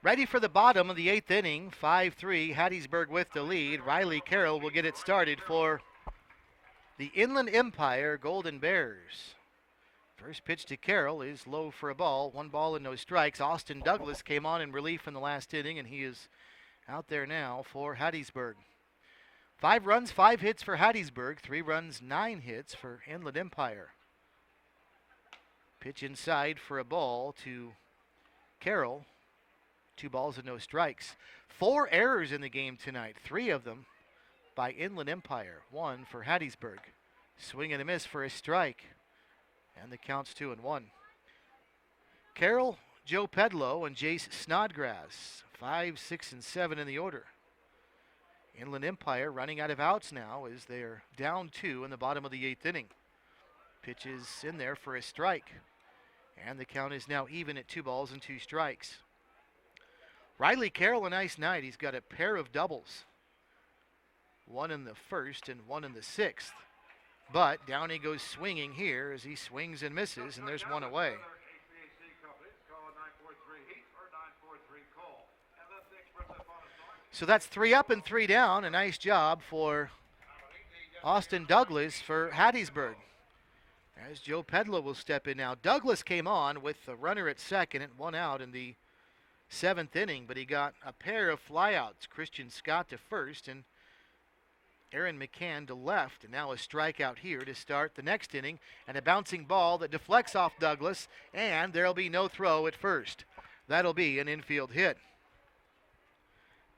[SPEAKER 1] Ready for the bottom of the 8th inning, 5-3, Hattiesburg with the lead. Riley Carroll will get it started for the Inland Empire Golden Bears. First pitch to Carroll is low for a ball. 1 ball and no strikes. Austin Douglas came on in relief in the last inning, and he is out there now for Hattiesburg. 5 runs, 5 hits for Hattiesburg. 3 runs, 9 hits for Inland Empire. Pitch inside for a ball to Carroll. 2 balls and no strikes. 4 errors in the game tonight. 3 of them by Inland Empire. 1 for Hattiesburg. Swing and a miss for a strike. And the count's 2-1. Carroll, Joe Pedlow, and Jace Snodgrass. 5, 6, and 7 in the order. Inland Empire running out of outs now as they're down 2 in the bottom of the 8th inning. Pitch is in there for a strike. And the count is now even at 2 balls and 2 strikes. Riley Carroll, a nice night. He's got a pair of doubles. 1 in the first and 1 in the 6th. But down he goes swinging here as he swings and misses, and there's 1 away. So that's 3 up and 3 down. A nice job for Austin Douglas for Hattiesburg. As Joe Pedlow will step in now. Douglas came on with a runner at second and 1 out in the 7th inning, but he got a pair of flyouts. Christian Scott to first and Aaron McCann to left, and now a strikeout here to start the next inning, and a bouncing ball that deflects off Douglas, and there'll be no throw at first. That'll be an infield hit.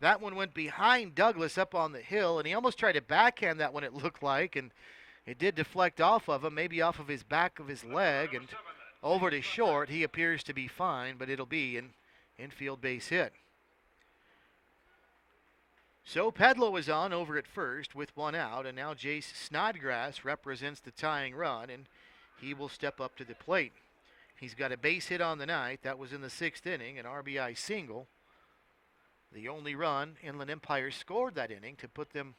[SPEAKER 1] That one went behind Douglas up on the hill, and he almost tried to backhand that one, it looked like, and it did deflect off of him, maybe off of his back of his leg, and over to short. He appears to be fine, but it'll be an infield base hit. So Pedlow is on over at first with 1 out, and now Jace Snodgrass represents the tying run, and he will step up to the plate. He's got a base hit on the night. That was in the 6th inning, an RBI single. The only run Inland Empire scored that inning to put them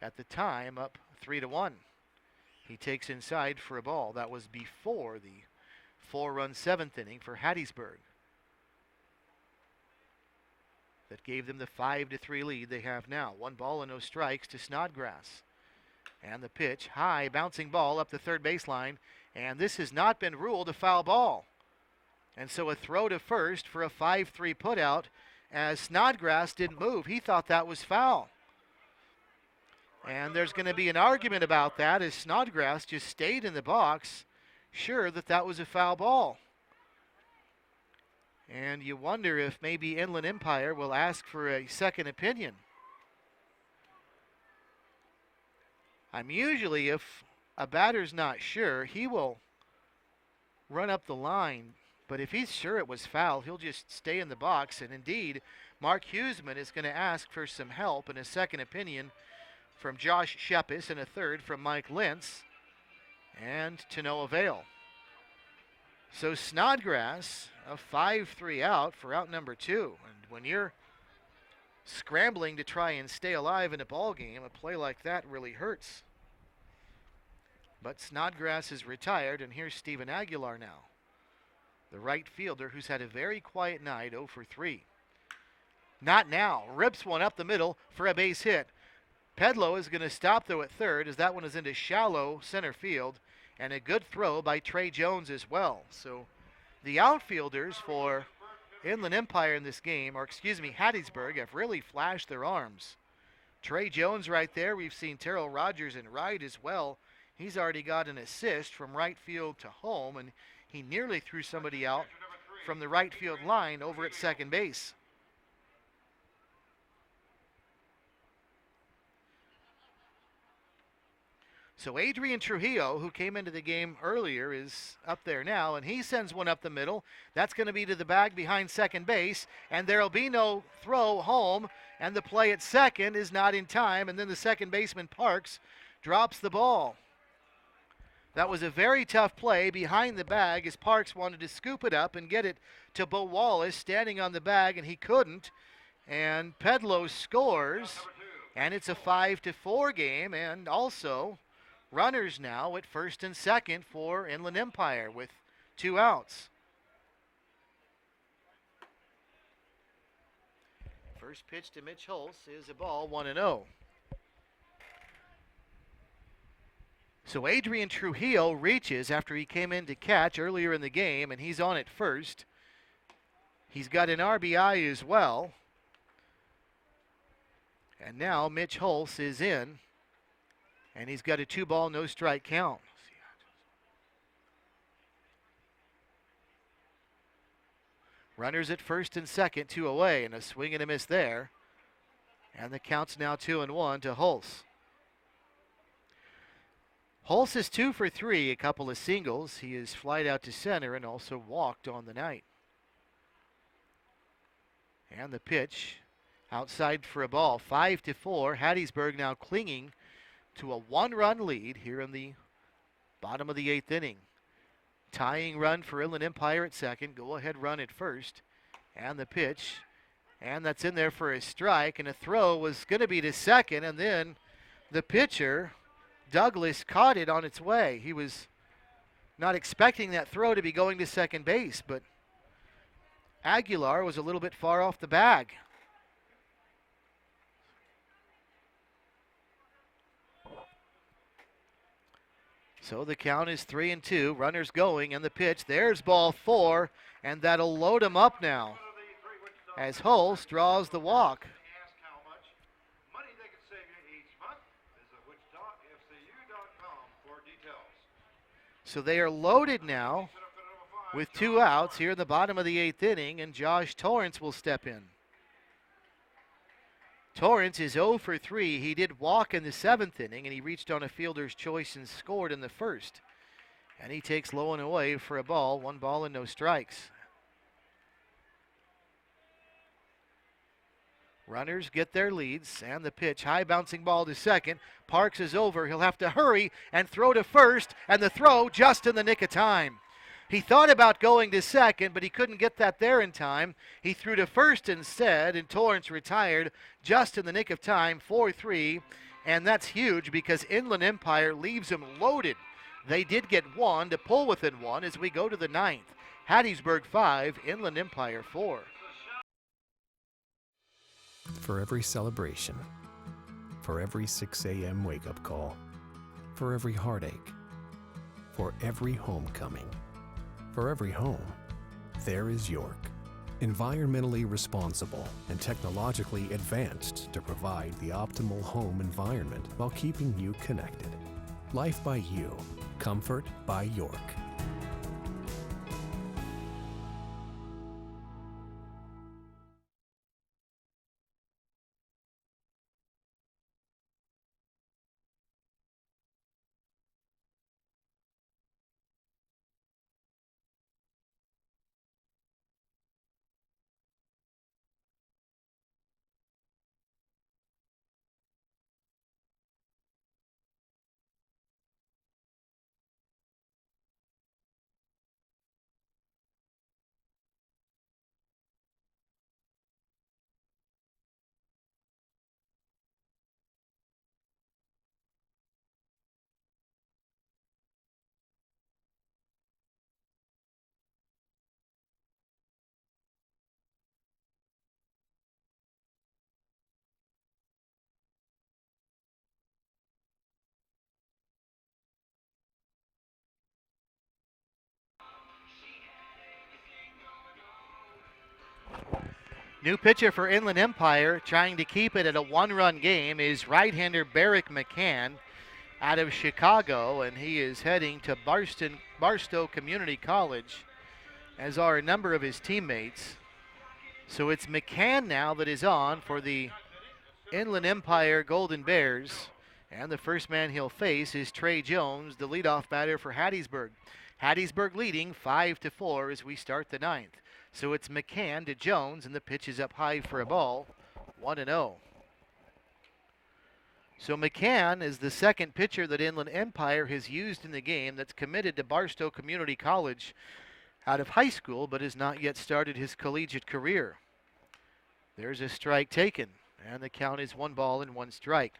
[SPEAKER 1] at the time up 3-1. He takes inside for a ball. That was before the 4-run 7th inning for Hattiesburg. That gave them the 5-3 lead they have now. 1 ball and no strikes to Snodgrass. And the pitch, high, bouncing ball up the third baseline. And this has not been ruled a foul ball. And so a throw to first for a 5-3 putout as Snodgrass didn't move. He thought that was foul. And there's going to be an argument about that as Snodgrass just stayed in the box, sure that that was a foul ball. And you wonder if maybe Inland Empire will ask for a second opinion. Usually if a batter's not sure, he will run up the line. But if he's sure it was foul, he'll just stay in the box. And indeed, Mark Huseman is going to ask for some help and a second opinion from Josh Shepis and a third from Mike Lentz. And to no avail. So Snodgrass, a 5-3 out for out number 2. And when you're scrambling to try and stay alive in a ball game, a play like that really hurts. But Snodgrass is retired, and here's Steven Aguilar now. The right fielder who's had a very quiet night, 0 for 3. Not now. Rips one up the middle for a base hit. Pedlow is going to stop though at third as that one is into shallow center field. And a good throw by Trey Jones as well. So the outfielders for Inland Empire in this game, or excuse me, Hattiesburg, have really flashed their arms. Trey Jones right there. We've seen Terrell Rogers in right as well. He's already got an assist from right field to home, and he nearly threw somebody out from the right field line over at second base. So Adrian Trujillo, who came into the game earlier, is up there now, and he sends one up the middle. That's going to be to the bag behind second base, and there will be no throw home, and the play at second is not in time, and then the second baseman, Parks, drops the ball. That was a very tough play behind the bag as Parks wanted to scoop it up and get it to Bo Wallace standing on the bag, and he couldn't. And Pedlow scores, and it's a 5-4 game, and also runners now at first and second for Inland Empire with 2 outs. First pitch to Mitch Hulse is a ball, 1-0. So Adrian Trujillo reaches after he came in to catch earlier in the game, and he's on at first. He's got an RBI as well. And now Mitch Hulse is in, and he's got a 2-ball, no-strike count. Runners at first and second, 2 away, and a swing and a miss there. And the count's now 2-1 to Hulse. Hulse is 2 for 3, a couple of singles. He is flied out to center and also walked on the night. And the pitch outside for a ball, 5-4. Hattiesburg now clinging to a 1-run lead here in the bottom of the 8th inning. Tying run for Inland Empire at second, go-ahead run at first. And the pitch, and that's in there for a strike, and a throw was going to be to second, and then the pitcher, Douglas, caught it on its way. He was not expecting that throw to be going to second base, but Aguilar was a little bit far off the bag. So the count is 3-2. Runners going, and the pitch. There's ball 4, and that'll load him up now as Hulse draws the walk.
[SPEAKER 2] Ask how much money they can save you each month. Visit WichitaFCU.com for details.
[SPEAKER 1] So they are loaded now with 2 outs here in the bottom of the 8th inning, and Josh Torrance will step in. Torrance is 0 for 3. He did walk in the 7th inning, and he reached on a fielder's choice and scored in the 1st. And he takes low and away for a ball, 1 ball and no strikes. Runners get their leads, and the pitch, high bouncing ball to second. Parks is over. He'll have to hurry and throw to first, and the throw just in the nick of time. He thought about going to second, but he couldn't get that there in time. He threw to first instead, and Torrance retired just in the nick of time, 4-3. And that's huge because Inland Empire leaves him loaded. They did get 1 to pull within 1 as we go to the 9th. Hattiesburg 5, Inland Empire 4.
[SPEAKER 11] For every celebration, for every 6 a.m. wake-up call, for every heartache, for every homecoming, for every home, there is York. Environmentally responsible and technologically advanced to provide the optimal home environment while keeping you connected. Life by you, comfort by York.
[SPEAKER 1] New pitcher for Inland Empire, trying to keep it at a 1-run game, is right-hander Barrick McCann out of Chicago, and he is heading to Barstow Community College, as are a number of his teammates. So it's McCann now that is on for the Inland Empire Golden Bears, and the first man he'll face is Trey Jones, the leadoff batter for Hattiesburg. Hattiesburg leading 5-4 as we start the 9th. So it's McCann to Jones, and the pitch is up high for a ball, 1-0. So McCann is the second pitcher that Inland Empire has used in the game that's committed to Barstow Community College out of high school, but has not yet started his collegiate career. There's a strike taken, and the count is 1 ball and 1 strike.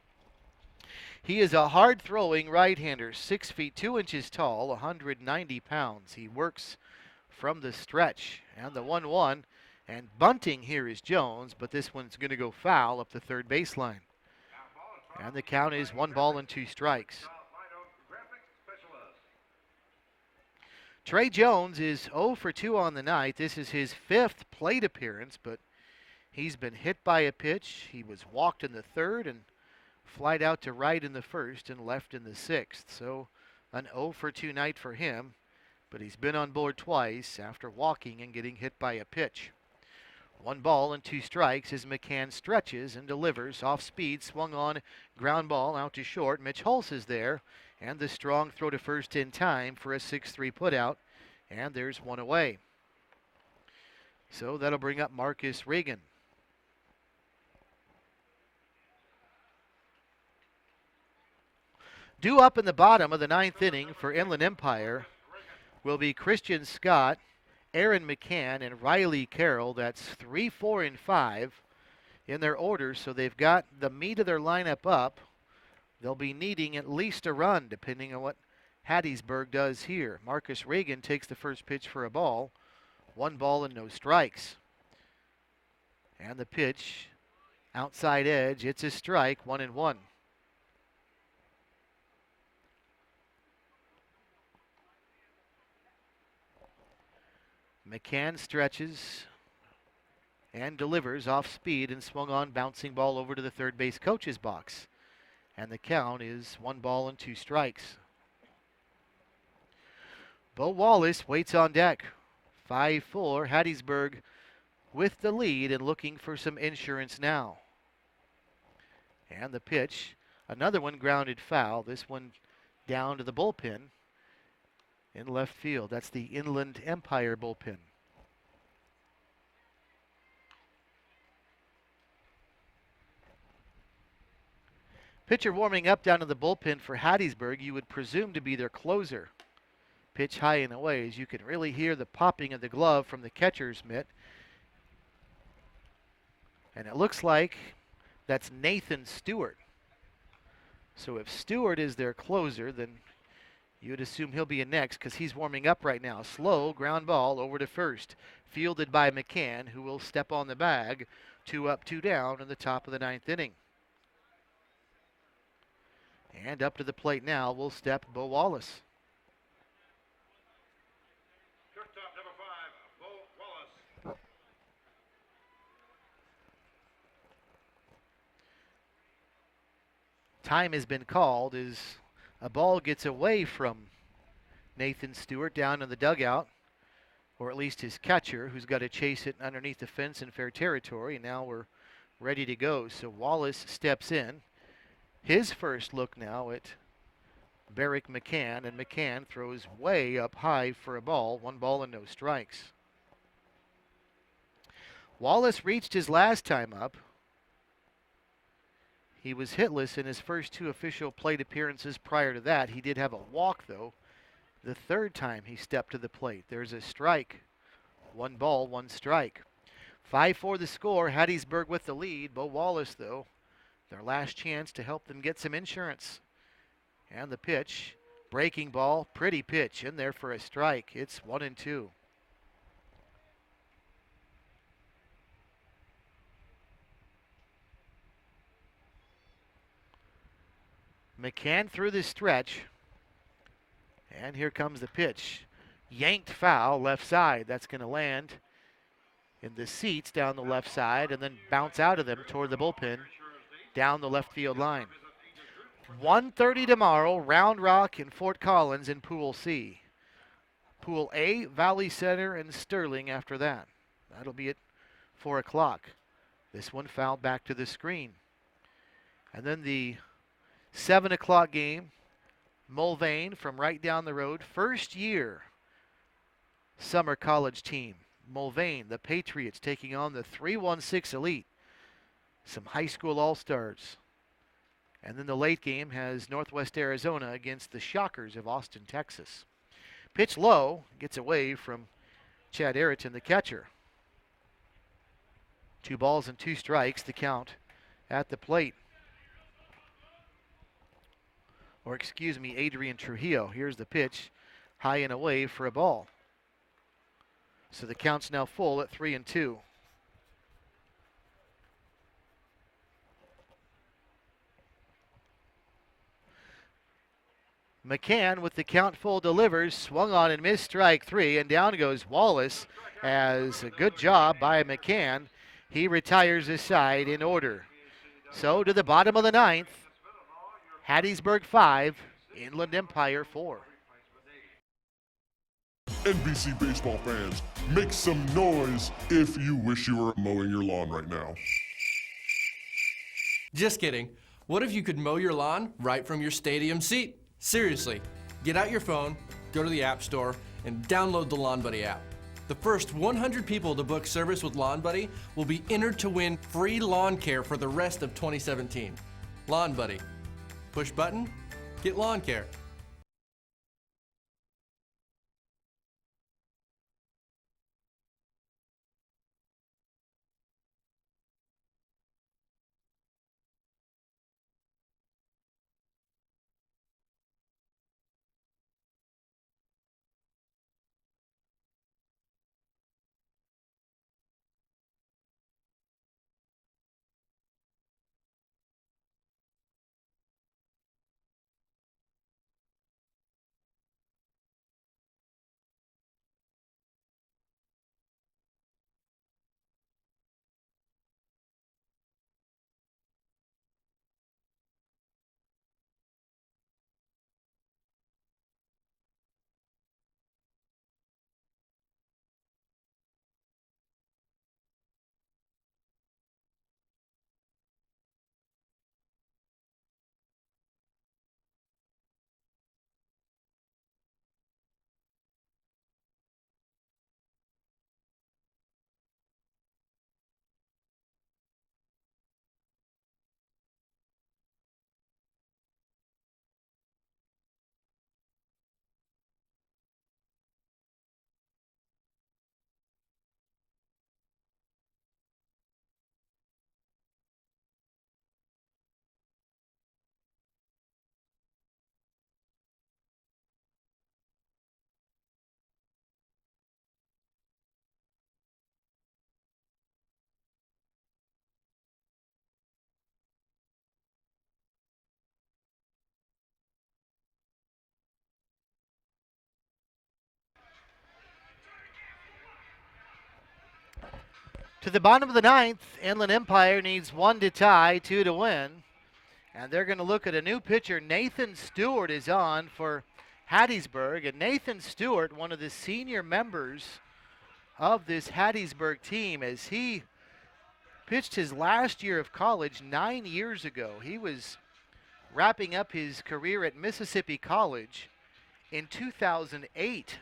[SPEAKER 1] He is a hard-throwing right-hander, 6 feet 2 inches tall, 190 pounds. He works from the stretch, and the 1-1, and bunting here is Jones, but this one's going to go foul up the third baseline. And the count is 1 ball and 2 strikes. Trey Jones is 0 for 2 on the night. This is his 5th plate appearance, but he's been hit by a pitch. He was walked in the 3rd and flied out to right in the 1st and left in the 6th. So an 0 for 2 night for him, but he's been on board twice after walking and getting hit by a pitch. 1 ball and 2 strikes as McCann stretches and delivers. Off speed, swung on, ground ball out to short. Mitch Hulse is there, and the strong throw to first in time for a 6-3 putout, and there's 1 away. So that'll bring up Marcus Reagan. Due up in the bottom of the 9th inning for Inland Empire will be Christian Scott, Aaron McCann, and Riley Carroll. That's 3, 4, and 5 in their order, so they've got the meat of their lineup up. They'll be needing at least a run, depending on what Hattiesburg does here. Marcus Reagan takes the first pitch for a ball. 1 ball and no strikes. And the pitch, outside edge, it's a strike, 1-1. McCann stretches and delivers off speed and swung on, bouncing ball over to the third base coach's box. And the count is 1 ball and 2 strikes. Bo Wallace waits on deck. 5-4, Hattiesburg with the lead and looking for some insurance now. And the pitch, another one grounded foul. This one down to the bullpen in left field. That's the Inland Empire bullpen. Pitcher warming up down to the bullpen for Hattiesburg, you would presume to be their closer. Pitch high and away, as you can really hear the popping of the glove from the catcher's mitt. And it looks like that's Nathan Stewart. So if Stewart is their closer, then you'd assume he'll be in next because he's warming up right now. Slow ground ball over to first. Fielded by McCann, who will step on the bag. 2 up, 2 down in the top of the 9th inning. And up to the plate now will step Bo Wallace.
[SPEAKER 2] Shortstop number 5, Bo Wallace.
[SPEAKER 1] Time has been called as a ball gets away from Nathan Stewart down in the dugout, or at least his catcher, who's got to chase it underneath the fence in fair territory. And now we're ready to go. So Wallace steps in. His first look now at Barrick McCann, and McCann throws way up high for a ball. 1 ball and no strikes. Wallace reached his last time up. He was hitless in his first 2 official plate appearances prior to that. He did have a walk, though, the 3rd time he stepped to the plate. There's a strike. 1 ball, 1 strike. 5-4 the score. Hattiesburg with the lead. Bo Wallace, though, their last chance to help them get some insurance. And the pitch, breaking ball, pretty pitch in there for a strike. It's 1-2. McCann through the stretch. And here comes the pitch. Yanked foul left side. That's going to land in the seats down the left side and then bounce out of them toward the bullpen down the left field line. 1:30 tomorrow, Round Rock and Fort Collins in Pool C. Pool A, Valley Center and Sterling after that. That'll be at 4 o'clock. This one fouled back to the screen. And then the 7 o'clock game, Mulvane from right down the road. First year summer college team. Mulvane, the Patriots, taking on the 3-1-6 Elite. Some high school all-stars. And then the late game has Northwest Arizona against the Shockers of Austin, Texas. Pitch low, gets away from Chad Ayrton, the catcher. 2 balls and 2 strikes, the count at the plate. Or excuse me, Adrian Trujillo. Here's the pitch, high and away for a ball. So the count's now full at 3-2. McCann with the count full delivers, swung on and missed strike 3, and down goes Wallace as a good job by McCann. He retires his side in order. So to the bottom of the 9th, Hattiesburg 5, Inland Empire 4.
[SPEAKER 12] NBC baseball fans, make some noise if you wish you were mowing your lawn right now.
[SPEAKER 13] Just kidding. What if you could mow your lawn right from your stadium seat? Seriously, get out your phone, go to the App Store, and download the Lawn Buddy app. The first 100 people to book service with Lawn Buddy will be entered to win free lawn care for the rest of 2017. Lawn Buddy. Push button, get lawn care.
[SPEAKER 1] To the bottom of the 9th, Inland Empire needs 1 to tie, 2 to win. And they're going to look at a new pitcher. Nathan Stewart is on for Hattiesburg. And Nathan Stewart, one of the senior members of this Hattiesburg team, as he pitched his last year of college 9 years ago. He was wrapping up his career at Mississippi College in 2008.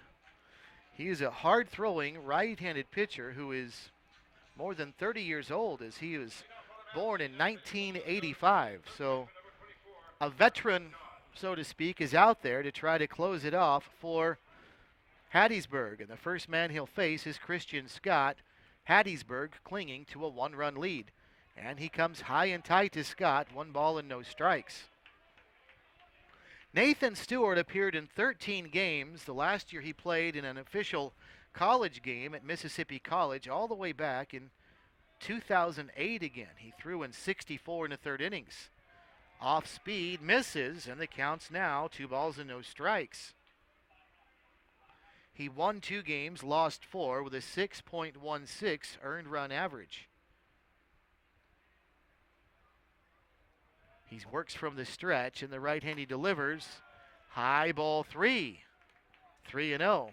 [SPEAKER 1] He is a hard-throwing right-handed pitcher who is more than 30 years old, as he was born in 1985. So a veteran, so to speak, is out there to try to close it off for Hattiesburg. And the first man he'll face is Christian Scott. Hattiesburg clinging to a 1-run lead. And he comes high and tight to Scott, 1 ball and no strikes. Nathan Stewart appeared in 13 games. The last year he played in an official college game at Mississippi College all the way back in 2008 again. He threw in 64 in the 3rd innings. Off speed, misses, and the count's now 2 balls and no strikes. He won 2 games, lost 4 with a 6.16 earned run average. He works from the stretch, and the right hand he delivers. High ball 3. 3-0.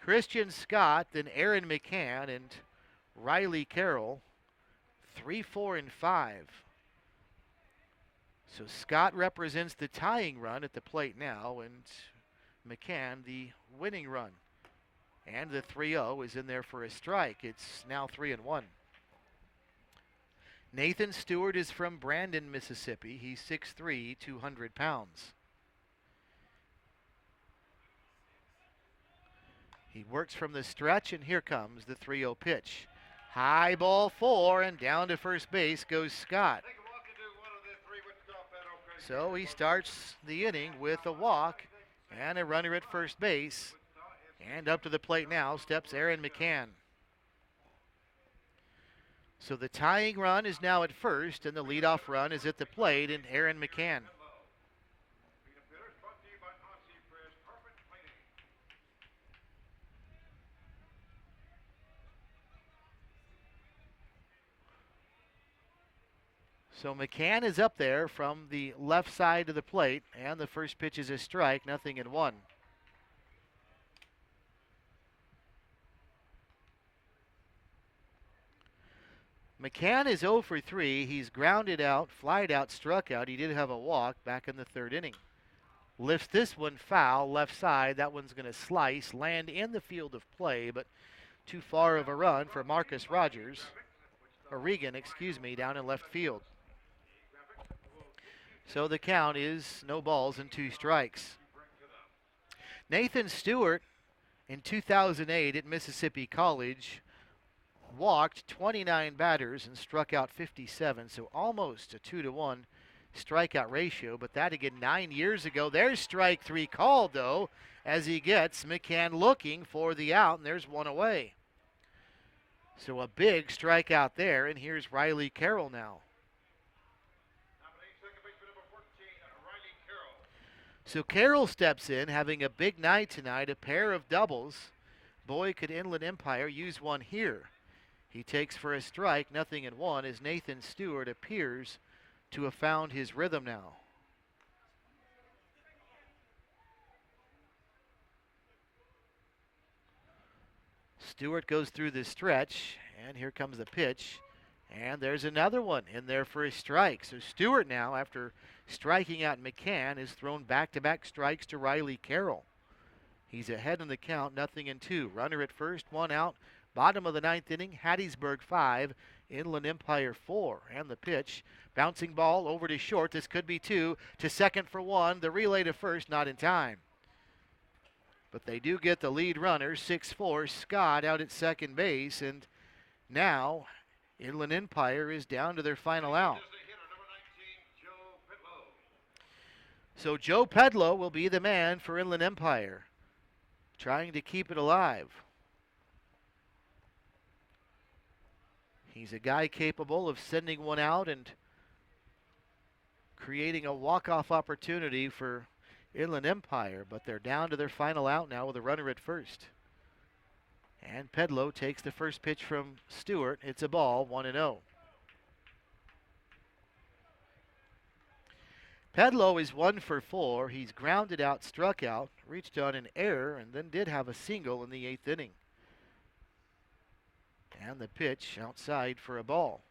[SPEAKER 1] Christian Scott, then Aaron McCann and Riley Carroll, 3, 4, and 5. So Scott represents the tying run at the plate now, and McCann the winning run. And the 3-0 is in there for a strike. It's now 3-1. Nathan Stewart is from Brandon, Mississippi. He's 6'3", 200 pounds. He works from the stretch, and here comes the 3-0 pitch. High ball 4, and down to first base goes Scott. So he starts the inning with a walk and a runner at first base. And up to the plate now steps Aaron McCann. So the tying run is now at first, and the leadoff run is at the plate, and Aaron McCann. So McCann is up there from the left side of the plate, and the first pitch is a strike, 0-1. McCann is 0 for 3. He's grounded out, flied out, struck out. He did have a walk back in the third inning. Lifts this one foul, left side. That one's going to slice, land in the field of play, but too far of a run for Marcus Regan, down in left field. So the count is no balls and 2 strikes. Nathan Stewart in 2008 at Mississippi College walked 29 batters and struck out 57, so almost a 2-to-1 strikeout ratio, but that again 9 years ago. There's strike 3 called, though, as he gets McCann looking for the out, and there's one away. So a big strikeout there, and here's Riley Carroll now. So Carroll steps in, having a big night tonight, a pair of doubles. Boy, could Inland Empire use one here. He takes for a strike, 0-1, as Nathan Stewart appears to have found his rhythm now. Stewart goes through the stretch, and here comes the pitch. And there's another one in there for a strike. So Stewart now, after striking out McCann, has thrown back-to-back strikes to Riley Carroll. He's ahead in the count, 0-2. Runner at first, one out. Bottom of the 9th inning, Hattiesburg 5, Inland Empire 4. And the pitch, bouncing ball over to short. This could be 2, to second for 1. The relay to first, not in time. But they do get the lead runner, 6-4, Scott out at second base. And now Inland Empire is down to their final out. So Joe Pedlow will be the man for Inland Empire, trying to keep it alive. He's a guy capable of sending one out and creating a walk-off opportunity for Inland Empire, but they're down to their final out now with a runner at first. And Pedlow takes the first pitch from Stewart. It's a ball, 1-0. Pedlow is 1 for 4. He's grounded out, struck out, reached on an error, and then did have a single in the 8th inning. And the pitch outside for a ball.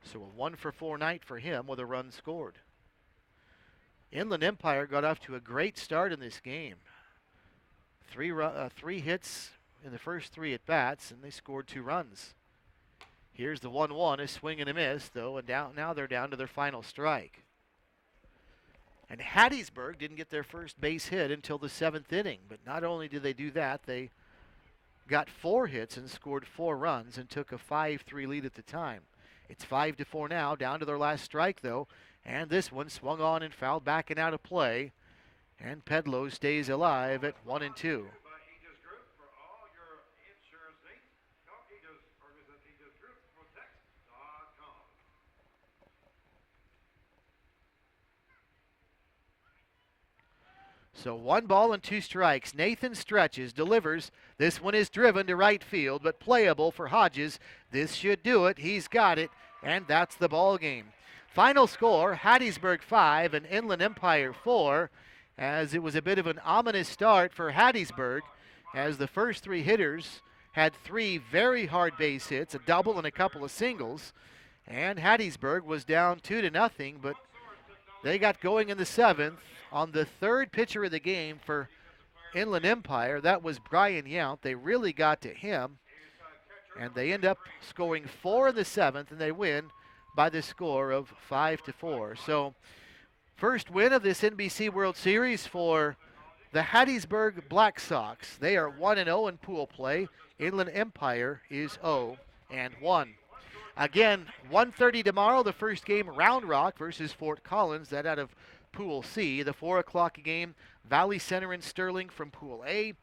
[SPEAKER 1] So a 1 for 4 night for him with a run scored. Inland Empire got off to a great start in this game. Three hits in the first 3 at-bats, and they scored 2 runs. Here's the 1-1, a swing and a miss, though, and now they're down to their final strike. And Hattiesburg didn't get their first base hit until the 7th inning, but not only did they do that, they got 4 hits and scored 4 runs and took a 5-3 lead at the time. It's 5-4 now, down to their last strike, though, and this one swung on and fouled back and out of play. And Pedlow stays alive at 1-2. So 1 ball and 2 strikes. Nathan stretches, delivers. This one is driven to right field, but playable for Hodges. This should do it. He's got it, and that's the ball game. Final score, Hattiesburg 5 and Inland Empire 4. As it was a bit of an ominous start for Hattiesburg, as the first 3 hitters had 3 very hard base hits, a double and a couple of singles, and Hattiesburg was down 2-0, but they got going in the 7th on the 3rd pitcher of the game for Inland Empire. That was Brian Yount. They really got to him, and they end up scoring 4 in the 7th, and they win by the score of 5-4. So first win of this NBC World Series for the Hattiesburg Blacksox. They are 1-0 in pool play. Inland Empire is 0-1. Again, 1:30 tomorrow, the first game, Round Rock versus Fort Collins. That out of Pool C. The 4 o'clock game, Valley Center and Sterling from Pool A.